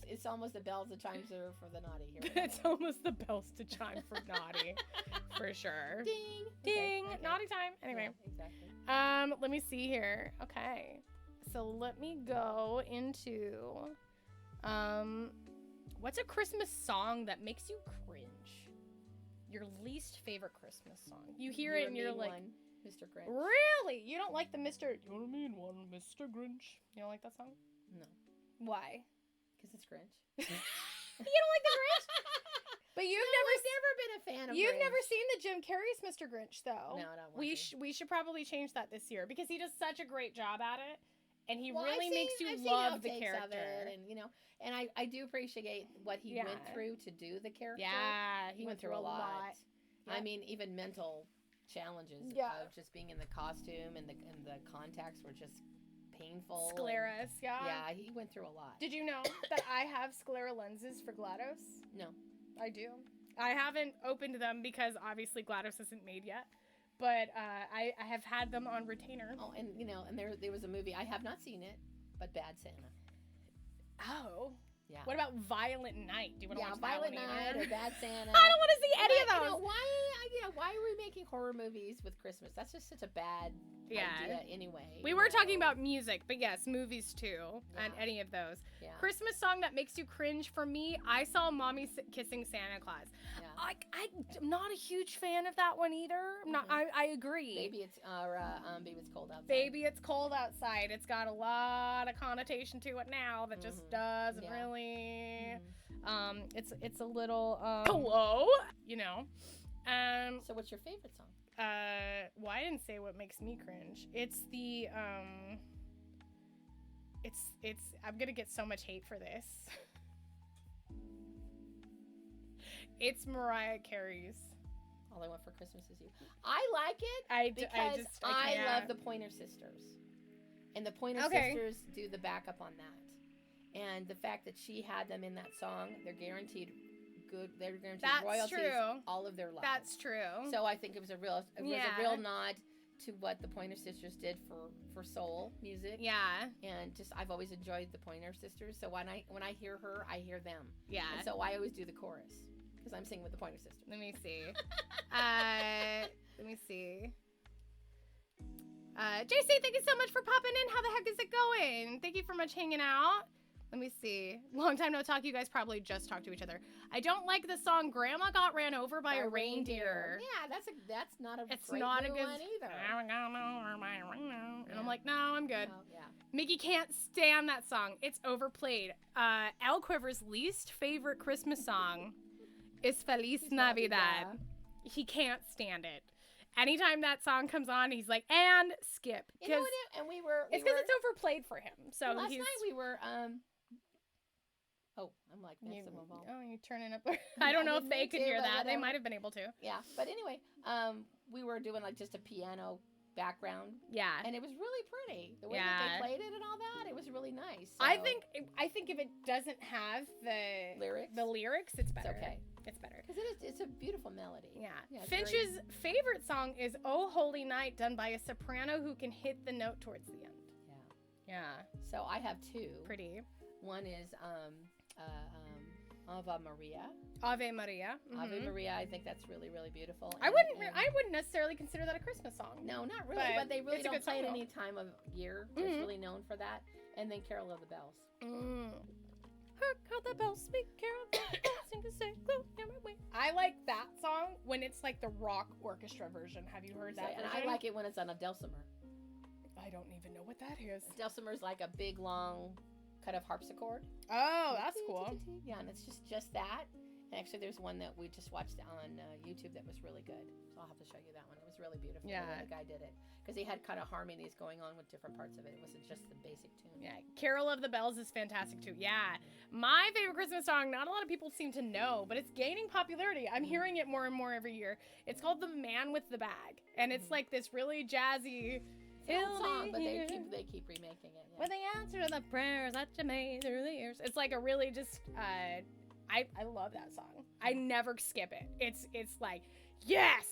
It's almost the bells, the chimes are for the naughty here. It's almost the bells to chime for naughty, for sure. Ding. Ding, Okay. naughty time. Anyway, Yeah, exactly. let me see here. Okay, so let me go into, what's a Christmas song that makes you cringe? Your least favorite Christmas song. You hear it and you're mean like, one, Mr. Grinch. really? You don't like the Mr. You're a mean one, Mr. Grinch. You don't like that song? No, Why? because it's Grinch. You don't like the Grinch? But you've I've never been a fan of. You've never Grinch. seen the Jim Carrey's Mr. Grinch, though. No, I don't want We to. we should probably change that this year because he does such a great job at it, and he Well, really makes you I've seen love the outtakes character. of it, and and I do appreciate what he went Yeah. through to do the character. Yeah, he went through a lot. I Yep. mean, even mental challenges Yeah. of just being in the costume, and the contacts were just painful. and- Scleras, yeah. Yeah, he went through a lot. Did you know that I have sclera lenses for GLaDOS? No. I do. I haven't opened them because obviously GLaDOS isn't made yet, but I have had them on retainer. Oh, and and there was a movie, I have not seen it, but Bad Santa. Oh. Yeah. What about Violent Night? Do you want to watch Violet that one Night either? or Bad Santa. I don't want to see any of those. Why are we making horror movies with Christmas? That's just such a bad idea anyway. We were talking about music, but yes, movies too, and Yeah. any of those. Yeah. Christmas song that makes you cringe for me, I saw Mommy Kissing Santa Claus. Yeah. I'm not a huge fan of that one either. I'm not. I agree. Baby, it's cold outside. Baby, it's cold outside. It's got a lot of connotation to it now that just doesn't Yeah. really. Mhm. It's a little hello, you know. So what's your favorite song? Well, I didn't say what makes me cringe. It's the it's I'm gonna get so much hate for this. It's Mariah Carey's. All I Want for Christmas Is You. I like it I because just I can't. love the Pointer Sisters, and the Pointer Okay. Sisters do the backup on that, and the fact that she had them in that song, they're guaranteed good. They're guaranteed That's royalties true. all of their lives. That's true. So I think it was a real Yeah. nod to what the Pointer Sisters did for soul music. yeah, And just I've always enjoyed the Pointer Sisters. So when I hear her, I hear them. yeah. And so I always do the chorus because I'm singing with the Pointer Sisters. Let me see. Let me see. JC, thank you so much for popping in. How the heck is it going? Thank you for much hanging out. Let me see. Long time no talk. You guys probably just talked to each other. I don't like the song "Grandma Got Ran Over by a Reindeer." Yeah, that's not a It's great not a new good one either. And I'm like, no, I'm good. Oh, yeah. Mickey can't stand that song. It's overplayed. Al Quiver's least favorite Christmas song is Feliz Navidad. He can't stand it. Anytime that song comes on, he's like, and skip. You know what? And we were. It's because it's overplayed for him. So last he's. night we were. Oh, I'm like You, next to move on. you turning up. I don't know if they could hear that. They might have been able to. Yeah, but anyway, we were doing like just a piano background, Yeah. and it was really pretty. The way that Yeah. they played it and all that, it was really nice. I So, think if it doesn't have the lyrics, it's better. it's okay It's better. because it's a beautiful melody. Yeah. it's Finch's favorite song is "Oh Holy Night," done by a soprano who can hit the note towards the end. very, Yeah. So I have two. Pretty. One is Ave Maria. Ave Maria. Ave Mhm. Maria. I think that's really really beautiful. I wouldn't necessarily consider that a Christmas song. No, not really, But but they really it's a don't good play it song, any time of year. Mhm. It's really known for that. And then Carol of the Bells. Hark how the bells speak, carol bells sing to say, go hear my way. I like that song when it's like the rock orchestra version. Have you heard that And version? I like it when it's on a dulcimer. I don't even know what that is. Dulcimer's like a big long kind of harpsichord. Oh, that's cool. Yeah, and it's just that. And actually, there's one that we just watched on YouTube that was really good. So I'll have to show you that one. It was really beautiful. Yeah. The way the guy did it, because he had kind of harmonies going on with different parts of it. It wasn't just the basic tune. Yeah, Carol of the Bells is fantastic too. Yeah, my favorite Christmas song, not a lot of people seem to know, but it's gaining popularity. I'm hearing it more and more every year. It's called The Man with the Bag, and it's like this really jazzy It's an old song, but they keep remaking it. Yeah. with the answer to the prayers that you made through the years. It's like a really just I love that song. I never skip it. It's like yes.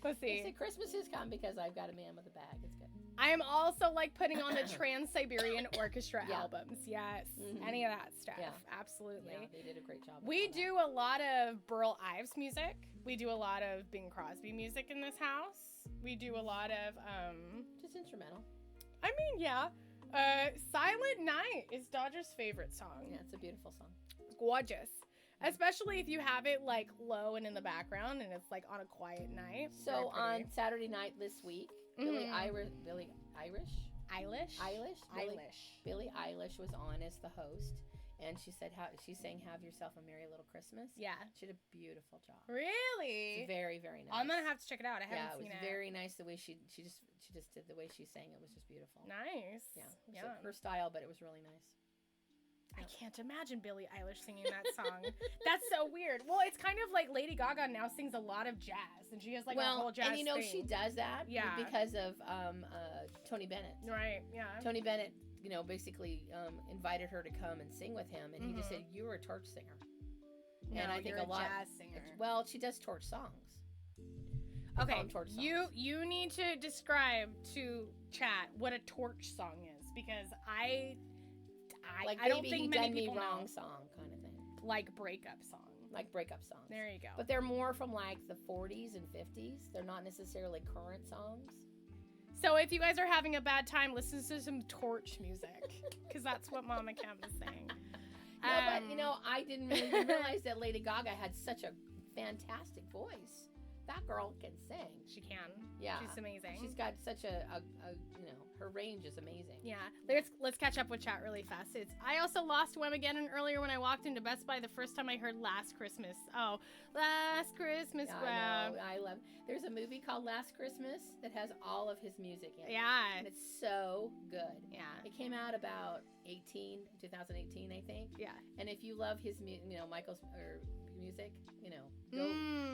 Let's see. See, Christmas has come because I've got a man with a bag. It's good. I am also like putting on the Trans-Siberian Orchestra Yeah. albums. Yes. Mhm. Any of that stuff. Yeah. Absolutely. Yeah, they did a great job. with We all do a lot of Burl Ives music. We do a lot of Bing Crosby music in this house. We do a lot of that. Just instrumental. I mean, yeah. Silent Night is Dodger's favorite song. Yeah, it's a beautiful song. It's gorgeous. Especially if you have it like low and in the background and it's like on a quiet night. So Very on pretty. Saturday night this week, Billie Mhm. Eilish Eilish. Billie Eilish was on as the host, and she sang "Have Yourself a Merry Little Christmas." Yeah. She did a beautiful job. Really? It's very, very nice. I'm gonna have to check it out. I Yeah, haven't it was seen it. very nice the way she just did the way she sang. It was just beautiful. Nice. Yeah, it was Yeah. like her style, but it was really nice. I can't imagine Billie Eilish singing that song. That's so weird. Well, it's kind of like Lady Gaga now sings a lot of jazz, and she has like a whole jazz and you know thing. she does that because of Tony Bennett. Right, yeah. Tony Bennett, basically invited her to come and sing with him, and he just said, "You were a torch singer." No, and I think you're a lot. jazz singer. Well, she does torch songs. They Okay, call them torch songs. you need to describe to chat what a torch song is, because I don't Baby, think He many Done Me people Wrong know. song kind of thing. Like breakup song. Like breakup songs. There you go. But they're more from like the 40s and 50s. They're not necessarily current songs. So if you guys are having a bad time, listen to some torch music, because that's what Mama Kem is saying. No, but I didn't really realize that Lady Gaga had such a fantastic voice. That girl can sing. She can. Yeah, She's amazing. She's got such a her range is amazing. Yeah, let's catch up with chat really fast. I also lost Wemageddon earlier when I walked into Best Buy the first time I heard Last Christmas. Oh, Last Christmas. Yeah, I know. I love. There's a movie called Last Christmas that has all of his music in it. Yeah, and it's so good. Yeah, it came out about 2018, I think. Yeah, and if you love his Michael's music, go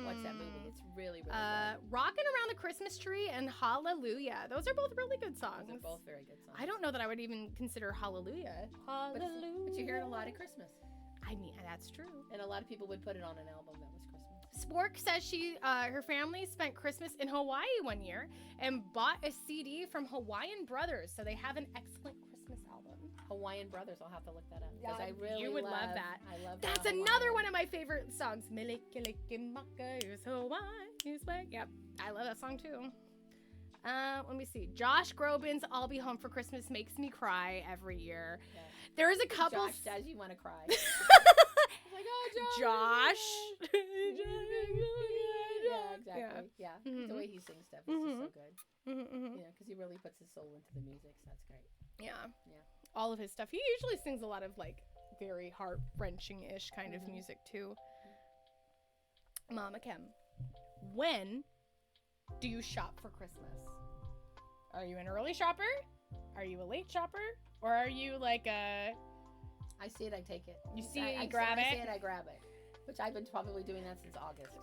watch that movie. It's really, really good. Rockin' Around the Christmas Tree and Hallelujah. Those are both really good songs. Those are both very good songs. I don't know that I would even consider Hallelujah. Hallelujah. But you hear it a lot at Christmas. I mean, that's true. And a lot of people would put it on an album that was Christmas. Spork says her family spent Christmas in Hawaii one year and bought a CD from Hawaiian Brothers, so they have an excellent Christmas album. Hawaiian Brothers, I'll have to look that up. Yeah, I really you would love that. I love that. That's another one of my favorite songs. Melikilikimaka is Hawaii's way. Yep, I love that song too. Let me see. Josh Groban's "I'll Be Home for Christmas" makes me cry every year. Yeah. There is a couple. Josh does you want to cry. Like, oh, Josh. Yeah, exactly. Yeah, the way he sings stuff is just so good. Because he really puts his soul into the music, so that's great. Yeah. All of his stuff. He usually sings a lot of like very heart-wrenching-ish kind of music too. Mama Kem, when do you shop for Christmas? Are you an early shopper? Are you a late shopper? Or are you like a... I see it, I take it. You see it, you grab it? I see it, I grab it. Which I've been probably doing that since August.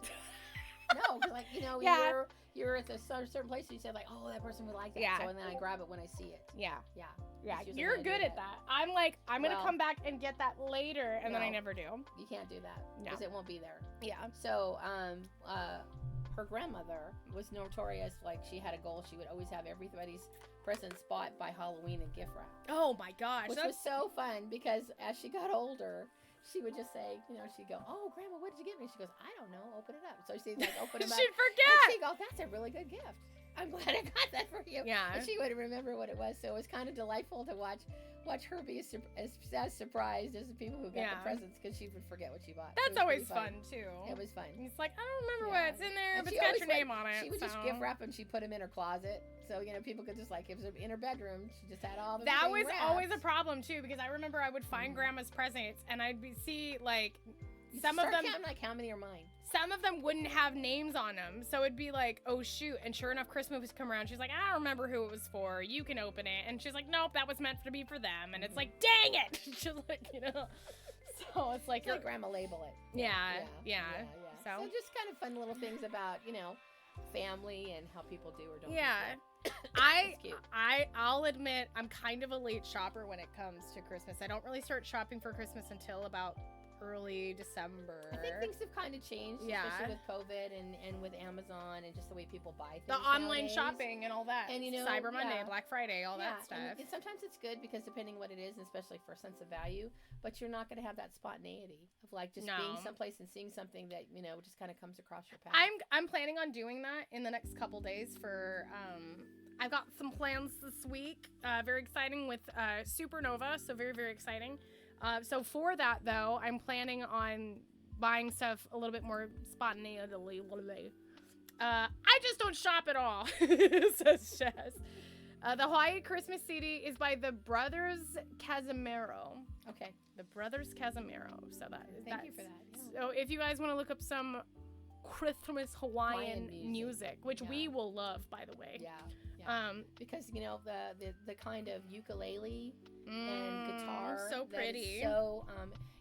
No, like, you're at a certain place and you say like, oh, that person would like that. Yeah. So and then I grab it when I see it. Yeah. Yeah. Yeah, you're good at that. I'm like, I'm going to come back and get that later, and then I never do. You can't do that. No. Because it won't be there. Yeah. So, her grandmother was notorious, like she had a goal. She would always have everybody's presents bought by Halloween and gift wrap. Oh my gosh. Which was so fun because as she got older, she would just say, she'd go, oh, Grandma, what did you get me? She goes, I don't know. Open it up. So she'd like open it up. She'd forget. And she'd go, that's a really good gift. I'm glad I got that for you. Yeah. And she would remember what it was. So it was kind of delightful to watch her be as surprised as the people who got the presents because she would forget what she bought. That's always fun, too. It was fun. It's like, I don't remember what's in there, and but it's got your name on it. She would just gift wrap them. She'd put them in her closet. So, people could just if it was in her bedroom, she just had all the That was wraps. always a problem, too, because I remember I would find Grandma's presents and I'd see, like, some of them... counting, like, how many are mine? Some of them wouldn't have names on them, so it'd be like, oh shoot. And sure enough, Christmas would come around. She's like, I don't remember who it was for. You can open it. And she's like, nope, that was meant to be for them. And it's like, dang it. She's like, So it's like, let Grandma label it. Yeah. So just kind of fun little things about, family and how people do or don't. Yeah. I'll admit I'm kind of a late shopper when it comes to Christmas. I don't really start shopping for Christmas until about early December. I think things have kind of changed, especially with COVID and with Amazon and just the way people buy things. The online nowadays. shopping and all that. And Cyber Monday, Black Friday, all that stuff. And sometimes it's good because depending what it is, and especially for a sense of value, but you're not going to have that spontaneity of like just being someplace and seeing something that just kind of comes across your path. I'm planning on doing that in the next couple days for I've got some plans this week. Very exciting with Supernova, so very, very exciting. So for that, though, I'm planning on buying stuff a little bit more spontaneously. I just don't shop at all, says Chess. The Hawaii Christmas CD is by the Brothers Casimiro. Okay. The Brothers Casimiro. So Thank you for that. Yeah. So if you guys want to look up some Christmas Hawaiian Hawaiian music, which Yeah. we will love, by the way. Yeah. Yeah. Because the kind of ukulele and guitar so that is pretty. so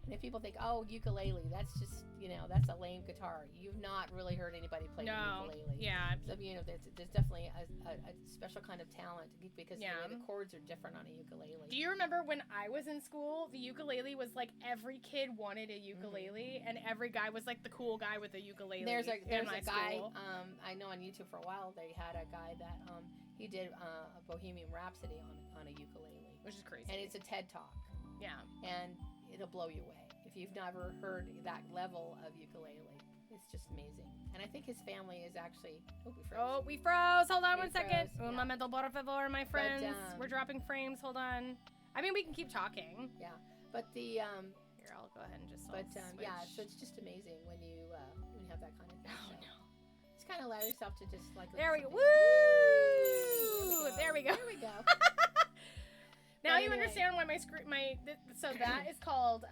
and if people think, oh, ukulele, that's just that's a lame guitar. You've not really heard anybody play the ukulele. Yeah. So there's definitely a special kind of talent because the way the chords are different on a ukulele. Do you remember when I was in school, the ukulele was like every kid wanted a ukulele, and every guy was like the cool guy with a ukulele. There's a guy school. I know on YouTube for a while. They had a guy that he did a Bohemian Rhapsody on a ukulele, which is crazy. and it's a TED Talk. Yeah. And it'll blow you away if you've never heard that level of ukulele. It's just amazing. And I think his family is actually. Oh, we froze. Oh, we froze. Hold on We 1 second. froze, Un yeah. momento, por favor, my friends. We're um, dropping frames. Hold on. I mean, we can keep talking. Yeah, but the Here, I'll go ahead and just. yeah, so it's just amazing when you have that kind of thing. Oh, so. no. Just kind of allow yourself to just like. There we go. Woo! Woo! There we go. There we go. Now But you anyway. understand why so that is called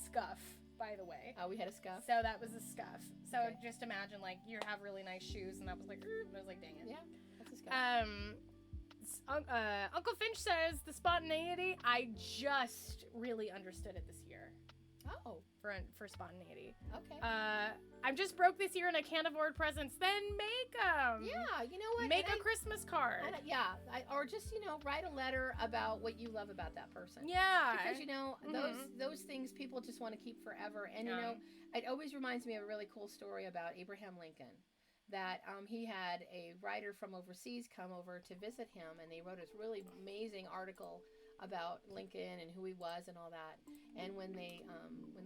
scuff, by the way. We had a scuff. So that was a scuff. So Okay. just imagine like you have really nice shoes, and I was like, dang it. Yeah, that's a scuff. Uncle Finch says the spontaneity. I just really understood it this year Oh, for spontaneity. okay. I'm just broke this year and I can't afford presents. Then make them. Yeah, you know what? Make And a Christmas card. or just write a letter about what you love about that person. Yeah. Because those things people just want to keep forever. And it always reminds me of a really cool story about Abraham Lincoln. That he had a writer from overseas come over to visit him, and they wrote this really amazing article about Lincoln and who he was and all that. And when they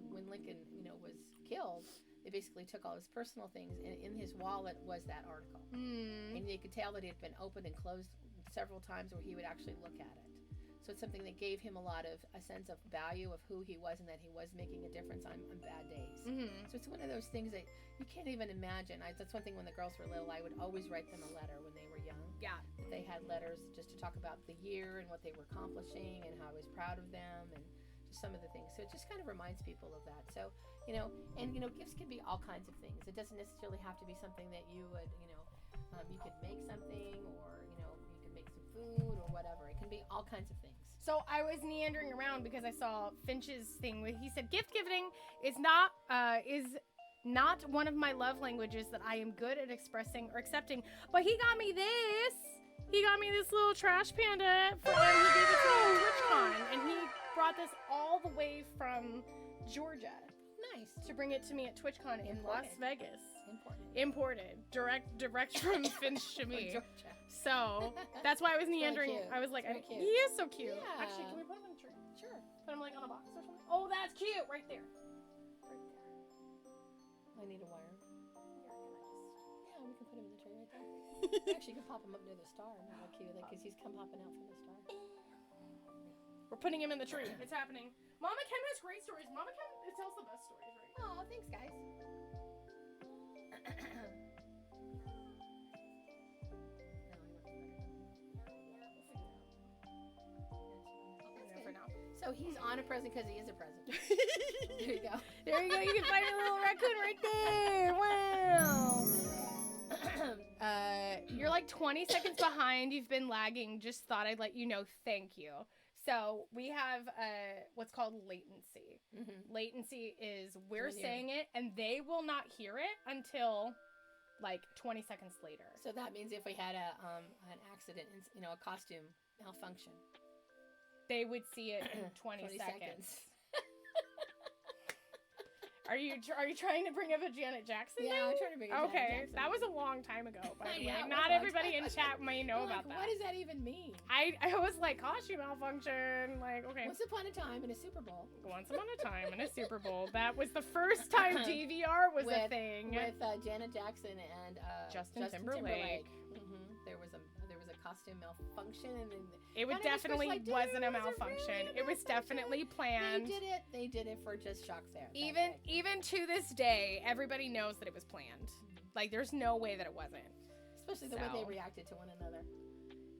when Lincoln was killed, they basically took all his personal things, and in his wallet was that article. And they could tell that it had been opened and closed several times, where he would actually look at it. So it's something that gave him a sense of value of who he was, and that he was making a difference on bad days. So it's one of those things that you can't even imagine. That's one thing when the girls were little, I would always write them a letter when they were young. Yeah. That they had letters just to talk about the year and what they were accomplishing and how I was proud of them and just some of the things. So it just kind of reminds people of that. So, gifts can be all kinds of things. It doesn't necessarily have to be something that you would, you could make something, or, you could make some food or whatever. It can be all kinds of things. So I was meandering around because I saw Finch's thing where he said gift giving is not one of my love languages that I am good at expressing or accepting. But he got me this. He got me this little trash panda and he gave it to me at TwitchCon, and he brought this all the way from Georgia. Nice. To bring it to me at TwitchCon in Las Vegas. Imported. Direct from Finch to me. Georgia. So that's why I was meandering. cute. I was like, It's very he cute. is so cute. Yeah. Actually, can we put him in a tree? Sure. Put him like on a box or something. Oh, that's cute, right there. I need a wire. Yeah, we can put him in the tree right there. Actually, you can pop him up near the star. Not how cute, because he's come popping out from the star. We're putting him in the tree. It's happening. Mama Kem has great stories. Mama Kem tells the best stories, right? Oh, thanks, guys. For now. So he's on a present because he is a present. There you go. There you go. You can find a little raccoon right there. Wow. You're like 20 seconds behind. You've been lagging. Just thought I'd let you know. Thank you. So we have what's called latency. Latency is we're saying it and they will not hear it until like 20 seconds later. So that means if we had an accident, a costume malfunction, they would see it in 20 seconds. Are you trying to bring up a Janet Jackson? Yeah, I'm trying to bring up Janet Jackson. That was a long time ago, by the way. Yeah, it was Not a long everybody time in ago. chat may know about that. What does that even mean? I was like, costume malfunction. Like, okay. Once upon a time in a Super Bowl. Once upon a time in a Super Bowl. That was the first time DVR was a thing. With Janet Jackson and Justin Timberlake. There was a costume malfunction, and then it was definitely wasn't a malfunction. It was definitely planned. They did it for just shock there. Even to this day, everybody knows that it was planned. Like, there's no way that it wasn't. Especially the way they reacted to one another.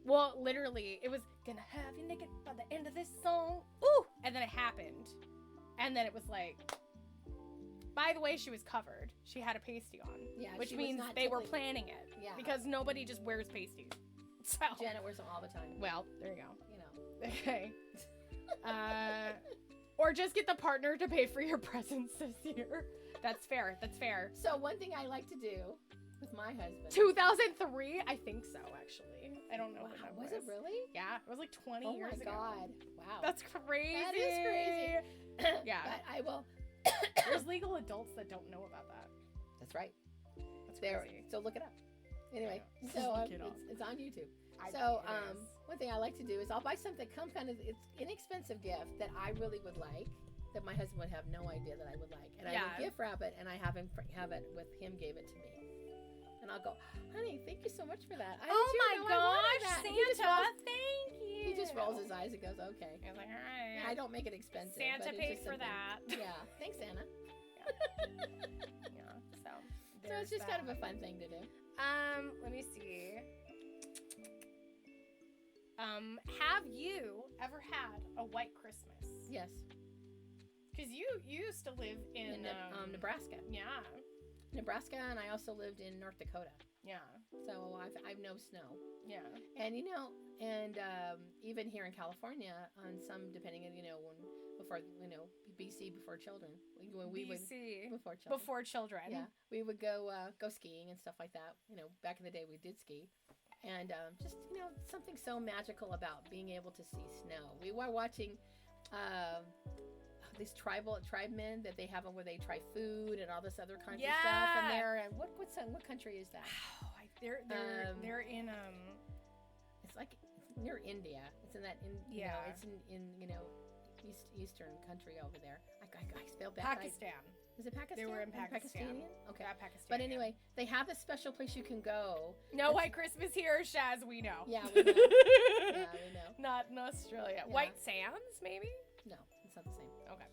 Well, literally, it was gonna have you naked by the end of this song. Ooh! And then it happened. And then it was like, by the way, she was covered. She had a pasty on. Yeah, Which she was means not they were typically- planning it. Yeah. Because nobody just wears pasties. So. Janet wears them all the time. Well, there you go. You know. Okay. Or just get the partner to pay for your presents this year. That's fair. That's fair. So one thing I like to do with my husband. 2003? I think so, actually. I don't know Wow, what that was it really? Yeah, it was like 20 Oh years my ago. god! Wow. That's crazy. That is crazy. Yeah. But I will. There's legal adults that don't know about that. That's right. That's There. crazy. So look it up. Anyway, Yeah. so Look it up. it's on YouTube. I- So it is. one thing I like to do is I'll buy something kind of it's inexpensive gift that I really would like that my husband would have no idea that I would like, and I Yeah. would gift wrap it and I have it with him gave it to me, and I'll go, honey, thank you so much for that. I Oh didn't my know I wanted gosh, that." Santa! He just rolls- Thank you. He just rolls his eyes and goes, okay. He's like, all right. I don't make it expensive. Santa but it's paid just for something- that. Yeah, thanks, Santa. Yeah. So. So there's it's just kind of that. a fun thing to do. Let me see. Have you ever had a white Christmas? Yes, Because you used to live in Nebraska. Yeah. Nebraska, and I also lived in North Dakota. Yeah. So I've no snow. Yeah. And even here in California, on some depending on before BC before children, when we would BC. before children. Before children. Yeah, we would go skiing and stuff like that. Back in the day we did ski, and just something so magical about being able to see snow. We were watching these tribemen that they have where they try food and all this other kind of stuff. And they're what country is that? They're in It's like it's near India. It's in that it's in eastern country over there. I spelled that. Pakistan. Is it Pakistan? They were in Pakistan. Pakistanian? Okay. Yeah, Pakistan. But anyway, they have this special place you can go. No white Christmas here, Shaz. We know. Yeah, we know. Yeah, we know. Not in Australia. Yeah. White Sands, maybe. No, it's not the same. Okay.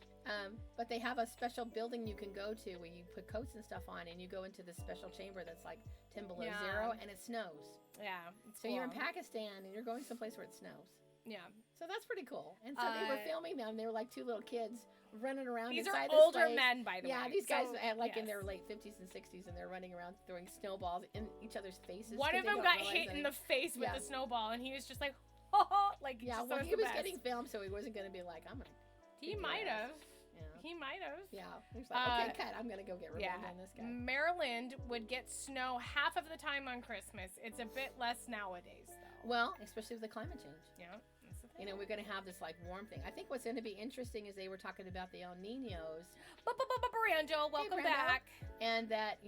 But they have a special building you can go to where you put coats and stuff on, and you go into this special chamber that's like 10 below Yeah. zero, and it snows. Yeah. So you're in Pakistan, and you're going someplace where it snows. Yeah. So that's pretty cool. And so they were filming them. They were like two little kids running around These inside are this older place. men, by the way. Yeah, these guys So, are like in yes. their late 50s and 60s, and they're running around throwing snowballs in each other's faces. One 'cause of they them don't got realize hit that in it- the face with Yeah. the snowball, and he was just like, oh, like Yeah, just well, thought it he was the getting best. filmed, so he wasn't going to be like, I'm going to. He might have. Yeah. He might have. Yeah. He was like, okay, cut. I'm going to go get revenge Yeah. on this guy. Maryland would get snow half of the time on Christmas. It's a bit less nowadays, though. Well, especially with the climate change. Yeah, that's the thing. We're going to have this like warm thing. I think what's going to be interesting is they were talking about the El Ninos Brando, welcome Brando. back. and that,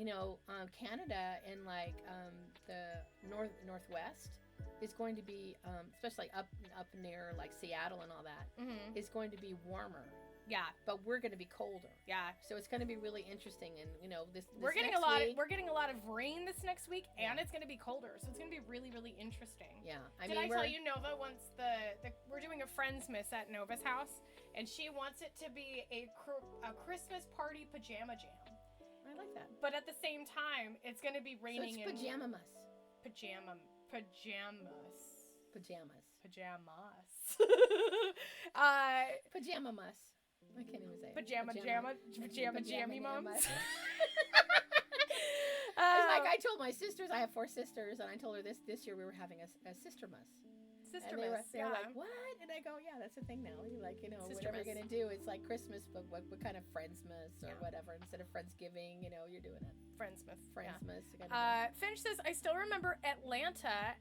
Canada and like the northwest is going to be, especially up near like Seattle and all that, Mm-hmm. is going to be warmer, Yeah, but we're going to be colder. yeah. So it's going to be really interesting. And, this We're getting next a lot. week, We're getting a lot of rain this next week, and Yeah. it's going to be colder, so it's going to be really, really interesting. Yeah. Did I tell you Nova wants we're doing a friends miss at Nova's house, and she wants it to be a Christmas party pajama jam. I like that. But at the same time, it's going to be So raining it's pajamas. pajamas. Pajama muss. I can't even say it. Pajama jammy mums. I told my sisters, I have 4 sisters, and I told her this year we were having a sister muss. Sister And they miss. were Yeah. like, what? And I go, yeah, that's the thing now. You're like, Sister whatever miss. you're going to do, it's like Christmas, but what kind of Friendsmas or Yeah. whatever. Instead of Friendsgiving, you're doing it. Friendsmith. Yeah. Friendsmas. You gotta Finish this. I still remember Atlanta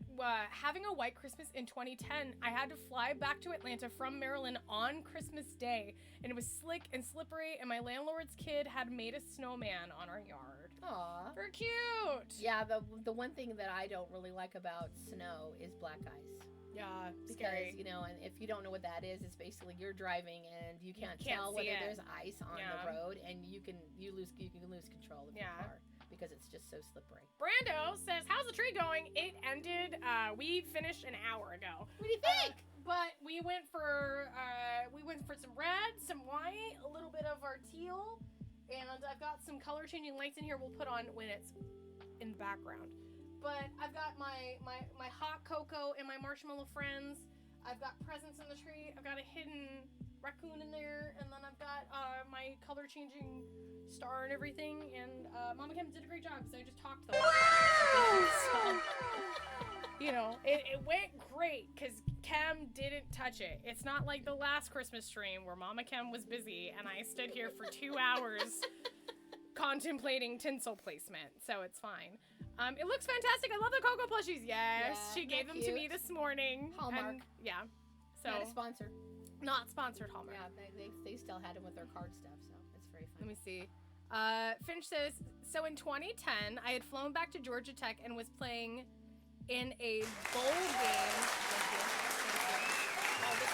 having a white Christmas in 2010. I had to fly back to Atlanta from Maryland on Christmas Day, and it was slick and slippery, and my landlord's kid had made a snowman on our yard. do it. Aw. Very cute. Yeah, the one thing that I don't really like about snow is black ice. Yeah, Because, scary. and if you don't know what that is, it's basically you're driving and you can't can't tell see whether it. there's ice on Yeah. the road, and you can lose control of Yeah. your car because it's just so slippery. Brando says, "How's the tree going?" It ended. We finished an hour ago. What do you think? But we went for some red, some white, a little bit of our teal, and I've got some color changing lights in here we'll put on when it's in the background. But I've got my hot cocoa and my marshmallow friends. I've got presents in the tree. I've got a hidden raccoon in there, and then I've got my color changing star and everything. And Mama Kem did a great job because I just talked to them. So, you know, it went great because Kem didn't touch it. It's not like the last Christmas stream where Mama Kem was busy and I stood here for 2 hours contemplating tinsel placement. So it's fine. It looks fantastic. I love the Cocoa plushies. Yes, Yeah, she gave them to me this morning. Hallmark. And, yeah. So Not a sponsor. not sponsored Hallmark. Yeah, they still had him with their card stuff, so it's very Let fun. me see. Finch says, so in 2010, I had flown back to Georgia Tech and was playing in a bowl game. Oh, this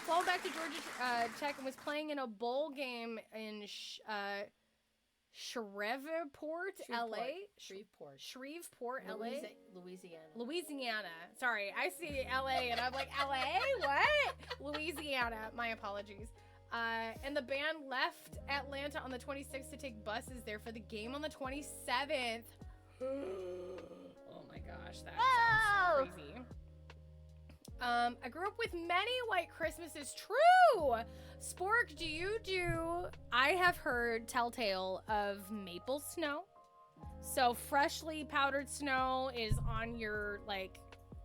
Flown back to Georgia Tech and was playing in a bowl game in Shreveport, LA. Shreveport, LA. Louisiana. Sorry, I see LA and I'm like, LA? What? Louisiana. My apologies. And the band left Atlanta on the 26th to take buses there for the game on the 27th. Oh my gosh, that sounds crazy. I grew up with many white Christmases. True! Spork, do you do... I have heard telltale of maple snow. So freshly powdered snow is on your, like,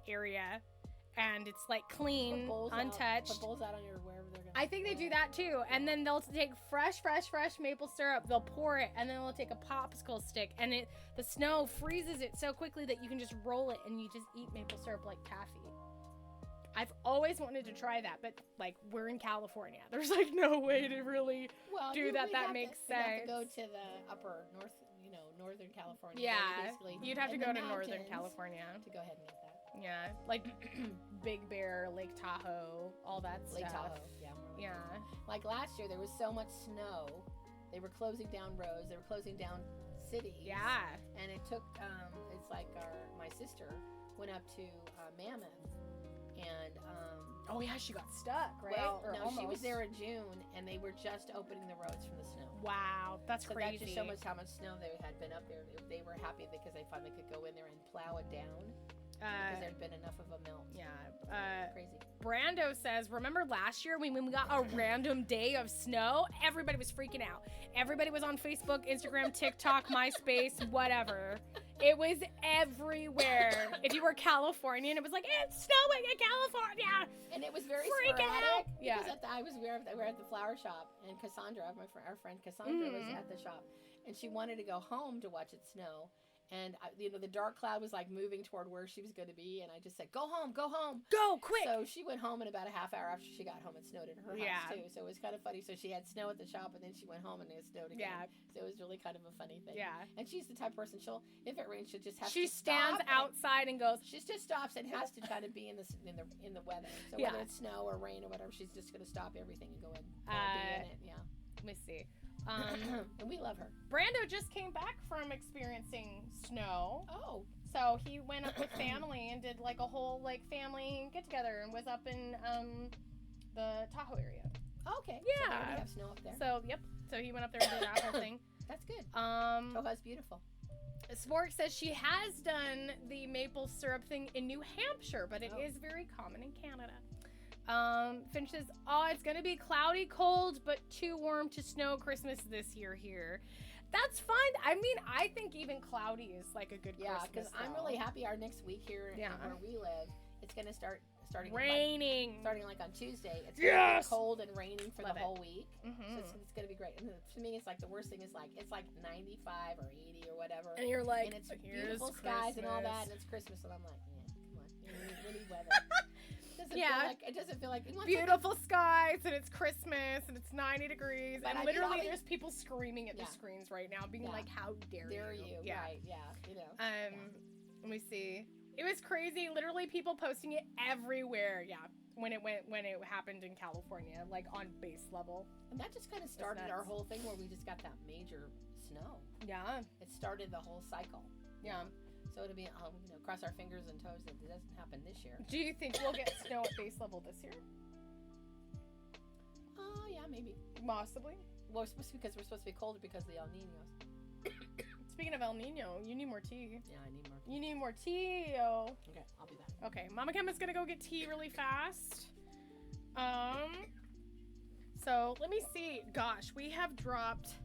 area. And it's, like, clean, untouched. Put bowls out on your wherever they're going. I think they do that, too. And then they'll take fresh maple syrup. They'll pour it, and then they'll take a popsicle stick. And the snow freezes it so quickly that you can just roll it, and you just eat maple syrup like taffy. I've always wanted to try that, but like we're in California, there's like no way to really do that. That makes sense. You'd have to go to the upper north, Northern California. Yeah, basically you'd have to in go the to Northern mountains California. to go ahead and get that. Yeah, like Big Bear, Lake Tahoe, all that Lake stuff. Tahoe, yeah. More like Yeah. that. Like last year, there was so much snow. They were closing down roads. They were closing down cities. Yeah. And it took. It's like my sister went up to Mammoth. And Oh yeah, she got stuck, right? well, Or no, she was almost. there in June, and they were just opening the roads from the snow. Wow, that's So crazy. that just shows how much snow they had been up there. They were happy because they finally could go in there and plow it down because there'd been enough of a melt. Yeah. Crazy. Brando says, remember last year when we got a random day of snow? Everybody was freaking out. Everybody was on Facebook, Instagram, TikTok, MySpace, whatever. It was everywhere. If you were Californian, it was like, it's snowing in California. And it was very Freak sporadic. out. Yeah. Because we were at the flower shop, and Cassandra, our friend Cassandra, was Mhm. at the shop, and she wanted to go home to watch it snow. And the dark cloud was like moving toward where she was going to be, and I just said, "Go home, go home." Go, quick. So she went home in about a half hour after she got home. It snowed in her Yeah. house too, so it was kind of funny. So she had snow at the shop, and then she went home and it snowed again. Yeah. So it was really kind of a funny thing. Yeah. And she's the type of person, if it rains, she'll just have She to stands stop outside and goes, she just stops and has to kind of be in the weather. So Yeah. whether it's snow or rain or whatever, she's just going to stop everything and go in and be in it. Yeah. let me see. And we love her. Brando just came back from experiencing snow. Oh. So he went up with family and did like a whole like family get together and was up in the Tahoe area. Okay. Yeah. So they already have snow up there. So yep. So he went up there and did that whole thing. That's good. Tahoe's beautiful. Spork says she has done the maple syrup thing in New Hampshire, but it is very common in Canada. Finch says, oh, it's gonna be cloudy, cold, but too warm to snow Christmas this year here. That's fine. I mean, I think even cloudy is like a good Yeah, Christmas. because I'm really happy our next week here Yeah. where we live, it's going to starting raining. starting like on Tuesday. It's going to be cold and raining for Love the it. whole week. Mhm. So it's going to be great. And to me, it's like the worst thing is like it's like 95 or 80 or whatever. And you're like, and it's here's beautiful skies and all that, Christmas. and it's Christmas, and I'm like, yeah, come on, we need weather. It doesn't feel like beautiful skies and it's Christmas and it's 90 degrees But and I literally mean, there's people screaming at Yeah. the screens right now being Yeah. like, how dare you? Yeah. Right? Yeah, Let me see. It was crazy. Literally people posting it everywhere. Yeah. When it happened in California, like on base level. And that just kind of started nuts. our whole thing where we just got that major snow. Yeah. It started the whole cycle. Yeah. So it'll be, cross our fingers and toes that it doesn't happen this year. Do you think we'll get snow at base level this year? Oh, yeah, maybe. Possibly. Well, because we're supposed to be colder because of the El Niños. Speaking of El Nino, you need more tea. Yeah, I need more. You need more tea. Oh. Okay, I'll be back. Okay, Mama Kem is gonna go get tea really fast. So let me see. Gosh, we have dropped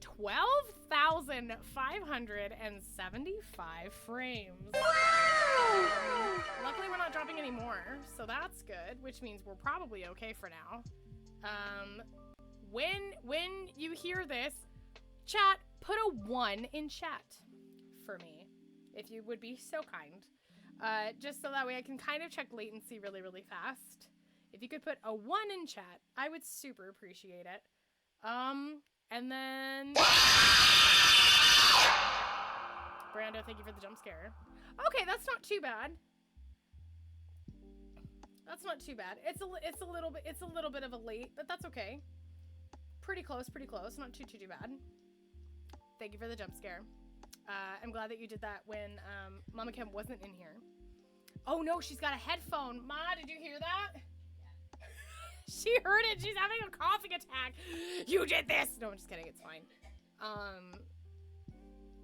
12,575 frames. Luckily, we're not dropping any more, so that's good, which means we're probably okay for now. When you hear this, chat, put a 1 in chat for me, if you would be so kind. Just so that way I can kind of check latency really, really fast. If you could put a 1 in chat, I would super appreciate it. And then... Brando, thank you for the jump scare. Okay, that's not too bad. That's not too bad. It's a little bit of a late, but that's okay. Pretty close, not too bad. Thank you for the jump scare. I'm glad that you did that when Mama Kem wasn't in here. Oh no, she's got a headphone. Ma, did you hear that? She heard it. She's having a coughing attack. You did this. No, I'm just kidding. It's fine.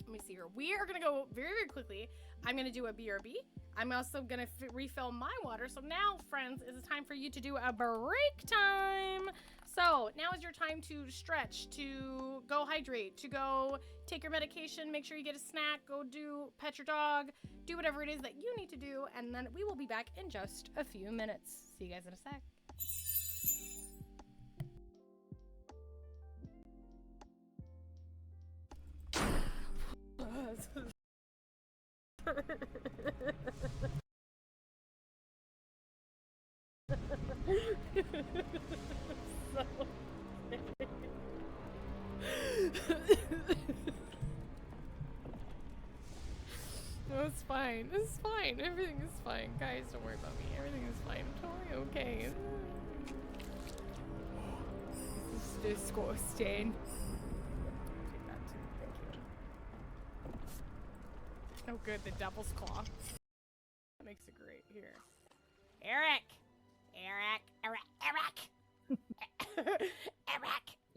Let me see here. We are going to go very, very quickly. I'm going to do a BRB. I'm also going to refill my water. So now, friends, it is time for you to do a break time. So now is your time to stretch, to go hydrate, to go take your medication, make sure you get a snack, go pet your dog, do whatever it is that you need to do. And then we will be back in just a few minutes. See you guys in a sec. No, it's fine. It's fine. Everything is fine. Guys, don't worry about me. Everything is fine. I'm totally okay. This is disgusting. Take that too. Thank you. Oh, good. The devil's claw. That makes it great. Here. Eric! Eric!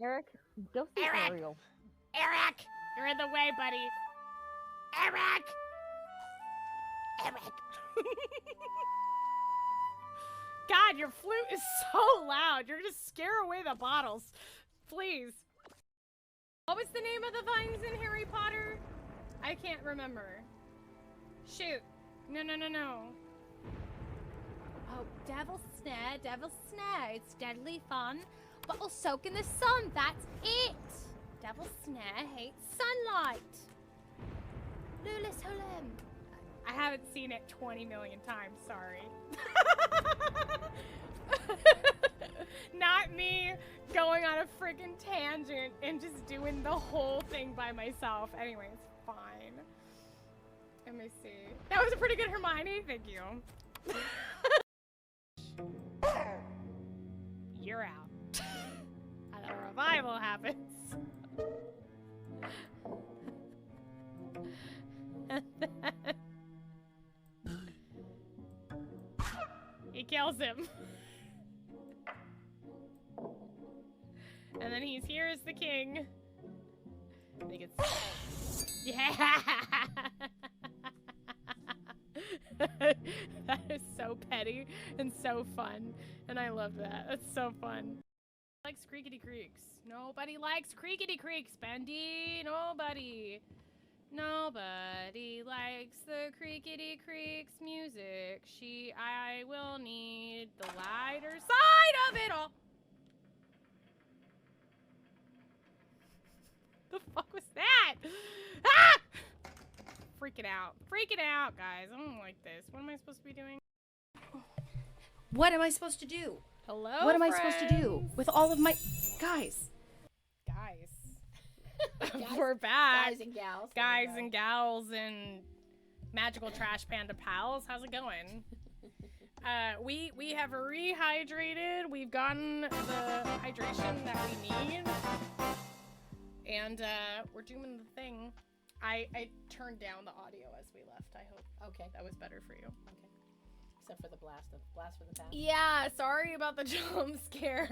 Eric, go see Eric! Ariel. Eric! You're in the way, buddy. Eric! God, your flute is so loud. You're gonna scare away the bottles. Please. What was the name of the vines in Harry Potter? I can't remember. Shoot. No. Oh, devil's snare, it's deadly fun, but I'll soak in the sun, that's it! Devil's snare hates sunlight. Lula Solem. I haven't seen it 20 million times, sorry. Not me going on a freaking tangent and just doing the whole thing by myself. Anyway, it's fine. Let me see. That was a pretty good Hermione, thank you. You're out. And a revival happens. And then he kills him. And then he's here as the king. I think it's... Yeah! That is so petty and so fun. And I love that. That's so fun. Likes creakity creaks. Nobody likes creakity creaks, Bendy. Nobody. Nobody likes the creakity creaks music. I will need the lighter side of it all. The fuck was that? Ah! Freaking out, guys. I don't like this. What am I supposed to be doing? What am I supposed to do? Hello, What am I supposed to do with all of my... Guys. We're back. Guys and gals. Guys and gals and magical trash panda pals. How's it going? We have rehydrated. We've gotten the hydration that we need. And we're doing the thing. I turned down the audio as we left. I hope Okay. that was better for you. Except for the blast for the past. Yeah, sorry about the jump scare.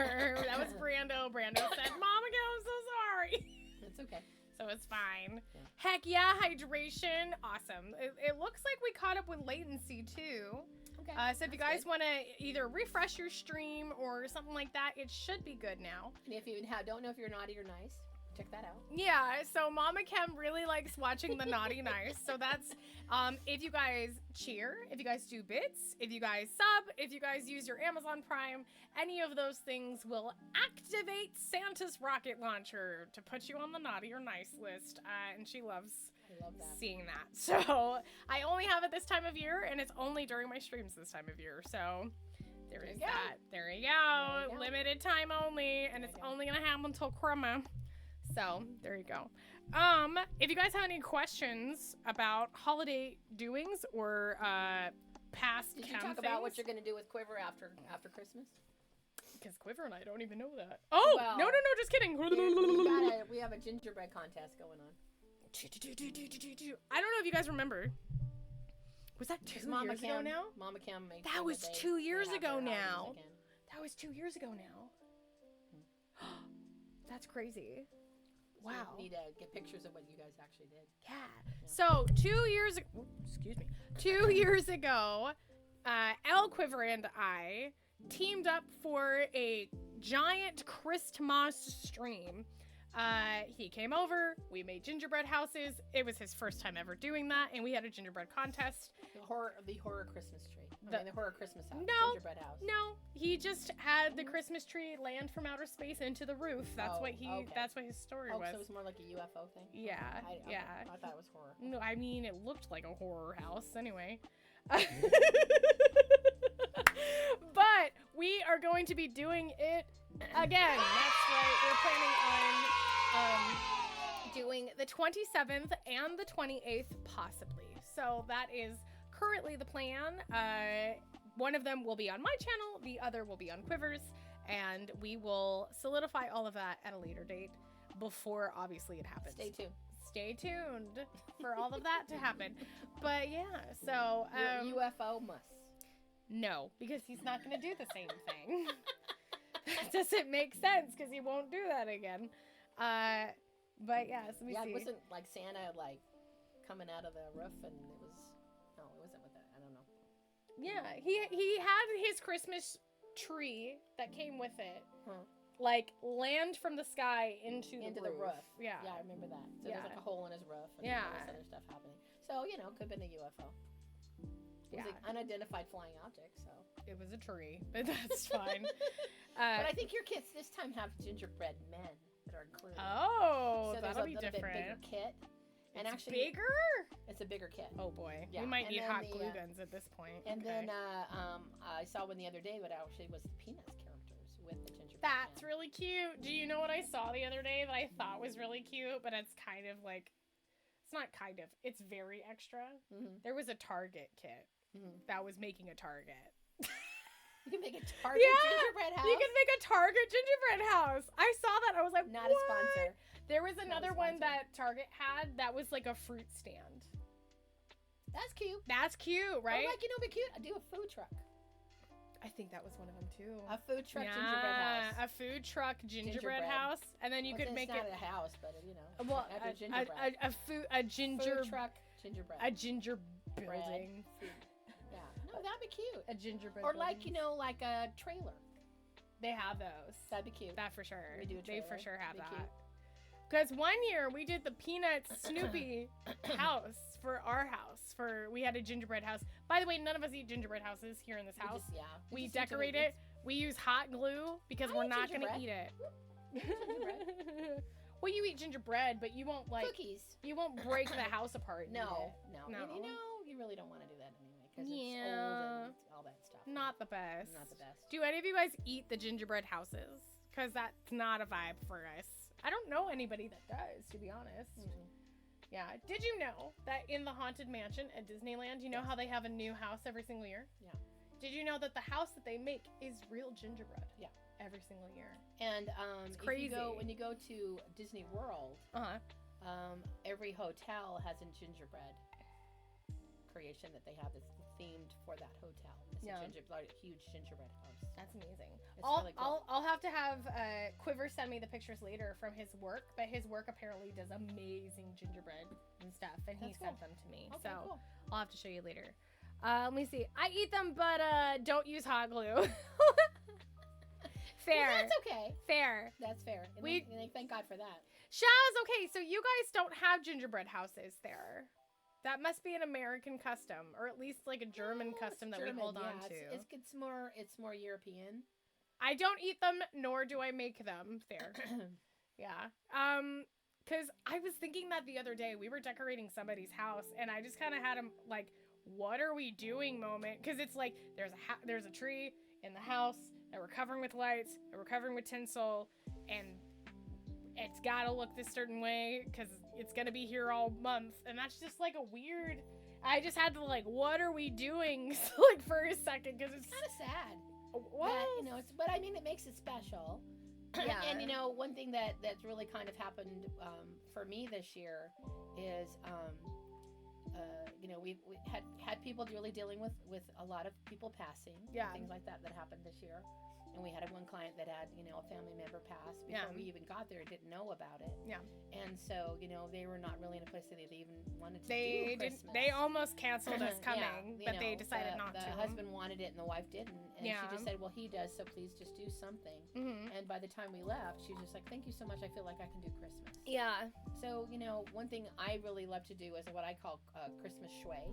That was Brando. Brando said, Mama, I'm so sorry. It's okay. So it's fine. Yeah. Heck yeah, hydration. Awesome. It looks like we caught up with latency too. Okay. So if you guys want to either refresh your stream or something like that, it should be good now. And if you don't know if you're naughty or nice, check that out. Yeah, so Mama Kem really likes watching the naughty nice. So that's if you guys cheer, if you guys do bits, if you guys sub, if you guys use your Amazon Prime, any of those things will activate Santa's rocket launcher to put you on the naughty or nice list. And she loves I love that. seeing that. So I only have it this time of year, and it's only during my streams this time of year. So there is that. There you go. Limited time only, and it's only gonna happen until Christmas. So there you go. If you guys have any questions about holiday doings or past Did you Kem talk things, about what you're gonna do with Quiver after Christmas? because Quiver and I don't even know that. Oh, Well, no, just kidding. We have a gingerbread contest going on. I don't know if you guys remember. Was that 2 Mama years ago Kem, now? Mama Kem made That sure was they- 2 years they have ago their now. holidays again. That was 2 years ago now. That's crazy. So Wow. we need to get pictures of what you guys actually did. Yeah. So 2 years ago, excuse me, 2 years ago, El Quiver and I teamed up for a giant Christmas stream. He came over, we made gingerbread houses. It was his first time ever doing that, and we had a gingerbread contest. The horror Christmas tree. The horror Christmas house. No. Gingerbread house. No, he just had the Christmas tree land from outer space into the roof. That's Oh, what he. okay. That's what his story Oh, was. so it was more like a UFO thing? Yeah, Okay, yeah. I thought it was horror. No, I mean it looked like a horror house anyway. But we are going to be doing it again. That's right. We're planning on doing the 27th and the 28th possibly. So that is currently the plan. One of them will be on my channel, the other will be on Quivers, and we will solidify all of that at a later date before obviously it happens. Stay tuned. Stay tuned for all of that to happen. But yeah, so Your UFO must. no, because he's not going to do the same thing. That doesn't make sense because he won't do that again. But yeah, so let me Yeah, see. it wasn't like Santa like coming out of the roof, and it wasn't with that. I don't know. Yeah, he had his Christmas tree that came with it, Huh. like land from the sky into the roof. Yeah. Yeah, I remember that. So Yeah. there's like a hole in his roof, and Yeah. all this other stuff happening. So could have been a UFO. It was Yeah. an unidentified flying object. So. It was a tree, but that's fine. But I think your kits this time have gingerbread men that are included. Oh, so there's that'll a be little bit bigger different. kit. And It's actually, bigger? it's a bigger kit. Oh boy, Yeah, we might and need then hot the, glue guns at this point. And Okay. then I saw one the other day, but actually was the Peanuts characters with the gingerbread. That's man. really cute. Do you know what I saw the other day that I thought was really cute, but it's kind of like, it's not kind of, it's very extra. Mhm. There was a Target kit Mhm. that was making a Target. You can make a Target gingerbread house. You can make a Target gingerbread house. I saw that. I was like, Not what? a sponsor. There was a another one sponsor. that Target had that was like a fruit stand. That's cute. That's cute, right? Or like, be cute. I do a food truck. I think that was one of them too. A food truck gingerbread house. A food truck gingerbread Gingerbread. house, and then you could make it's it. not a house, but Well, I do gingerbread. a ginger, Food truck gingerbread. a ginger Bread. building, Food. Yeah. No, that'd be cute. a gingerbread. Or like building. like a trailer. They have those. That'd be cute. That for sure. We do a They for trailer. sure have Be that. cute. Because one year we did the Peanuts Snoopy house for our house. We had a gingerbread house. By the way, none of us eat gingerbread houses here in this house. We just eat decorate gingerbread. it. We use hot glue because I we're eat not going to gingerbread. eat it. Well, you eat gingerbread, but you won't Cookies. You won't break the house apart. and eat No. No. And you really don't want to do that anyway because it's Yeah. old and all that stuff. it. Not the best. Not the best. Do any of you guys eat the gingerbread houses? Because that's not a vibe for us. I don't know anybody that does, to be honest. Mm-mm. Yeah. Did you know that in the Haunted Mansion at Disneyland, you know how they have a new house every single year? Yeah. Did you know that the house that they make is real gingerbread? Yeah. Every single year. And It's if crazy. when you go to Disney World, Uh-huh. every hotel has a gingerbread creation that they have. It's themed for that hotel. It's Yeah. a huge gingerbread house. That's amazing. It's really cool. I'll have to have Quiver send me the pictures later from his work, but his work apparently does amazing gingerbread and stuff, and he That's sent cool. them to me. Okay, So cool. I'll have to show you later. Let me see. I eat them, but don't use hot glue. Fair. Well, that's okay. Fair. That's fair. And thank God for that. Shaz, okay, so you guys don't have gingerbread houses there. That must be an American custom, or at least like a German No, custom it's that we German, hold on yeah, to. It's more European. I don't eat them, nor do I make them. Fair. Yeah. Because I was thinking that the other day. We were decorating somebody's house, and I just kind of had a, like, what are we doing moment? Because it's like, there's a tree in the house that we're covering with lights, and we're covering with tinsel, and it's gotta look this certain way, because it's gonna be here all month, and that's just, like, a weird... I just had to, like, what are we doing, like, for a second, because it's kind of sad. What? That, but I mean, it makes it special. Yeah. And one thing that's really kind of happened for me this year is, we had people really dealing with a lot of people passing, Yeah. things like that happened this year. And we had one client that had, a family member pass before we even got there and didn't know about it. Yeah. And so, they were not really in a place that they even wanted to do Christmas. They almost canceled us coming, Yeah, but they decided not to. The husband wanted it and the wife didn't. And Yeah. she just said, well, he does, so please just do something. Mm-hmm. And by the time we left, she was just like, thank you so much. I feel like I can do Christmas. Yeah. So, one thing I really love to do is what I call Christmas shui.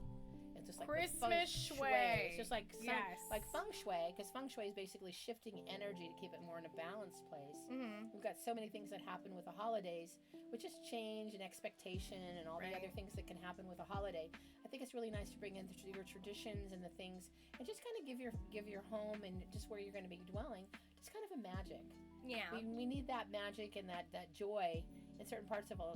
It's just like Christmas shui. It's just like Yes. like feng shui, because feng shui is basically shifting energy to keep it more in a balanced place. Mm-hmm. We've got so many things that happen with the holidays, which is change and expectation and all the Right. other things that can happen with a holiday. I think it's really nice to bring in your traditions and the things, and just kind of give your home and just where you're going to be dwelling, just kind of a magic. Yeah. We need that magic and that joy in certain parts of our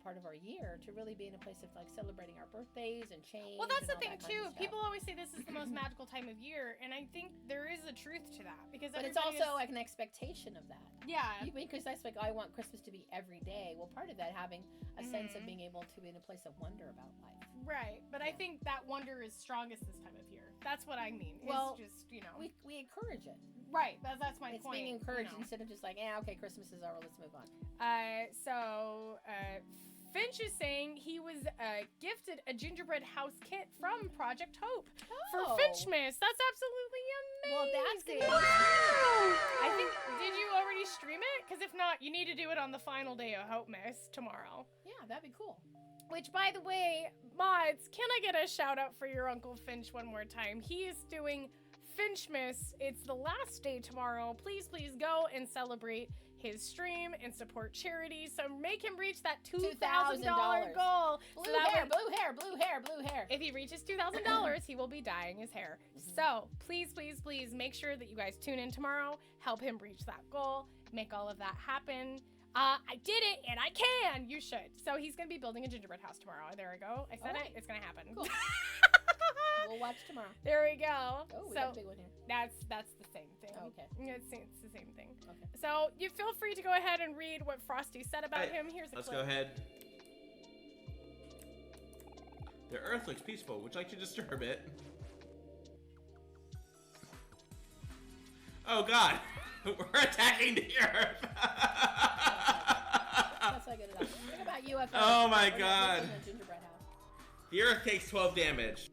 part of our year to really be in a place of like celebrating our birthdays and change. Well, that's and the all thing that kind too. of stuff. People always say this is the most magical time of year, and I think there is a truth to that because. But it's everybody also is- like an expectation of that. Yeah. Because that's like, I want Christmas to be every day. Well, part of that having a sense of Mhm. being able to be in a place of wonder about life. Right, but I think that wonder is strongest this time of year. That's what I mean. Well, it's just We encourage it. right. That's my It's point. being encouraged you know. instead of just like, okay, Christmas is over, let's move on. So Finch is saying he was gifted a gingerbread house kit from Project Hope for Finchmas. That's absolutely amazing. Well, that's gonna be I think, did you already stream it? Because if not, you need to do it on the final day of Hopemas tomorrow. Yeah, that'd be cool. Which, by the way, mods, can I get a shout out for your Uncle Finch one more time? He is doing Finchmas. It's the last day tomorrow. Please, please go and celebrate his stream and support charity. So make him reach that $2,000 goal. Blue So that hair, way- blue hair, blue hair, blue hair. if he reaches $2,000, he will be dyeing his hair. So please, please, please make sure that you guys tune in tomorrow. Help him reach that goal. Make all of that happen. I did it, and I can. You should. So he's going to be building a gingerbread house tomorrow. There we go. I said All right. it. It's going to happen. Cool. We'll watch tomorrow. There we go. Oh, we so got a big one here. that's the same thing. Oh, okay. It's the same thing. Okay. So you feel free to go ahead and read what Frosty said about him. Here's a Let's clip. go ahead. The Earth looks peaceful. Would you like to disturb it? Oh God, we're attacking the Earth. That's not good enough. Think about UFOs. Oh my We're not God. missing a gingerbread house. The Earth takes 12 damage.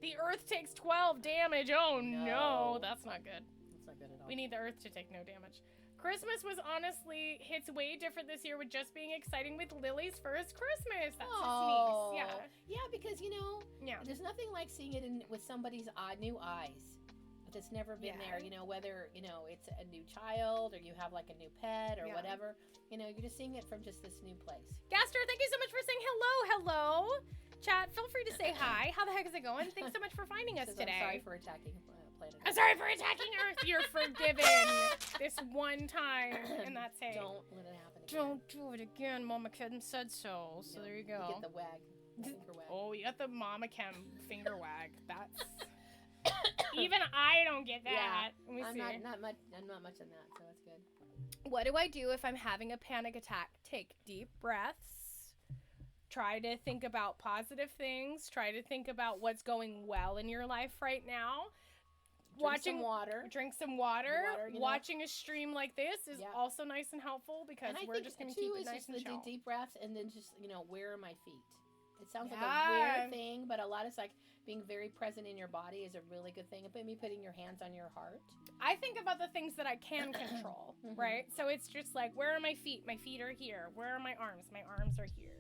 The Earth takes 12 damage. Oh no, No. that's not good. That's not good at all. We need the Earth to take no damage. Christmas was honestly hits way different this year with just being exciting with Lily's first Christmas. That's Oh. his niece. Yeah. Yeah, because Yeah. there's nothing like seeing it with somebody's new eyes that's never been Yeah. there. Whether it's a new child or you have like a new pet or Yeah. whatever. You're just seeing it from just this new place. Gaster, thank you so much for saying hello. Hello. Chat, feel free to say hi. How the heck is it going? Thanks so much for finding us Says, today. I'm sorry for attacking planet. I'm sorry for attacking Earth. You're forgiven this one time, and that's it. Don't let it happen again. Don't do it again. Mama Kim said so. So No, there you You go. get the wag. Finger wag. Oh, you got the Mama Kim finger wag. That's even I don't get that. Let me I'm see. not much in that, so that's good. What do I do if I'm having a panic attack? Take deep breaths. Try to think about positive things. Try to think about what's going well in your life right now. Drink some water. Drink some water. You know? Watching a stream like this is Yeah. also nice and helpful because And I we're think just going to too, keep it is nice just and the chill. deep breaths, and then just, you know, where are my feet? It sounds like Yeah. a weird thing, but a lot is like being very present in your body is a really good thing. Maybe putting your hands on your heart. I think about the things that I can control, Mhm. right? So it's just like, where are my feet? My feet are here. Where are my arms? My arms are here.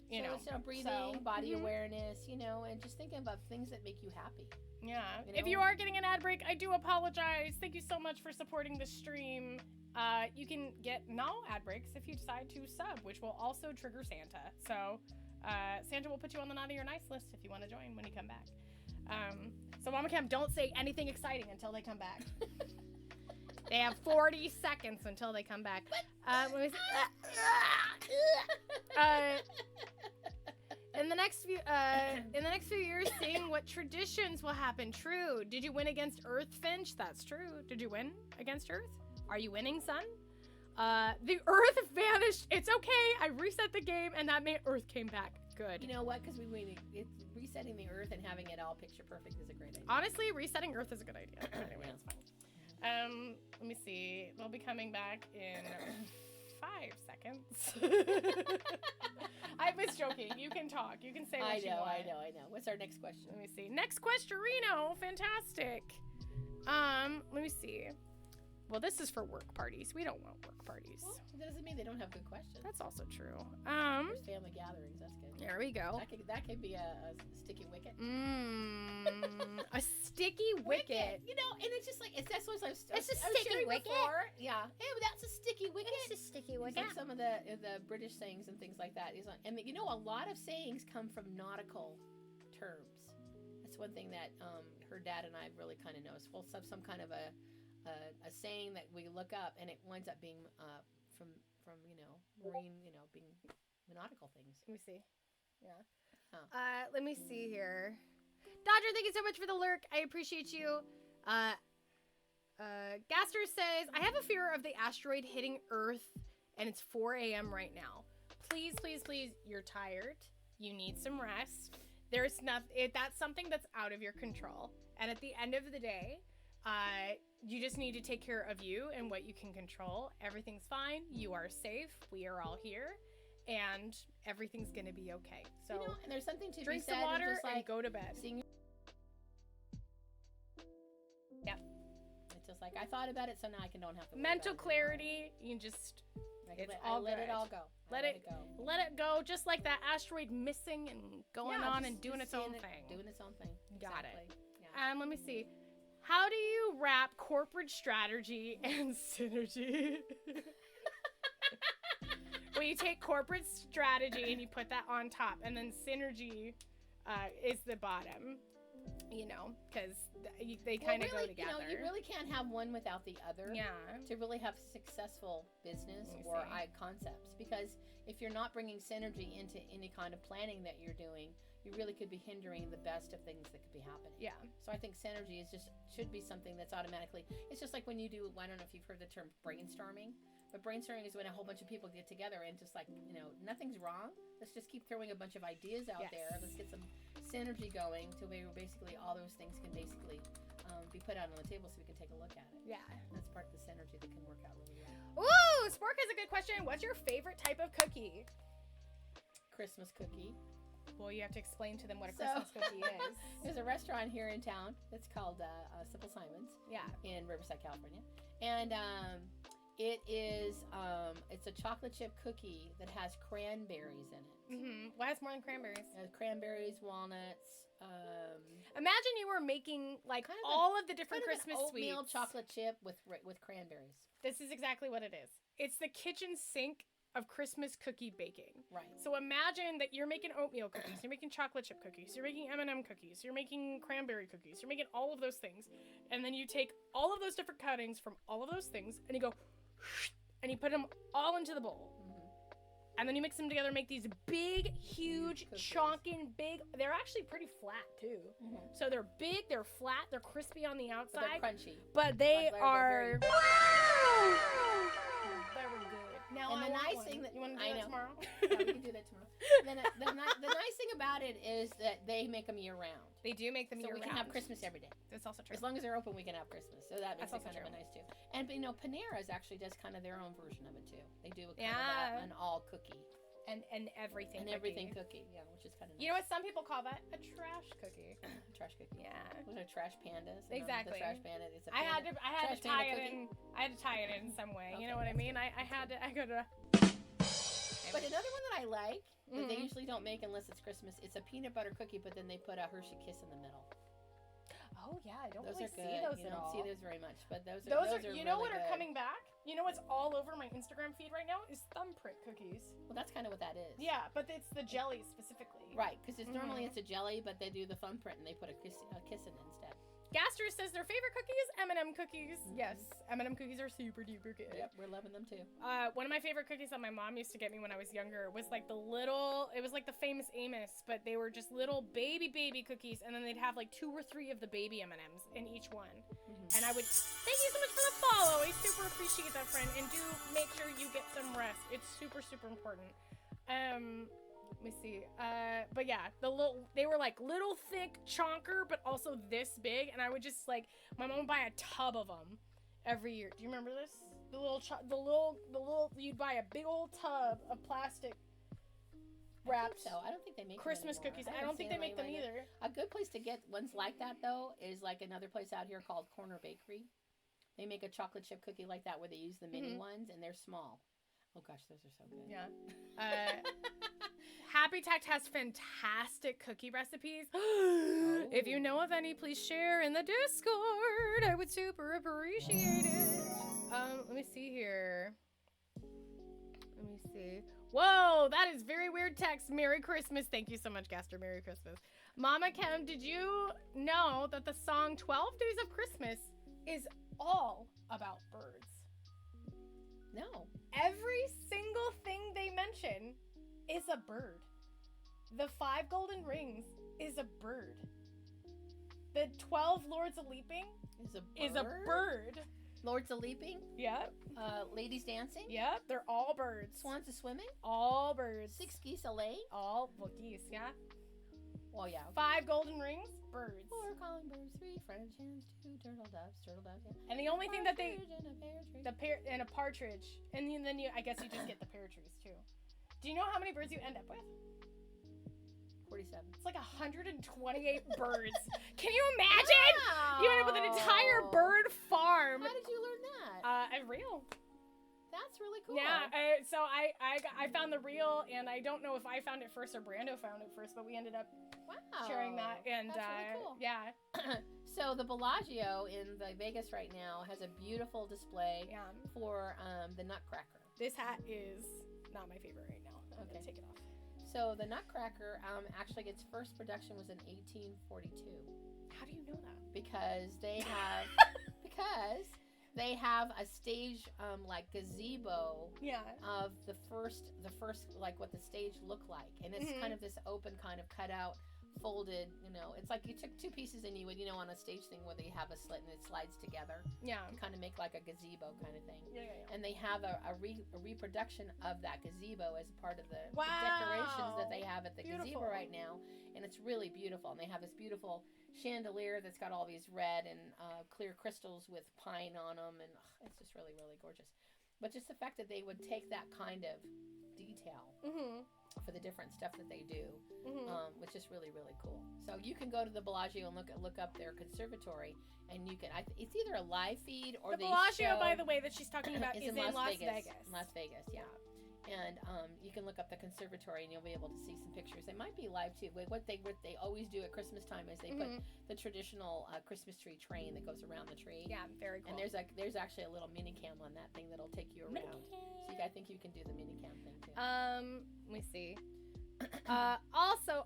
You so know, it's, breathing, so, body mhm. awareness, you know, and just thinking about things that make you happy. Yeah. You If you know? are getting an ad break, I do apologize. Thank you so much for supporting the stream. You can get no ad breaks if you decide to sub, which will also trigger Santa. So Santa will put you on the naughty or nice list if you want to join when you come back. So Mama Cam, don't say anything exciting until they come back. They have 40 seconds until they come back. Let me see. In the next few years, seeing what traditions will happen. True. Did you win against Earth, Finch? That's true. Did you win against Earth? Are you winning, son? The Earth vanished. It's okay. I reset the game, and that made Earth came back. Good. You know what? Because resetting the Earth and having it all picture perfect is a great idea. Honestly, resetting Earth is a good idea. Anyway, it's fine. Let me see. They'll be coming back in 5 seconds. I was joking. You can talk. You can say what you want. I know. What's our next question? Let me see. Next question, Reno. Fantastic. Let me see. Well, this is for work parties. We don't want work parties. Well, that doesn't mean they don't have good questions. That's also true. There's family gatherings. That's good. There we go. That could be a sticky wicket. A sticky wicket. You know, and it's just like that's what I was It's a I was sticky sharing wicket? before. Yeah. Hey, that's a sticky wicket. It's a sticky It's wicket. like some of the British sayings and things like that. And you know, a lot of sayings come from nautical terms. That's one thing that her dad and I really kind of noticed. We'll have some kind of a saying that we look up, and it winds up being from you know, marine, you know, being nautical things. Let me see. Yeah. Oh. Let me see here. Dodger, thank you so much for the lurk. I appreciate you. Gaster says, I have a fear of the asteroid hitting Earth, and it's 4 a.m. right now. Please, please, please, you're tired. You need some rest. There's nothing. That's something that's out of your control. And at the end of the day, you just need to take care of you and what you can control. Everything's fine. You are safe. We are all here. And everything's going to be okay. So, You know, and there's something to drink be said some water just like and go to bed. seeing. Yep. It's just like I thought about it, so now I don't have to. worry Mental about it clarity. You just anymore. it's I all let good. it all go. I Let it- go. let it go, just like that asteroid missing and going Yeah, on just- and doing just its own seeing it, thing. Doing its own thing. Got it. Exactly. Yeah. Let me see. How do you wrap corporate strategy and synergy? Well, you take corporate strategy and you put that on top, and then synergy is the bottom. You know, because they kind of really, go together. You know, you really can't have one without the other. Yeah. To really have successful business Let me or see. concepts, because if you're not bringing synergy into any kind of planning that you're doing, you really could be hindering the best of things that could be happening. Yeah. So I think synergy should be something that's automatically. It's just like when you do. I don't know if you've heard the term brainstorming, but brainstorming is when a whole bunch of people get together and just like, you know, nothing's wrong. Let's just keep throwing a bunch of ideas out Yes. there. Let's get some synergy going to where basically all those things can basically be put out on the table so we can take a look at it. Yeah. That's part of the synergy that can work out really well. Ooh, Spork has a good question. What's your favorite type of cookie? Christmas cookie. Well, you have to explain to them what a So- Christmas cookie is. There's a restaurant here in town that's called Simple Simon's Yeah. in Riverside, California, and it is it's a chocolate chip cookie that has cranberries in it. Mm-hmm. What has more than cranberries? Cranberries, walnuts. Imagine you were making like Kind of all of the different Kind of Christmas an oatmeal sweets. chocolate chip with cranberries. This is exactly what it is. It's the kitchen sink of Christmas cookie baking. Right. So imagine that you're making oatmeal cookies, you're making chocolate chip cookies, you're making M&M cookies, you're making cranberry cookies, you're making all of those things, and then you take all of those different cuttings from all of those things, and you go, and you put them all into the bowl. And then you mix them together and make these big, huge, cookies. chonking, big. They're actually pretty flat, too. Mhm. So they're big, they're flat, they're crispy on the But outside. they're crunchy. But they They're are very- very good. Now And I the want nice one. thing that You want to do I that know. tomorrow? Yeah, we can do that tomorrow. The nice thing about it is that they make them year round. They do make them So year we can round. have Christmas every day. That's also true. As long as they're open, we can have Christmas. So that makes That's it also kind of true. a nice too. And Panera's actually does kind of their own version of it too. They do a kind Yeah. of an all cookie And everything. and cookie. everything cookie. Yeah, which is kind of nice. You know what? Some people call that a trash cookie. Trash cookie. Yeah. Those are trash pandas. Exactly. The trash panda. It's a I had panda. to Trash tie panda it cookie? in. I had to tie it in some way. You Okay, know what I that's mean? good. I had to. I could have. But another one that I like that they Mhm. usually don't make unless it's Christmas. It's a peanut butter cookie, but then they put a Hershey Kiss in the middle. Oh yeah, I don't Those really are good. see those You at don't all. see those very much, but those Those are you know really what are good. coming back? You know what's all over my Instagram feed right now is thumbprint cookies. Well, that's kind of what that is. Yeah, but it's the jelly specifically. Right, because it's normally Mhm. it's a jelly, but they do the thumbprint and they put a kiss in it instead. Gaster says their favorite cookie is M&M cookies. Yes, M&M cookies are super duper good. Yep, we're loving them too. One of my favorite cookies that my mom used to get me when I was younger was like it was like the famous Amos, but they were just little baby cookies, and then they'd have like 2 or 3 of the baby M&Ms in each one. And I would, thank you so much for the follow. I super appreciate that, friend. And do make sure you get some rest. It's super, super important. Let me see. But yeah, they were like little thick chonker, but also this big. And I would just like, my mom would buy a tub of them every year. Do you remember this? The little, you'd buy a big old tub of plastic wrapped So I don't think they make Christmas them anymore. cookies. I don't think they make them anymore. either. A good place to get ones like that though is like another place out here called Corner Bakery. They make a chocolate chip cookie like that where they use the mini ones and they're small. Oh gosh, those are so good. Yeah. Happy Tact has fantastic cookie recipes. If you know of any, please share in the Discord. I would super appreciate it. Let me see here. Let me see. Whoa, that is very weird text. Merry Christmas. Thank you so much, Gaster. Merry Christmas. Mama Kem, did you know that the song 12 Days of Christmas is all about birds? No. Every single thing they mention is a bird. The 5 golden rings is a bird. The 12 Lords of Leaping is a bird. Lords of Leaping? Yep. Ladies Dancing? Yep. They're all birds. Swans a Swimming? All birds. 6 Geese a Laying? All geese, yeah. Well, yeah. 5 golden rings, birds. 4 calling birds, 3 French hens, 2 turtle doves, yeah. And the only thing that they Partridge and a pear tree. and a partridge, and then I guess you just get the pear trees too. Do you know how many birds you end up with? 47. It's like 128 birds. Can you imagine? You end up with an entire bird farm. How did you learn that? A reel. That's really cool. Yeah. So I found the reel, and I don't know if I found it first or Brando found it first, but we ended up sharing that. And that's really cool. yeah. So the Bellagio in Vegas right now has a beautiful display Yeah. for the Nutcracker. This hat is not my favorite right now. I'm gonna take it off. So the Nutcracker, actually, its first production was in 1842 How do you know that? because they have a stage like gazebo Yeah. of the first like what the stage looked like, and it's kind of this open kind of cutout folded, it's like you took 2 pieces and you would on a stage thing where they have a slit and it slides together Yeah. to kind of make like a gazebo kind of thing. Yeah. And they have a reproduction of that gazebo as part of the Wow. decorations that they have at the Beautiful. gazebo right now. And it's really beautiful. And they have this beautiful chandelier that's got all these red and clear crystals with pine on them. And it's just really, really gorgeous. But just the fact that they would take that kind of detail for the different stuff that they do, which is really, really cool. So you can go to the Bellagio and look up their conservatory, and you can. It's either a live feed or The they Bellagio, show, by the way, that she's talking about is in Las Vegas. In Las Vegas, yeah. And you can look up the conservatory, and you'll be able to see some pictures. They might be live too. What they always do at Christmas time is they put the traditional Christmas tree train that goes around the tree. Yeah, very cool. And there's actually a little mini cam on that thing that'll take you around. So I think you can do the mini cam thing too. Let me see. Also,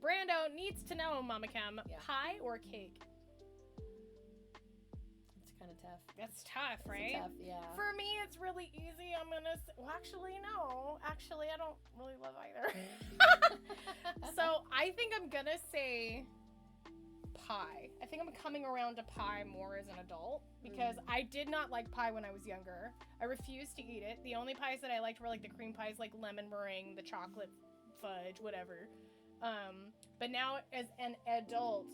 Brando needs to know, Mama Kem, pie or cake? It's kind of tough. That's tough, right? It's tough, yeah. For me, it's really easy. I'm gonna say, well, actually, no. Actually, I don't really love either. So I think I'm gonna say pie. I think I'm coming around to pie more as an adult because I did not like pie when I was younger. I refused to eat it. The only pies that I liked were like the cream pies, like lemon meringue, the chocolate fudge, whatever. But now as an adult,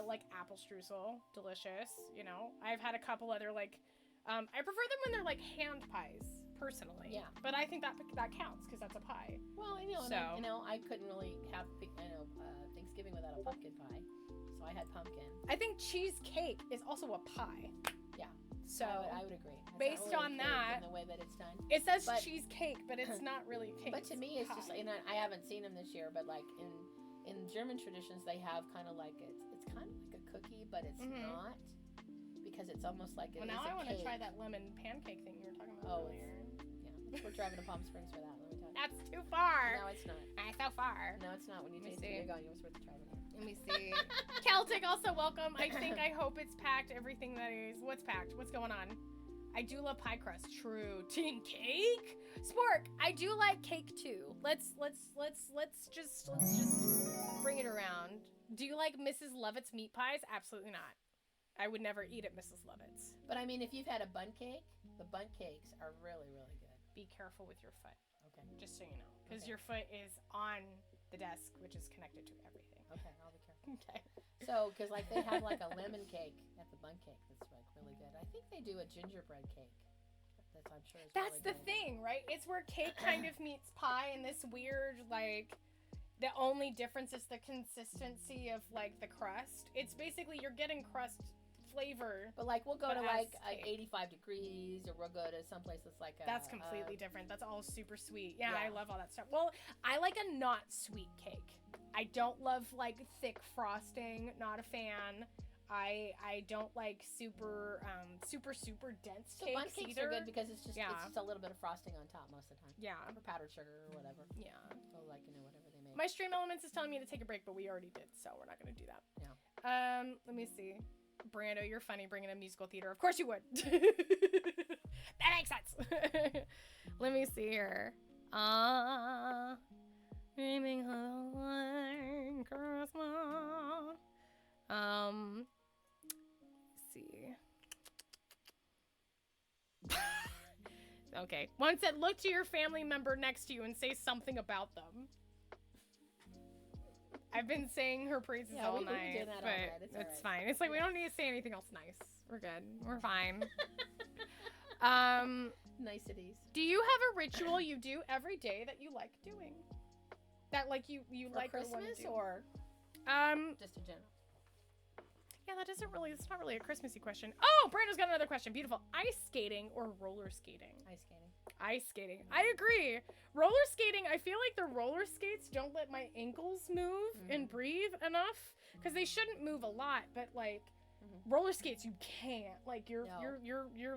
like apple streusel, delicious. You know, I've had a couple other like, I prefer them when they're like hand pies, personally. Yeah. But I think that counts because that's a pie. Well, I know, So- and I couldn't really have Thanksgiving without a pumpkin pie, so I had pumpkin. I think cheesecake is also a pie. Yeah. So I would agree. It's not based really on cake that- in the way that it's done. it says But- cheesecake, but it's not really cake. But to me, it's just, pie. and I haven't seen them this year, but like in German traditions, they have kind of like it's kind of like a cookie, but it's Mhm. not, because it's almost like it Well, is now a I want to cake. try that lemon pancake thing you were talking about Oh, earlier. Yeah, we're driving to Palm Springs for that. Let me tell you. That's too far. No, it's not. That's so far. No, it's not. When you Let me taste see. it, you're going. It was worth the travel. Let me see. Celtic also welcome. I hope it's packed. Everything that is. What's packed? What's going on? I do love pie crust. True. Team cake? Spork, I do like cake too. Let's just bring it around. Do you like Mrs. Lovett's meat pies? Absolutely not. I would never eat at Mrs. Lovett's. But I mean, if you've had a bun cake, the bun cakes are really, really good. Be careful with your foot, Okay. just so you know, because Okay. your foot is on the desk, which is connected to everything. Okay, I'll be careful. Okay. So, because like they have like a lemon cake at the bun cake that's like really good. I think they do a gingerbread cake. That's I'm sure. Is That's really the good. thing, right? It's where cake kind of meets pie in this weird, like, the only difference is the consistency of, like, the crust. It's basically, you're getting crust flavor. But like we'll go But to as like cake. 85 degrees, or we'll go to someplace that's like That's completely different. That's all super sweet. Yeah, I Yeah. love all that stuff. Well, I like a not sweet cake. I don't love, like, thick frosting. Not a fan. I don't like super dense So cakes bun cakes either. are good because it's just Yeah. a little bit of frosting on top most of the time, Yeah, or powdered sugar or whatever. yeah. So like whatever they make. My stream elements is telling me to take a break, but we already did, so we're not gonna do that. Let me see. Brando, you're funny bringing a musical theater. Of course you would. That makes sense. Let me see here. Dreaming of one Christmas. Let's see. Okay. One said, look to your family member next to you and say something about them. I've been saying her praises Yeah, all we've been night, doing that all but night. It's all it's right. fine. It's like we don't need to say anything else nice. We're good. We're fine. Niceties. Do you have a ritual you do every day that you like doing? That like you For like or Christmas wanna do? or just in general? Yeah, it's not really a Christmassy question. Oh, Brando's got another question. Beautiful. Ice skating or roller skating? Ice skating. Ice skating. I agree. Roller skating, I feel like the roller skates don't let my ankles move and breathe enough because they shouldn't move a lot, but like roller skates you can't. Like you're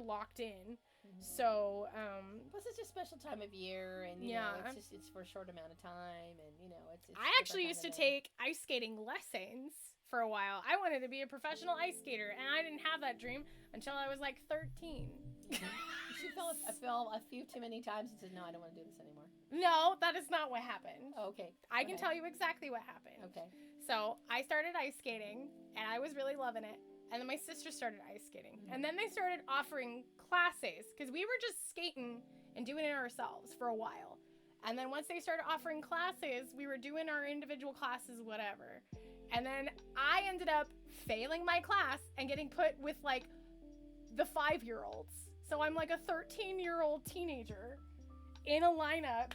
locked in. So, Plus, it's a special time of year, and you Yeah. know, it's for a short amount of time, and you know, it's. I actually used to take ice skating lessons for a while. I wanted to be a professional ice skater, and I didn't have that dream until I was like 13. She fell a few too many times and said, "No, I don't want to do this anymore." No, that is not what happened. Oh, okay. I can Okay. tell you exactly what happened. Okay. So I started ice skating, and I was really loving it. And then my sister started ice skating. And then they started offering classes, because we were just skating and doing it ourselves for a while. And then once they started offering classes, we were doing our individual classes, whatever. And then I ended up failing my class and getting put with, like, the 5-year-olds. So I'm like a 13-year-old teenager in a lineup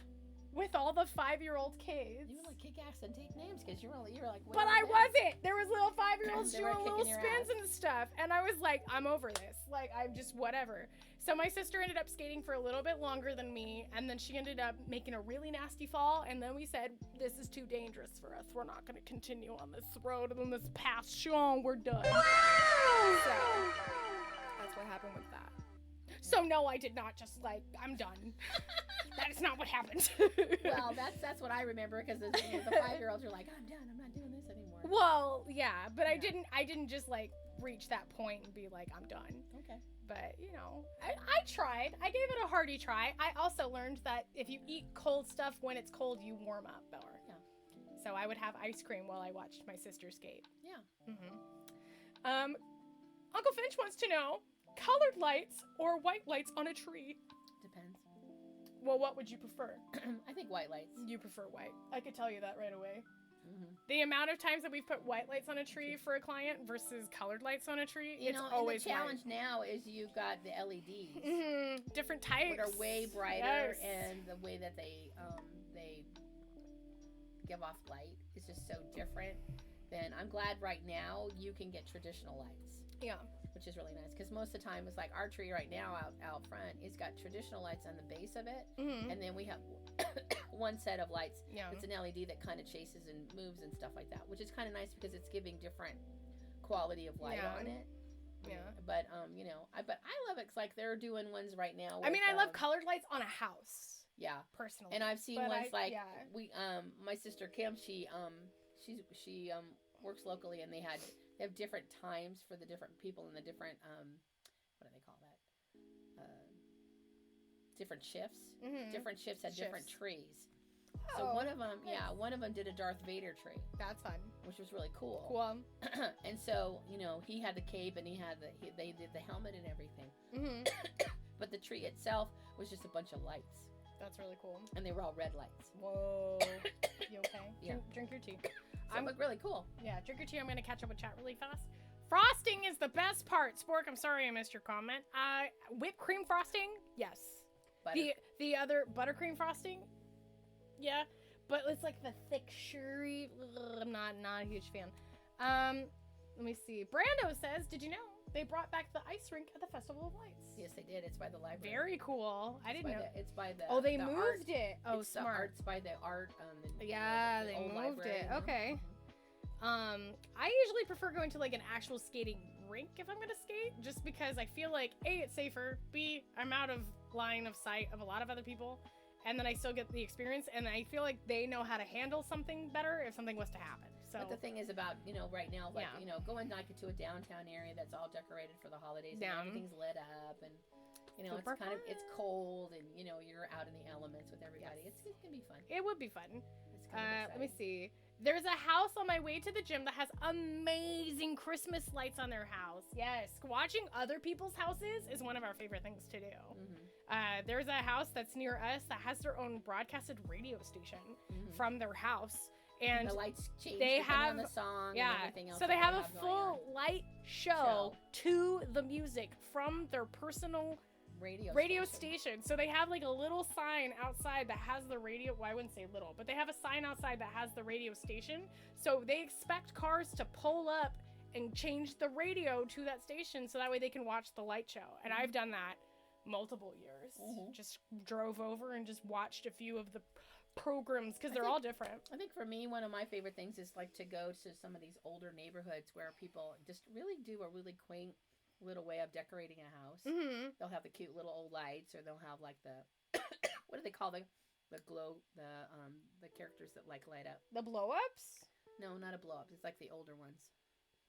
with all the 5-year-old kids. You would like kick ass and take names because you were like. way But over I there. wasn't. There was little 5-year-olds They doing were little kicking your spins ass. and stuff, and I was like, I'm over this. Like, I'm just whatever. So my sister ended up skating for a little bit longer than me, and then she ended up making a really nasty fall, and then we said, this is too dangerous for us. We're not going to continue on this road and on this passion. We're done. So that's what happened with that. So no, I did not just like, I'm done. That is not what happened. Well, that's what I remember because the 5-year-olds are like, I'm done. I'm not doing this anymore. Well, yeah, but Yeah. I didn't just like reach that point and be like, I'm done. Okay. But you know, I tried. I gave it a hearty try. I also learned that if you eat cold stuff when it's cold, you warm up more. Yeah. So I would have ice cream while I watched my sister skate. Yeah. Mm-hmm. Uncle Finch wants to know, colored lights or white lights on a tree? Depends. Well, what would you prefer? I think white lights. You prefer white. I could tell you that right away. Mm-hmm. The amount of times that we've put white lights on a tree for a client versus colored lights on a tree, You it's know, always and the challenge now is you've got the LEDs. Mm-hmm. Different types. That are way brighter, Yes. and the way that they give off light is just so different. Then I'm glad right now you can get traditional lights. Yeah. Which is really nice, because most of the time it's like our tree right now out front, it's got traditional lights on the base of it, Mm-hmm. and then we have one set of lights. Yeah. It's an LED that kind of chases and moves and stuff like that, which is kind of nice because it's giving different quality of light Yeah. on it. Yeah. But you know, I love it. 'Cause, like, they're doing ones right now. I mean, with, I love colored lights on a house, Yeah, personally. and I've seen But ones like yeah. we my sister Kim, she works locally, and they have different times for the different people in the different what do they call that? Different shifts. Mhm. Different shifts had different Shifts. trees. Oh, So one of them, nice. one of them did a Darth Vader tree, That's fun. which was really cool. Cool. And so, you know, he had the cape, and they did the helmet and everything. Mm-hmm. But the tree itself was just a bunch of lights, That's really cool. and they were all red lights. Whoa. You okay? Yeah. Drink your tea. So it looked really cool. Yeah, drink your tea. I'm going to catch up with chat really fast. Frosting is the best part. Spork, I'm sorry I missed your comment. Whipped cream frosting? Yes. Butter. The other buttercream frosting? Yeah. But it's like the thick, sugary. Ugh, I'm not a huge fan. Let me see. Brando says, did you know they brought back the ice rink at the Festival of Lights? Yes, they did. It's by the library. Very cool. I didn't know. It's by the. Oh, they the moved art. it. Oh, It's the smart. art's by the art. Yeah, the they old moved library, it. you know? Okay. I usually prefer going to like an actual skating rink if I'm gonna skate, just because I feel like A, it's safer, B, I'm out of line of sight of a lot of other people, and then I still get the experience, and I feel like they know how to handle something better if something was to happen. So But the thing is about, you know, right now, like, Yeah. you know, going like to a downtown area that's all decorated for the holidays, Yeah. and everything's lit up, and you know, Super it's kind of it's cold, and you know, you're out in the elements with everybody. Yes. It's gonna be fun. it would be fun. It's kind of Let me see. There's a house on my way to the gym that has amazing Christmas lights on their house. Yes, watching other people's houses is one of our favorite things to do. Mm-hmm. There's a house that's near us that has their own broadcasted radio station from their house, and the lights change they depending have on the song and yeah, everything else. so they that have a going on. full light show to the music from their personal radio station. So they have like a little sign outside that has the radio. Well, I wouldn't say little, but they have a sign outside that has the radio station. So they expect cars to pull up and change the radio to that station so that way they can watch the light show. And I've done that multiple years. Just drove over and just watched a few of the programs because they're all different. I think for me, one of my favorite things is like to go to some of these older neighborhoods where people just really do a really quaint little way of decorating a house. Mm-hmm. They'll have the cute little old lights, or they'll have like the what do they call the glow, the characters that like light up. The blow-ups? No, not a blow up. It's like the older ones.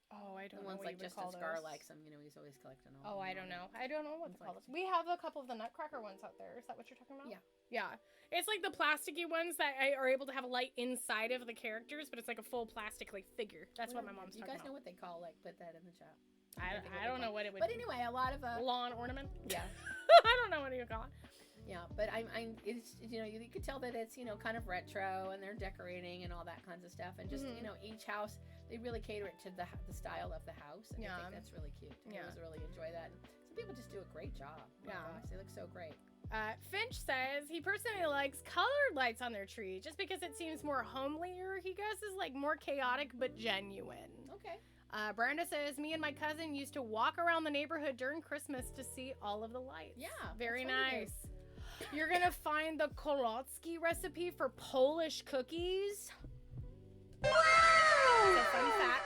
Oh, I The don't know ones what like you would call Justin Scar those. likes them. You know, he's always collecting all. Oh, of I them. don't know. I don't know what to It's call like- those. We have a couple of the Nutcracker ones out there. Is that what you're talking about? Yeah. Yeah. It's like the plasticky ones that are able to have a light inside of the characters, but it's like a full plastic like figure. That's what my mom's You talking guys know about. what they call, like, put that in the chat. I don't know what it would But anyway, a lot of lawn ornament? yeah. I don't know what you call it. Yeah, but it's, you know, you could tell that it's, you know, kind of retro, and they're decorating and all that kinds of stuff, and just, you know, each house, they really cater it to the style of the house, and I Yeah. think that's really cute. Yeah. I really enjoy that. And some people just do a great job. Oh my Yeah. gosh, they look so great. Finch says he personally likes colored lights on their tree just because it seems more homelier. He guesses like more chaotic but genuine. Okay. Brenda says, me and my cousin used to walk around the neighborhood during Christmas to see all of the lights. Yeah, Very that's what we do. nice. You're going to find the Kolotsky recipe for Polish cookies. So fun fact,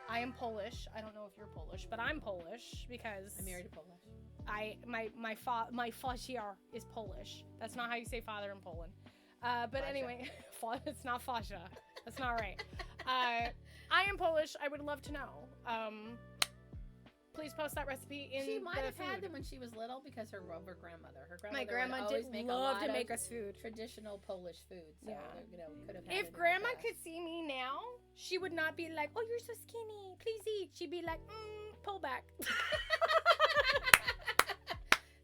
I am Polish. I don't know if you're Polish, but I'm Polish because I'm married to Polish. my father is Polish. That's not how you say father in Poland. But Fascia. anyway, it's not fascia. That's not right. I am Polish. I would love to know. please post that recipe in She might the have had food. them when she was little because her grandmother. My would grandma always did make a love lot to of make us food. traditional Polish food. So, Yeah. could have had it in If the grandma past. could see me now, she would not be like, "Oh, you're so skinny. Please eat." She'd be like, "Pull back."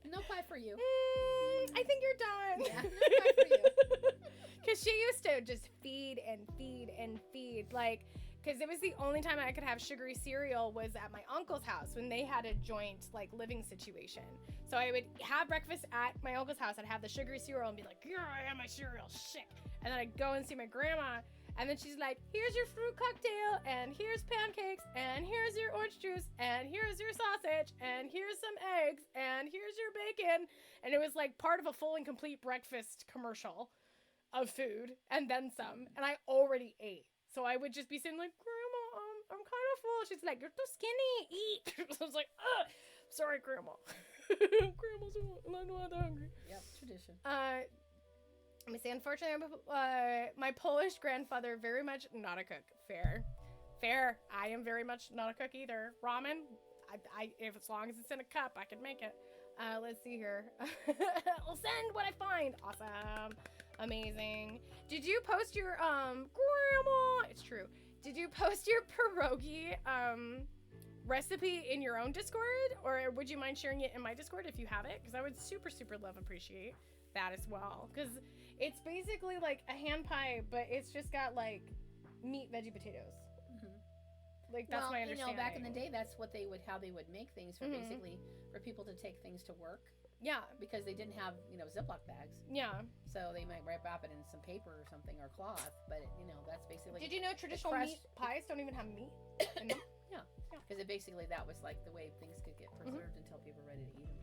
No pie for you. I think you're done. Yeah, no pie for you. Because she used to just feed and feed and feed. Like, because it was the only time I could have sugary cereal was at my uncle's house when they had a joint, like, living situation. So I would have breakfast at my uncle's house. I'd have the sugary cereal and be like, "Yeah, I have my cereal. Shit." And then I'd go and see my grandma. And then she's like, "Here's your fruit cocktail, and here's pancakes, and here's your orange juice, and here's your sausage, and here's some eggs, and here's your bacon." And it was like part of a full and complete breakfast commercial of food, and then some. And I already ate. So I would just be sitting like, "Grandma, I'm kind of full." She's like, "You're too skinny. Eat." I was like, "Ugh, sorry, Grandma." Grandma's I'm not that hungry. Yep, tradition. Let me say, unfortunately, my Polish grandfather, very much not a cook. Fair. I am very much not a cook either. Ramen, if as long as it's in a cup, I can make it. Let's see here. I'll send what I find. Awesome. Amazing. Did you post your, grandma? It's true. Did you post your pierogi, recipe in your own Discord? Or would you mind sharing it in my Discord if you have it? Because I would super, super love appreciate that as well. Because it's basically like a hand pie, but it's just got like meat, veggie, potatoes. Like that's my understanding. Back in the day, that's what how they would make things for basically for people to take things to work. Yeah. Because they didn't have, Ziploc bags. Yeah. So they might wrap it in some paper or something or cloth, but that's basically. Did you know traditional meat pies don't even have meat in them? Yeah. Because that was like the way things could get preserved until people were ready to eat them.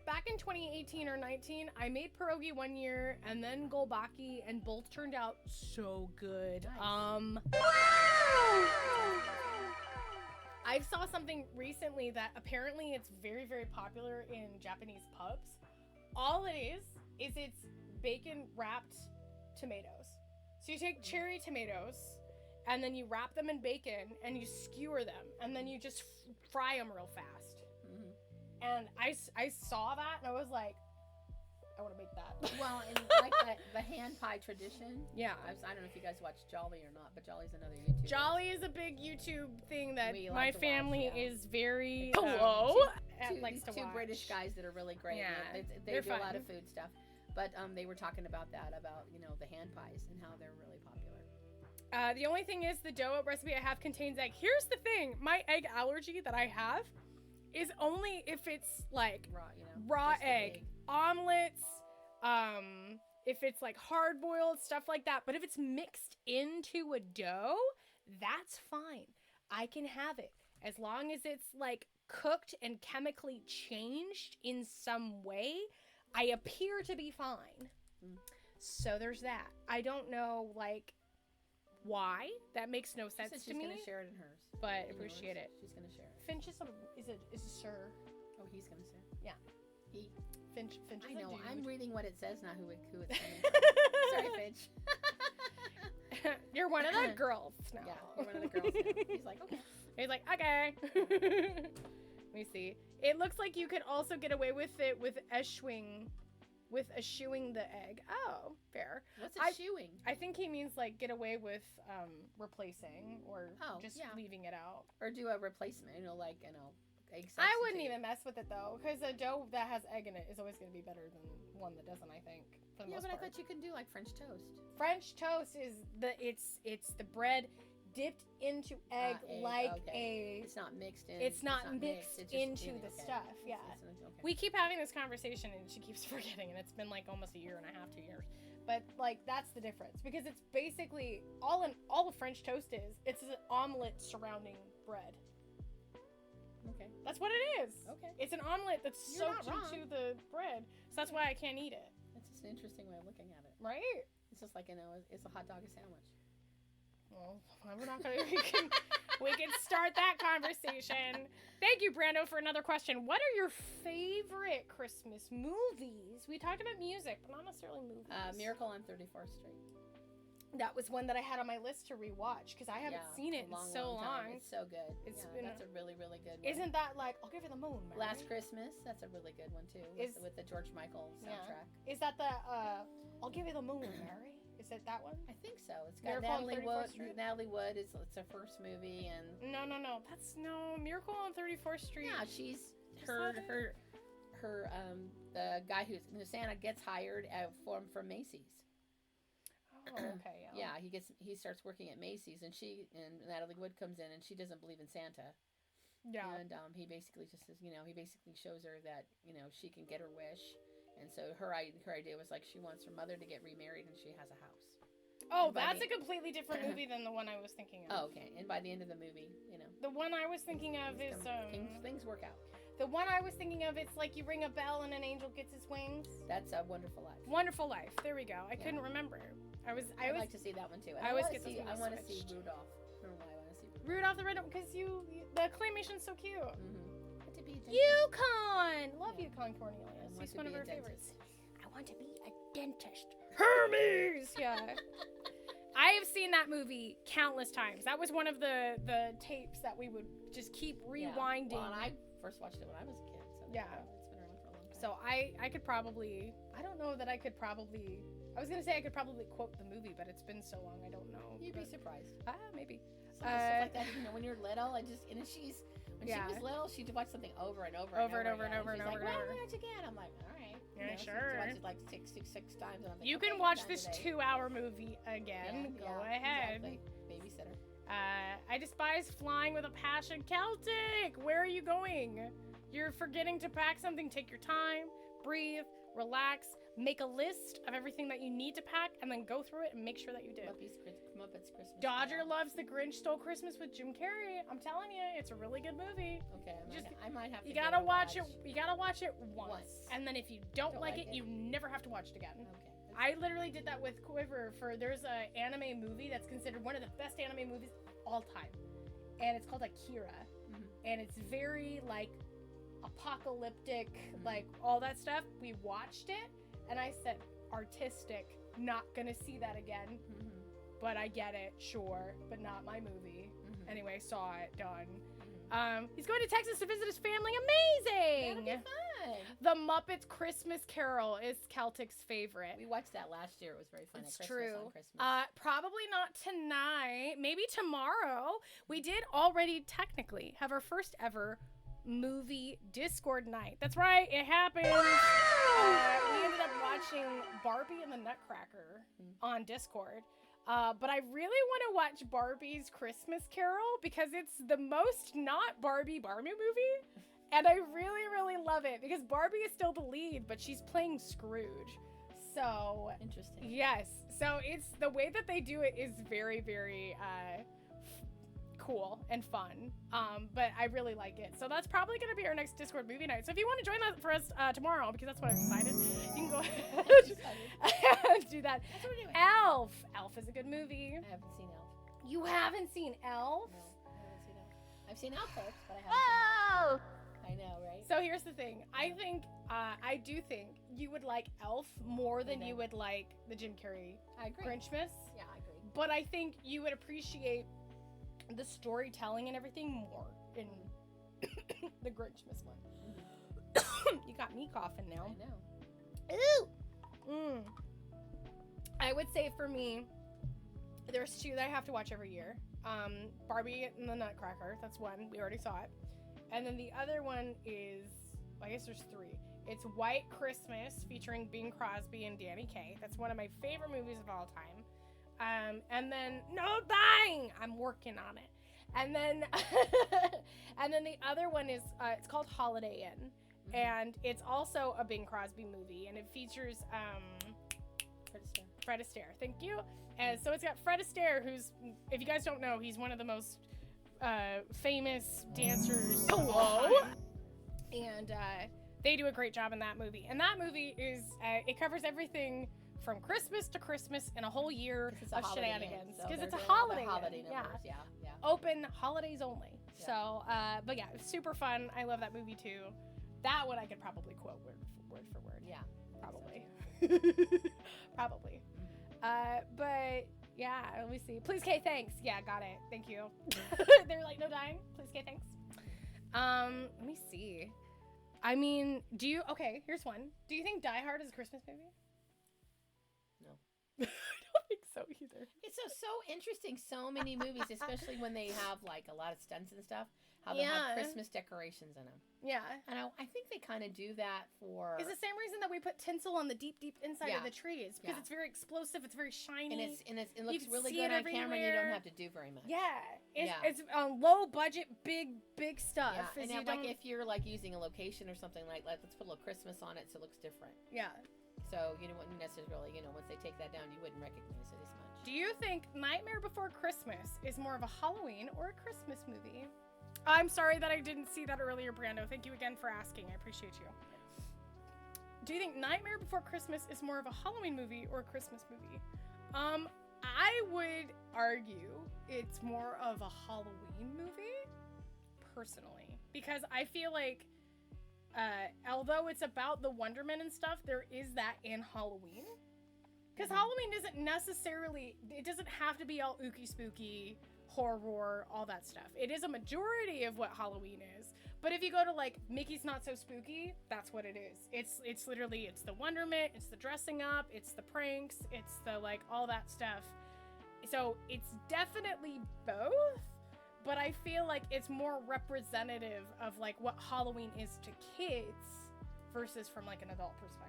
Back in 2018 or 19, I made pierogi one year and then golbaki, and both turned out so good. Nice. I saw something recently that apparently it's very, very popular in Japanese pubs. All it is it's bacon wrapped tomatoes. So you take cherry tomatoes and then you wrap them in bacon and you skewer them and then you just fry them real fast. And I saw that and I was like, I want to make that. Well, and like the hand pie tradition. Yeah. I don't know if you guys watch Jolly or not, but Jolly's another YouTuber. Jolly is a big YouTube thing that We my like to family watch, yeah. is very likes to two watch. British guys that are really great. Yeah, they they're do a lot fun. of food stuff. But they were talking about the hand pies and how they're really popular. The only thing is the dough recipe I have contains egg. Here's the thing. My egg allergy that I have is only if it's like raw just the egg. Omelets, if it's like hard boiled, stuff like that. But if it's mixed into a dough, that's fine. I can have it as long as it's like cooked and chemically changed in some way. I appear to be fine. So there's that. I don't know why. That makes no sense to me. She's gonna share it in hers. But appreciate it. She's gonna share it. Finch is a sir. Oh, he's gonna share. Yeah. He. Finch is I a know. dude. I'm reading what it says, not who it's coming from. Sorry, Finch. You're one of the girls now. Yeah, you're one of the girls now. He's like, okay. He's like, okay. Let me see. It looks like you could also get away with it with eschewing the egg. Oh, fair. What's eschewing? I think he means get away with replacing or just leaving it out. Or do a replacement, egg substitute. I wouldn't even mess with it though, because a dough that has egg in it is always going to be better than one that doesn't. I think. For the most part. I thought you can do French toast. French toast is it's the bread dipped into egg It's not mixed in. It's not mixed it's just into in the it. stuff. Yeah. We keep having this conversation and she keeps forgetting, and it's been almost a year and a half, 2 years. But that's the difference, because it's basically all a French toast is. It's an omelet surrounding bread. Okay. That's what it is. Okay. It's an omelet that's You're soaked not wrong. into the bread. So that's why I can't eat it. That's just an interesting way of looking at it. Right? It's just like it's a hot dog, a sandwich. Well, we're not gonna. We can start that conversation. Thank you, Brando, for another question. What are your favorite Christmas movies? We talked about music, but not necessarily movies. Miracle on 34th Street. that was one that I had on my list to rewatch because I haven't seen it in so long. It's so good. It's Yeah, been that's a really, really good one. Isn't that like, I'll give you the moon, Mary? Last Christmas? That's a really good one too. With the George Michael soundtrack. Is that the I'll give you the moon, Mary? Is it that one? I think so. It's got Miracle on Natalie 34th Wood. Street? Natalie Wood is it's her first movie, and No. That's Miracle on 34th Street. yeah, she's her the guy who Santa gets hired from Macy's. Oh, okay. Yeah, he starts working at Macy's, and Natalie Wood comes in, and she doesn't believe in Santa. Yeah. And he basically just says, he basically shows her that she can get her wish, and so her idea was like she wants her mother to get remarried, and she has a house. Oh, that's a completely different movie than the one I was thinking of. Oh, okay. And by the end of the movie, the one I was thinking of is things work out. The one I was thinking of, it's like you ring a bell and an angel gets his wings. That's A Wonderful Life. Wonderful Life. There we go. I couldn't remember. I'd like to see that one too. I want to see Rudolph. I don't know why I want to see Rudolph the Red-Nosed, because the claymation's so cute. Mm-hmm. To be Yukon! Love Yukon Cornelius. He's one of our favorites. I want to be a dentist. Hermes! Yeah. I have seen that movie countless times. That was one of the tapes that we would just keep rewinding. Well, and I first watched it when I was a kid. So yeah. It's been around for a long time. So I could probably, I don't know that I could probably, I was going to say I could probably quote the movie, but it's been so long, I don't know. You'd be surprised. Maybe. Stuff like that, when you're little, when she was little, she'd watch something over and over and over and over. She's like, why watch again? I'm like, all right. Yeah, sure. She watched it like six times. And I'm like, you can watch this 2-hour movie again. Go ahead. Exactly. Babysitter. I despise flying with a passion. Celtic, where are you going? You're forgetting to pack something. Take your time, breathe, relax, make a list of everything that you need to pack, and then go through it and make sure that you did. Muppets Christmas. Dodger Loves the Grinch Stole Christmas with Jim Carrey. I'm telling you, it's a really good movie. Okay, I might have to. You gotta watch it. You gotta watch it once, and then if you don't like it, you never have to watch it again. Okay. I literally did that with Quiver. There's an anime movie that's considered one of the best anime movies of all time, and it's called Akira, and it's very like apocalyptic, like all that stuff. We watched it, and I said, artistic. Not gonna see that again. But I get it, sure, but not my movie. Anyway, saw it, done. He's going to Texas to visit his family. Amazing! That'll be fun. The Muppets Christmas Carol is Celtic's favorite. We watched that last year. It was very fun. It's at true. On Christmas. Probably not tonight. Maybe tomorrow. We did already technically have our first ever movie Discord night. That's right, it happened. We ended up watching Barbie and the Nutcracker on Discord. But I really want to watch Barbie's Christmas Carol because it's the most not Barbie movie. And I really, really love it because Barbie is still the lead, but she's playing Scrooge. So interesting. Yes. So it's the way that they do it is very, very cool and fun. But I really like it. So that's probably going to be our next Discord movie night. So if you want to join us for us tomorrow, because that's what I've decided, you can go ahead and do that. That's what we're doing. Elf. Elf is a good movie. I haven't seen Elf. You haven't seen Elf? No, I haven't seen Elf. I've seen Elf clips, but I haven't seen Elf. I know, right? So here's the thing. I do think you would like Elf more than you would like the Jim Carrey Grinchmas. Yeah, I agree. But I think you would appreciate the storytelling and everything more in the Grinchmas one. You got me coughing now. I know. Ooh. I would say for me, there's two that I have to watch every year. Barbie and the Nutcracker. That's one. We already saw it. And then the other one is, I guess there's three. It's White Christmas featuring Bing Crosby and Danny Kaye. That's one of my favorite movies of all time. And then, no dying! I'm working on it. And then, and then the other one is, it's called Holiday Inn. And it's also a Bing Crosby movie. And it features, Fred Astaire. Thank you. And so it's got Fred Astaire, who's, if you guys don't know, he's one of the most famous dancers. Hello. And they do a great job in that movie. And that movie is, it covers everything from Christmas to Christmas in a whole year of shenanigans. Because it's a holiday. Yeah. Open holidays only. Yeah. So, but yeah, it's super fun. I love that movie too. That one I could probably quote word for word. Yeah. Probably. Probably. But Yeah, let me see. Please, K, thanks. Yeah, got it. Thank you. They're like, no dying. Please, K, thanks. Let me see. I mean, okay, here's one. Do you think Die Hard is a Christmas movie? No. I don't think so either. It's so interesting. So many movies, especially when they have like a lot of stunts and stuff, how they have Christmas decorations in them. Yeah. And I think they kind of do that for. It's the same reason that we put tinsel on the deep inside of the trees because Yeah. it's very explosive. It's very shiny. And it looks can really see good it on camera, and you everywhere. don't have to do very much. Yeah. Yeah. It's low budget, big stuff. Yeah. And You like don't- if you're like using a location or something like let's put a little Christmas on it so it looks different. Yeah. So you wouldn't necessarily, once they take that down, you wouldn't recognize it as much. Do you think Nightmare Before Christmas is more of a Halloween or a Christmas movie? I'm sorry that I didn't see that earlier, Brando. Thank you again for asking. I appreciate you. Do you think Nightmare Before Christmas is more of a Halloween movie or a Christmas movie? I would argue it's more of a Halloween movie, personally, because I feel like although it's about the Wonderment and stuff, there is that in Halloween. Because Halloween it doesn't have to be all ooky spooky, horror, all that stuff. It is a majority of what Halloween is. But if you go to like Mickey's Not So Spooky, that's what it is. It's literally, it's the wonderment, it's the dressing up, it's the pranks, it's the like all that stuff. So it's definitely both, but I feel like it's more representative of like what Halloween is to kids versus from like an adult perspective.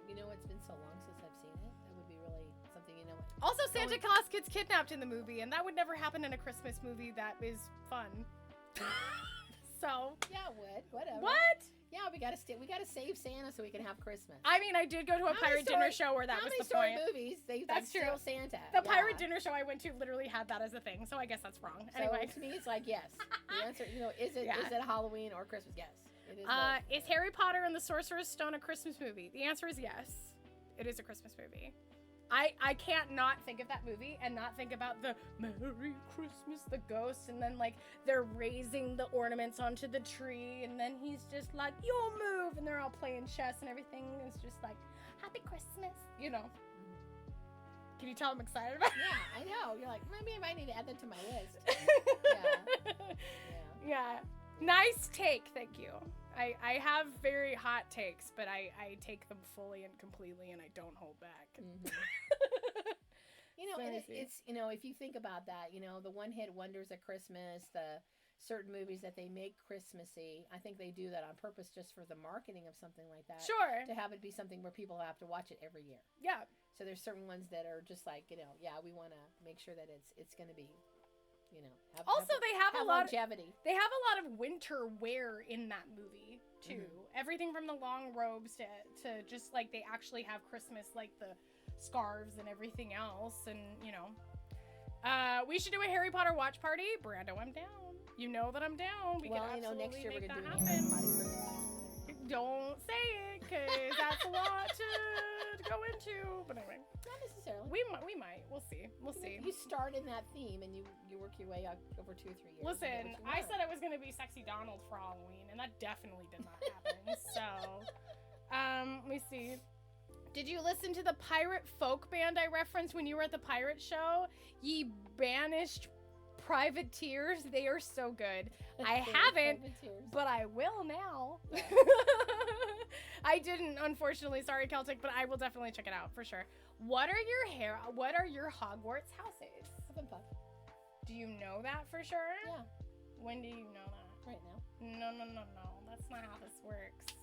It's been so long since I've seen it. That would be really something, Also, Santa Claus gets kidnapped in the movie, and that would never happen in a Christmas movie that is fun. So. Yeah, it would. Whatever. What? Yeah, we gotta save Santa so we can have Christmas. I mean, I did go to a pirate dinner show where that was the point. Movies? That's true. Steal Santa. The pirate dinner show I went to literally had that as a thing, so I guess that's wrong. So Anyway, to me, it's like yes. The answer, is it Halloween or Christmas? Yes. It is. Is Harry Potter and the Sorcerer's Stone a Christmas movie? The answer is yes. It is a Christmas movie. I can't not think of that movie and not think about the Merry Christmas, the ghosts, and then like they're raising the ornaments onto the tree, and then he's just like, you'll move, and they're all playing chess and everything. It's just like, Happy Christmas, Can you tell I'm excited about it? Yeah, I know. You're like, maybe I might need to add that to my list. Yeah. Nice take, thank you. I have very hot takes, but I take them fully and completely, and I don't hold back. Mm-hmm. It's if you think about that, the one-hit wonders at Christmas, the certain movies that they make Christmassy, I think they do that on purpose just for the marketing of something like that. Sure. To have it be something where people have to watch it every year. Yeah. So there's certain ones that are just like, we want to make sure that it's going to be, they have a lot longevity. They have a lot of winter wear in that movie too. Mm-hmm. Everything from the long robes to just like they actually have Christmas, like the scarves and everything else, and we should do a Harry Potter watch party. Brando, I'm down. You know that I'm down. We can absolutely next year we're make gonna that do happen. Harry Potter Christmas. Don't say it, cause that's a lot to go into. But anyway, not necessarily. We might. We'll see. You start in that theme and you work your way up over 2 or 3 years. Listen, I said I was gonna be Sexy Donald for Halloween, and that definitely did not happen. So, let me see. Did you listen to the pirate folk band I referenced when you were at the pirate show? Ye Banished Privateers. They are so good. I haven't, but I will now. Yeah. I didn't, unfortunately. Sorry, Celtic, but I will definitely check it out for sure. What are your Hogwarts houses? Hufflepuff. Do you know that for sure? Yeah. When do you know that? Right now. No. That's not how this works.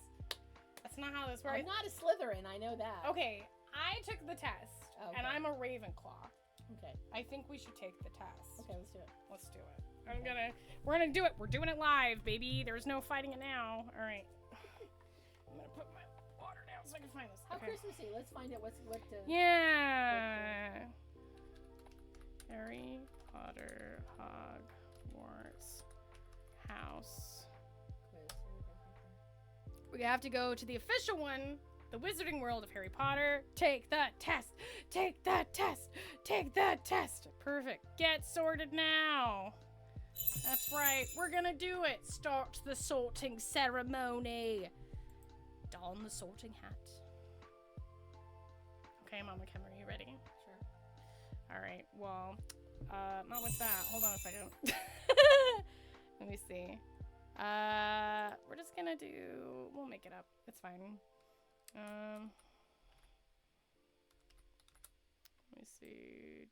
That's not how this works. I'm not a Slytherin. I know that. Okay, I took the test, and I'm a Ravenclaw. Okay. I think we should take the test. Okay, let's do it. Let's do it. We're gonna do it. We're doing it live, baby. There's no fighting it now. All right. I'm gonna put my water down so I can find this. How Christmassy? Let's find out what. Yeah. Harry Potter Hogwarts house. We have to go to the official one. The Wizarding World of Harry Potter. Take that test. Take that test. Take that test. Perfect. Get sorted now. That's right. We're gonna do it. Start the sorting ceremony. Don the sorting hat. Okay, Mama Kim, are you ready? Sure. All right. Well, not with that. Hold on a second. Let me see. We're just gonna do. We'll make it up. It's fine. Let me see.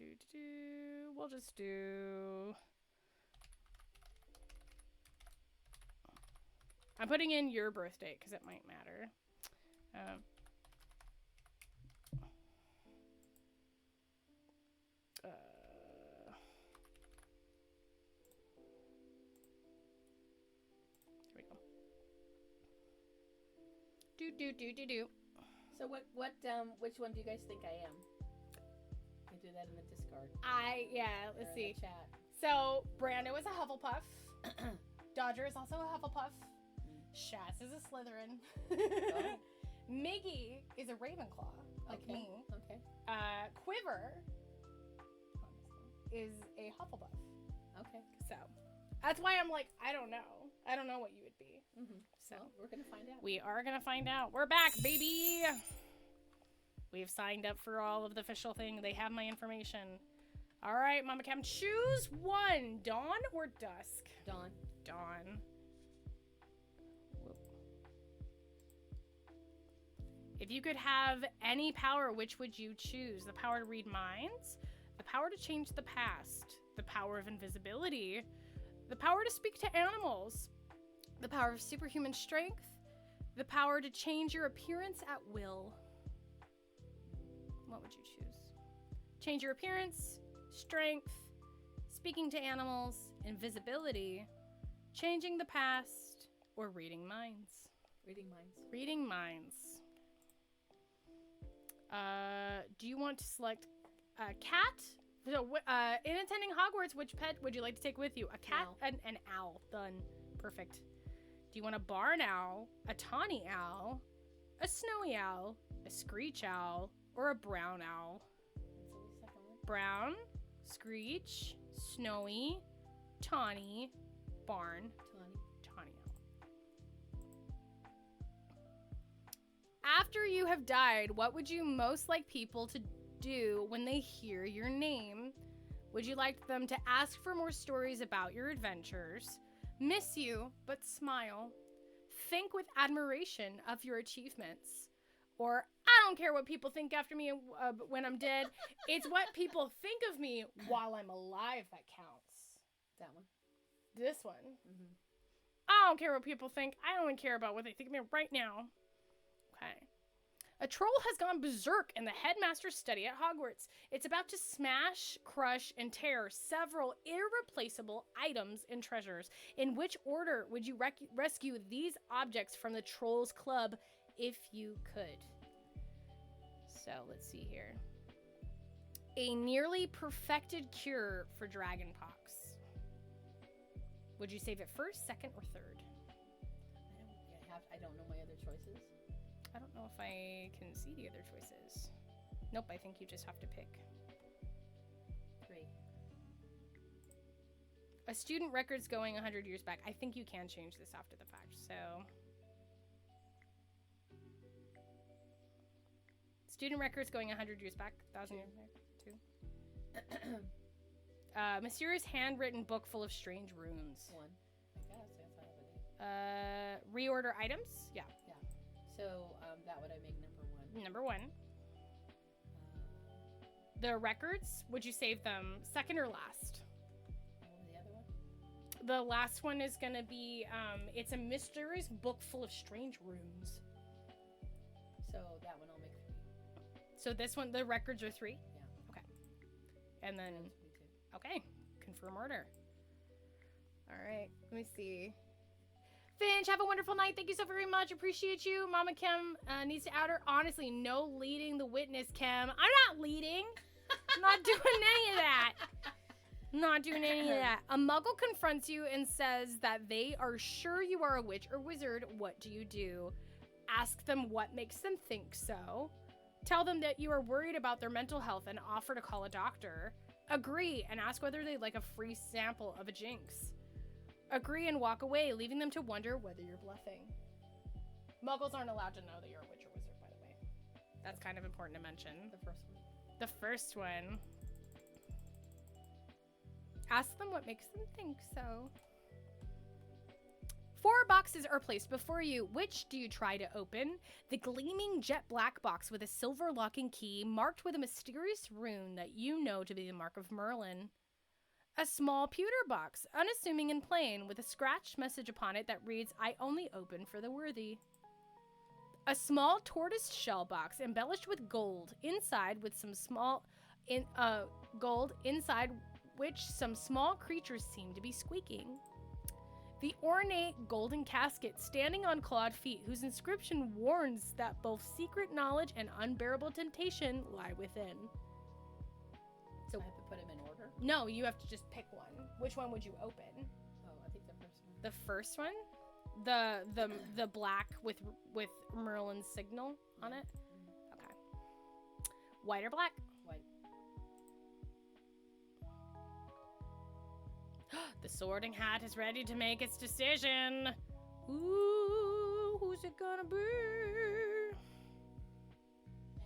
We'll just do. I'm putting in your birth date because it might matter. Here we go. Do. So which one do you guys think I am? You do that in the Discord. Let's Or in see. the chat. So Brando is a Hufflepuff. Dodger is also a Hufflepuff. Shaz is a Slytherin. Oh. Miggy is a Ravenclaw, like Okay. me. Okay. Quiver is a Hufflepuff. Okay. So that's why I'm like, I don't know. I don't know what you would be. Mm-hmm. So Well, we're gonna find out. we are gonna find out. We're back, baby. We've signed up for all of the official thing. They have my information. All right, Mama Cam, choose one. Dawn or dusk? Dawn. Dawn. If you could have any power, which would you choose? The power to read minds, the power to change the past, the power of invisibility, the power to speak to animals, the power of superhuman strength, the power to change your appearance at will. What would you choose? Change your appearance, strength, speaking to animals, invisibility, changing the past, or reading minds? Reading minds. Reading minds. Do you want to select a cat? So, in attending Hogwarts, which pet would you like to take with you? A cat? Owl. An owl. Done. Perfect. Do you want a barn owl, a tawny owl, a snowy owl, a screech owl, or a brown owl? What's the second one? Brown, screech, snowy, tawny, barn, Tawny. tawny owl. After you have died, what would you most like people to do when they hear your name? Would you like them to ask for more stories about your adventures, miss you but smile, think with admiration of your achievements, or I don't care what people think after me when I'm dead, it's what people think of me while I'm alive that counts? That one. This one. Mm-hmm. I don't care what people think. I don't even care about what they think of me right now. Okay. A troll has gone berserk in the headmaster's study at Hogwarts. It's about to smash, crush, and tear several irreplaceable items and treasures. In which order would you rescue these objects from the Trolls Club if you could? So let's see here. A nearly perfected cure for dragonpox. Would you save it first, second, or third? I don't know my other choices. I don't know if I can see the other choices. Nope, I think you just have to pick. 3. A student record's going 100 years back. I think you can change this after the fact, so... Student records going 100 years back. 1,000 years back. 2. Mysterious handwritten book full of strange runes. 1. I guess that's how I would. Reorder items? Yeah. So that would I make number 1. Number 1. The records, would you save them second or last? What was the other one? The last one is gonna be, it's a mysterious book full of strange runes. So that one I'll make 3. So this one, the records are 3? Yeah. Okay. And then, Me too. okay, confirm order. All right, let me see. Finch, have a wonderful night. Thank you so very much. Appreciate you. Mama Kem needs to out her. Honestly, no leading the witness, Kem. I'm not leading. I'm not doing any of that. Not doing any of that. A muggle confronts you and says that they are sure you are a witch or wizard. What do you do? Ask them what makes them think so. Tell them that you are worried about their mental health and offer to call a doctor. Agree and ask whether they'd like a free sample of a jinx. Agree and walk away, leaving them to wonder whether you're bluffing. Muggles aren't allowed to know that you're a witch or wizard, by the way. That's kind of important to mention. The first one. The first one. Ask them what makes them think so. 4 boxes are placed before you. Which do you try to open? The gleaming jet black box with a silver locking key marked with a mysterious rune that you know to be the mark of Merlin. A small pewter box, unassuming and plain, with a scratched message upon it that reads, I only open for the worthy. A small tortoise shell box embellished with gold, inside with some small gold inside which some small creatures seem to be squeaking. The ornate golden casket standing on clawed feet, whose inscription warns that both secret knowledge and unbearable temptation lie within. So I have to put them in order? No, you have to just pick one. Which one would you open? Oh, I think the first one. The first one? The black with Merlin's signal on it? Okay. White or black? White. The sorting hat is ready to make its decision. Ooh, who's it gonna be?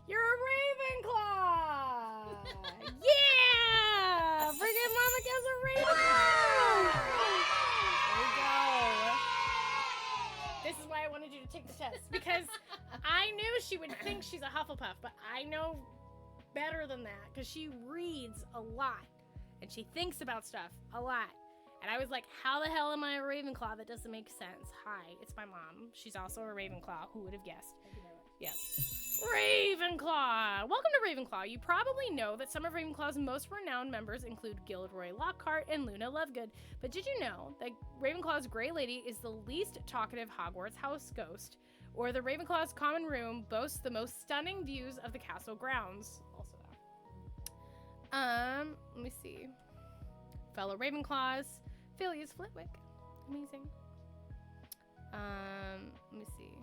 You're a Ravenclaw! Yeah! Freaking Mama Kem's a Ravenclaw! There we go. This is why I wanted you to take the test, because I knew she would think she's a Hufflepuff, but I know better than that, because she reads a lot, and she thinks about stuff a lot. And I was like, how the hell am I a Ravenclaw? That doesn't make sense. Hi, it's my mom. She's also a Ravenclaw. Who would have guessed? Yes. Ravenclaw! Welcome to Ravenclaw. You probably know that some of Ravenclaw's most renowned members include Gilderoy Lockhart and Luna Lovegood. But did you know that Ravenclaw's Grey Lady is the least talkative Hogwarts house ghost? Or the Ravenclaw's common room boasts the most stunning views of the castle grounds? Also that. Let me see. Fellow Ravenclaws. Phileas Flitwick. Amazing. Let me see.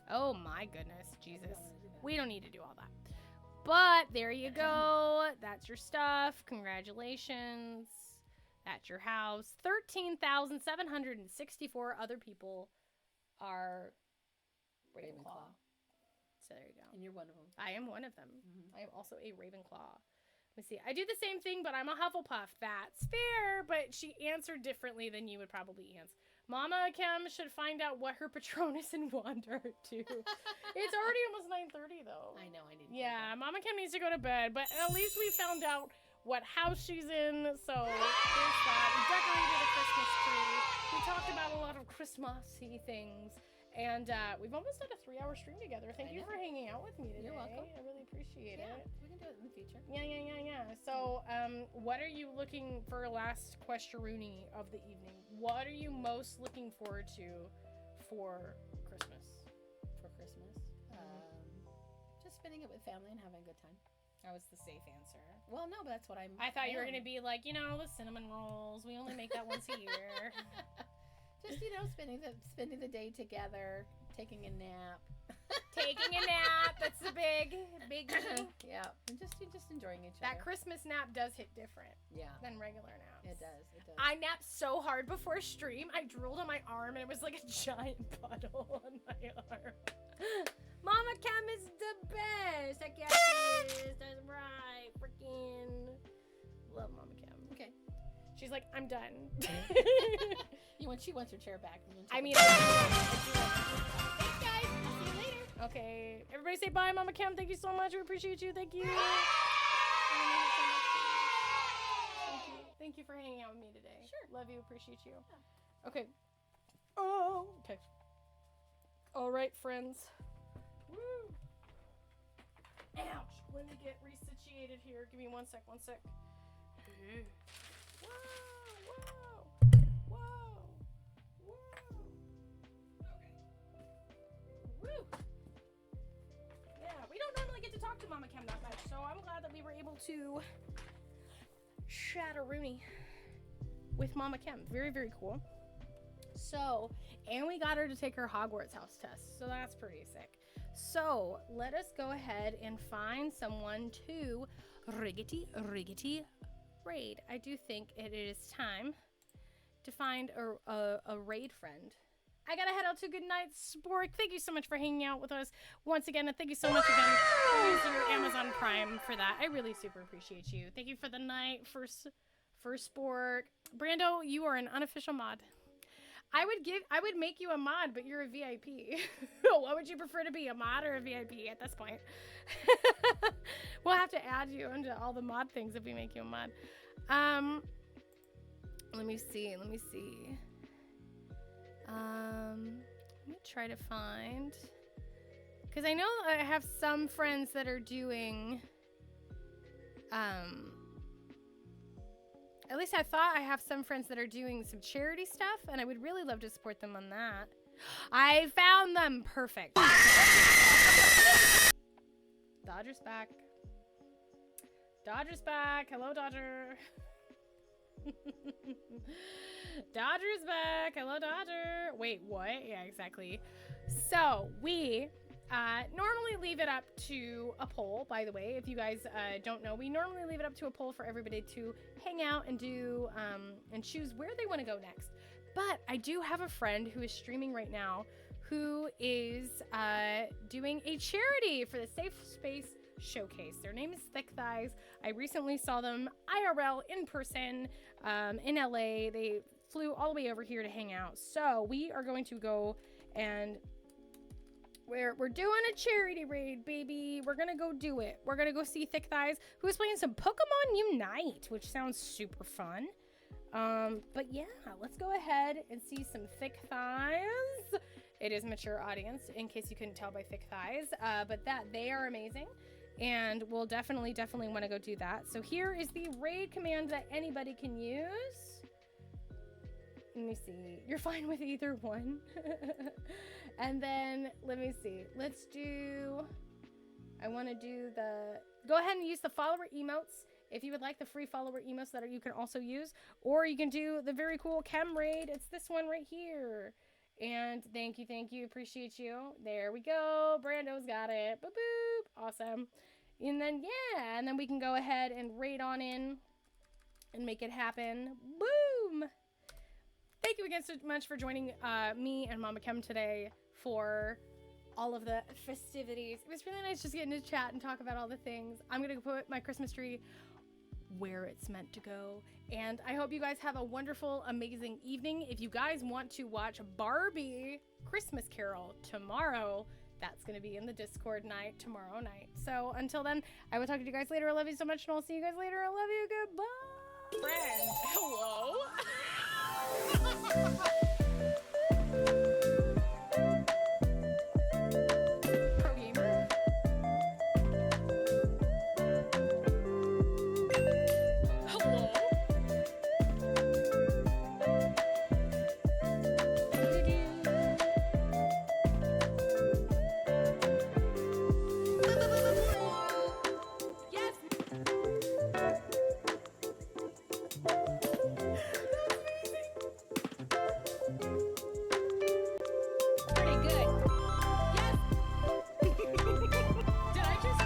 Oh my goodness, Jesus. We don't need to do all that. But there you go. That's your stuff. Congratulations. That's your house. 13,764 other people are Ravenclaw. So there you go. And you're one of them. I am one of them. I am also a Ravenclaw. Let me see. I do the same thing, but I'm a Hufflepuff. That's fair, but she answered differently than you would probably answer. Mama Kem should find out what her Patronus and wand are too. It's already almost 9:30 though. I know. I need to Yeah, Mama Kem needs to go to bed, but at least we found out what house she's in. So there's that. We decorated a Christmas tree. We talked about a lot of Christmassy things. And we've almost had a 3-hour stream together. Thank you for hanging out with me today. You're welcome. I really appreciate it. We can do it in the future. Yeah. So, what are you looking for last questionroony of the evening? What are you most looking forward to for Christmas? For Christmas? Just spending it with family and having a good time. That was the safe answer. Well, no, but that's what I thought you were going to be like, the cinnamon rolls. We only make that once a year. Just, spending the day together, taking a nap. Taking a nap. That's the big Yeah. And just enjoying each That other. Christmas nap does hit different than regular naps. It does. I napped so hard before stream. I drooled on my arm and it was like a giant puddle on my arm. Mama Kem is the best. I guess she is. That's right. Freaking love Mama Kem. Okay. She's like, I'm done. She wants her chair back. Thanks, guys. I'll see you later. Okay. Everybody say bye, Mama Kem. Thank you so much. We appreciate you. Thank you. Thank you for hanging out with me today. Sure. Love you. Appreciate you. Yeah. Okay. Oh. Okay. All right, friends. Woo. Ouch. Let me get resituated here. Give me one sec. Whoa. Okay. Woo. Yeah, we don't normally get to talk to Mama Kem that much, so I'm glad that we were able to chat-a-rooney with Mama Kem. Very, very cool. So, and we got her to take her Hogwarts house test, so that's pretty sick. So, let us go ahead and find someone to riggity raid. I do think it is time to find a raid friend I gotta head out to good night, Spork. Thank you so much for hanging out with us once again, and thank you so much again for using your Amazon Prime for that. I really super appreciate you. Thank you for the night, for Spork. Brando, you are an unofficial mod. I would make you a mod, but you're a VIP. What would you prefer to be, a mod or a VIP at this point? We'll have to add you into all the mod things if we make you a mod. Let me see. Let me try to find, because I know I have some friends that are doing, at least I thought I have some friends that are doing some charity stuff, and I would really love to support them on that. I found them. Perfect. Dodger's back. Dodger's back. Hello, Dodger. Dodger's back. Hello, Dodger. Wait, what? Yeah, exactly. So we normally leave it up to a poll, by the way. If you guys don't know, we normally leave it up to a poll for everybody to hang out and do and choose where they want to go next. But I do have a friend who is streaming right now who is doing a charity for the Safe Space Showcase. Their name is Thick Thighs. I recently saw them IRL in person in LA. They flew all the way over here to hang out. So we are going to go and we're doing a charity raid, baby. We're gonna go do it. We're gonna go see Thick Thighs, who is playing some Pokemon Unite, which sounds super fun. But yeah, let's go ahead and see some Thick Thighs. It is a mature audience, in case you couldn't tell by Thick Thighs, but they are amazing, and we'll definitely want to go do that. So here is the raid command that anybody can use. Let me see. You're fine with either one. And then let me see. Let's do. I want to do the. Go ahead and use the follower emotes if you would like the free follower emotes that you can also use, or you can do the very cool Kem raid. It's this one right here. And thank you, appreciate you. There we go. Brando's got it. Boop boop. Awesome. And then yeah, and then we can go ahead and raid on in and make it happen. Boom. Thank you again so much for joining me and Mama Kem today for all of the festivities. It was really nice just getting to chat and talk about all the things. I'm gonna put my Christmas tree where it's meant to go, and I hope you guys have a wonderful, amazing evening. If you guys want to watch Barbie Christmas Carol tomorrow, that's gonna be in the Discord night tomorrow night. So until then, I will talk to you guys later. I love you so much, and I'll see you guys later. I love you. Goodbye. Friend, hello. Pro gamer. Hello. Yes. Pretty good. Yes. Did I just?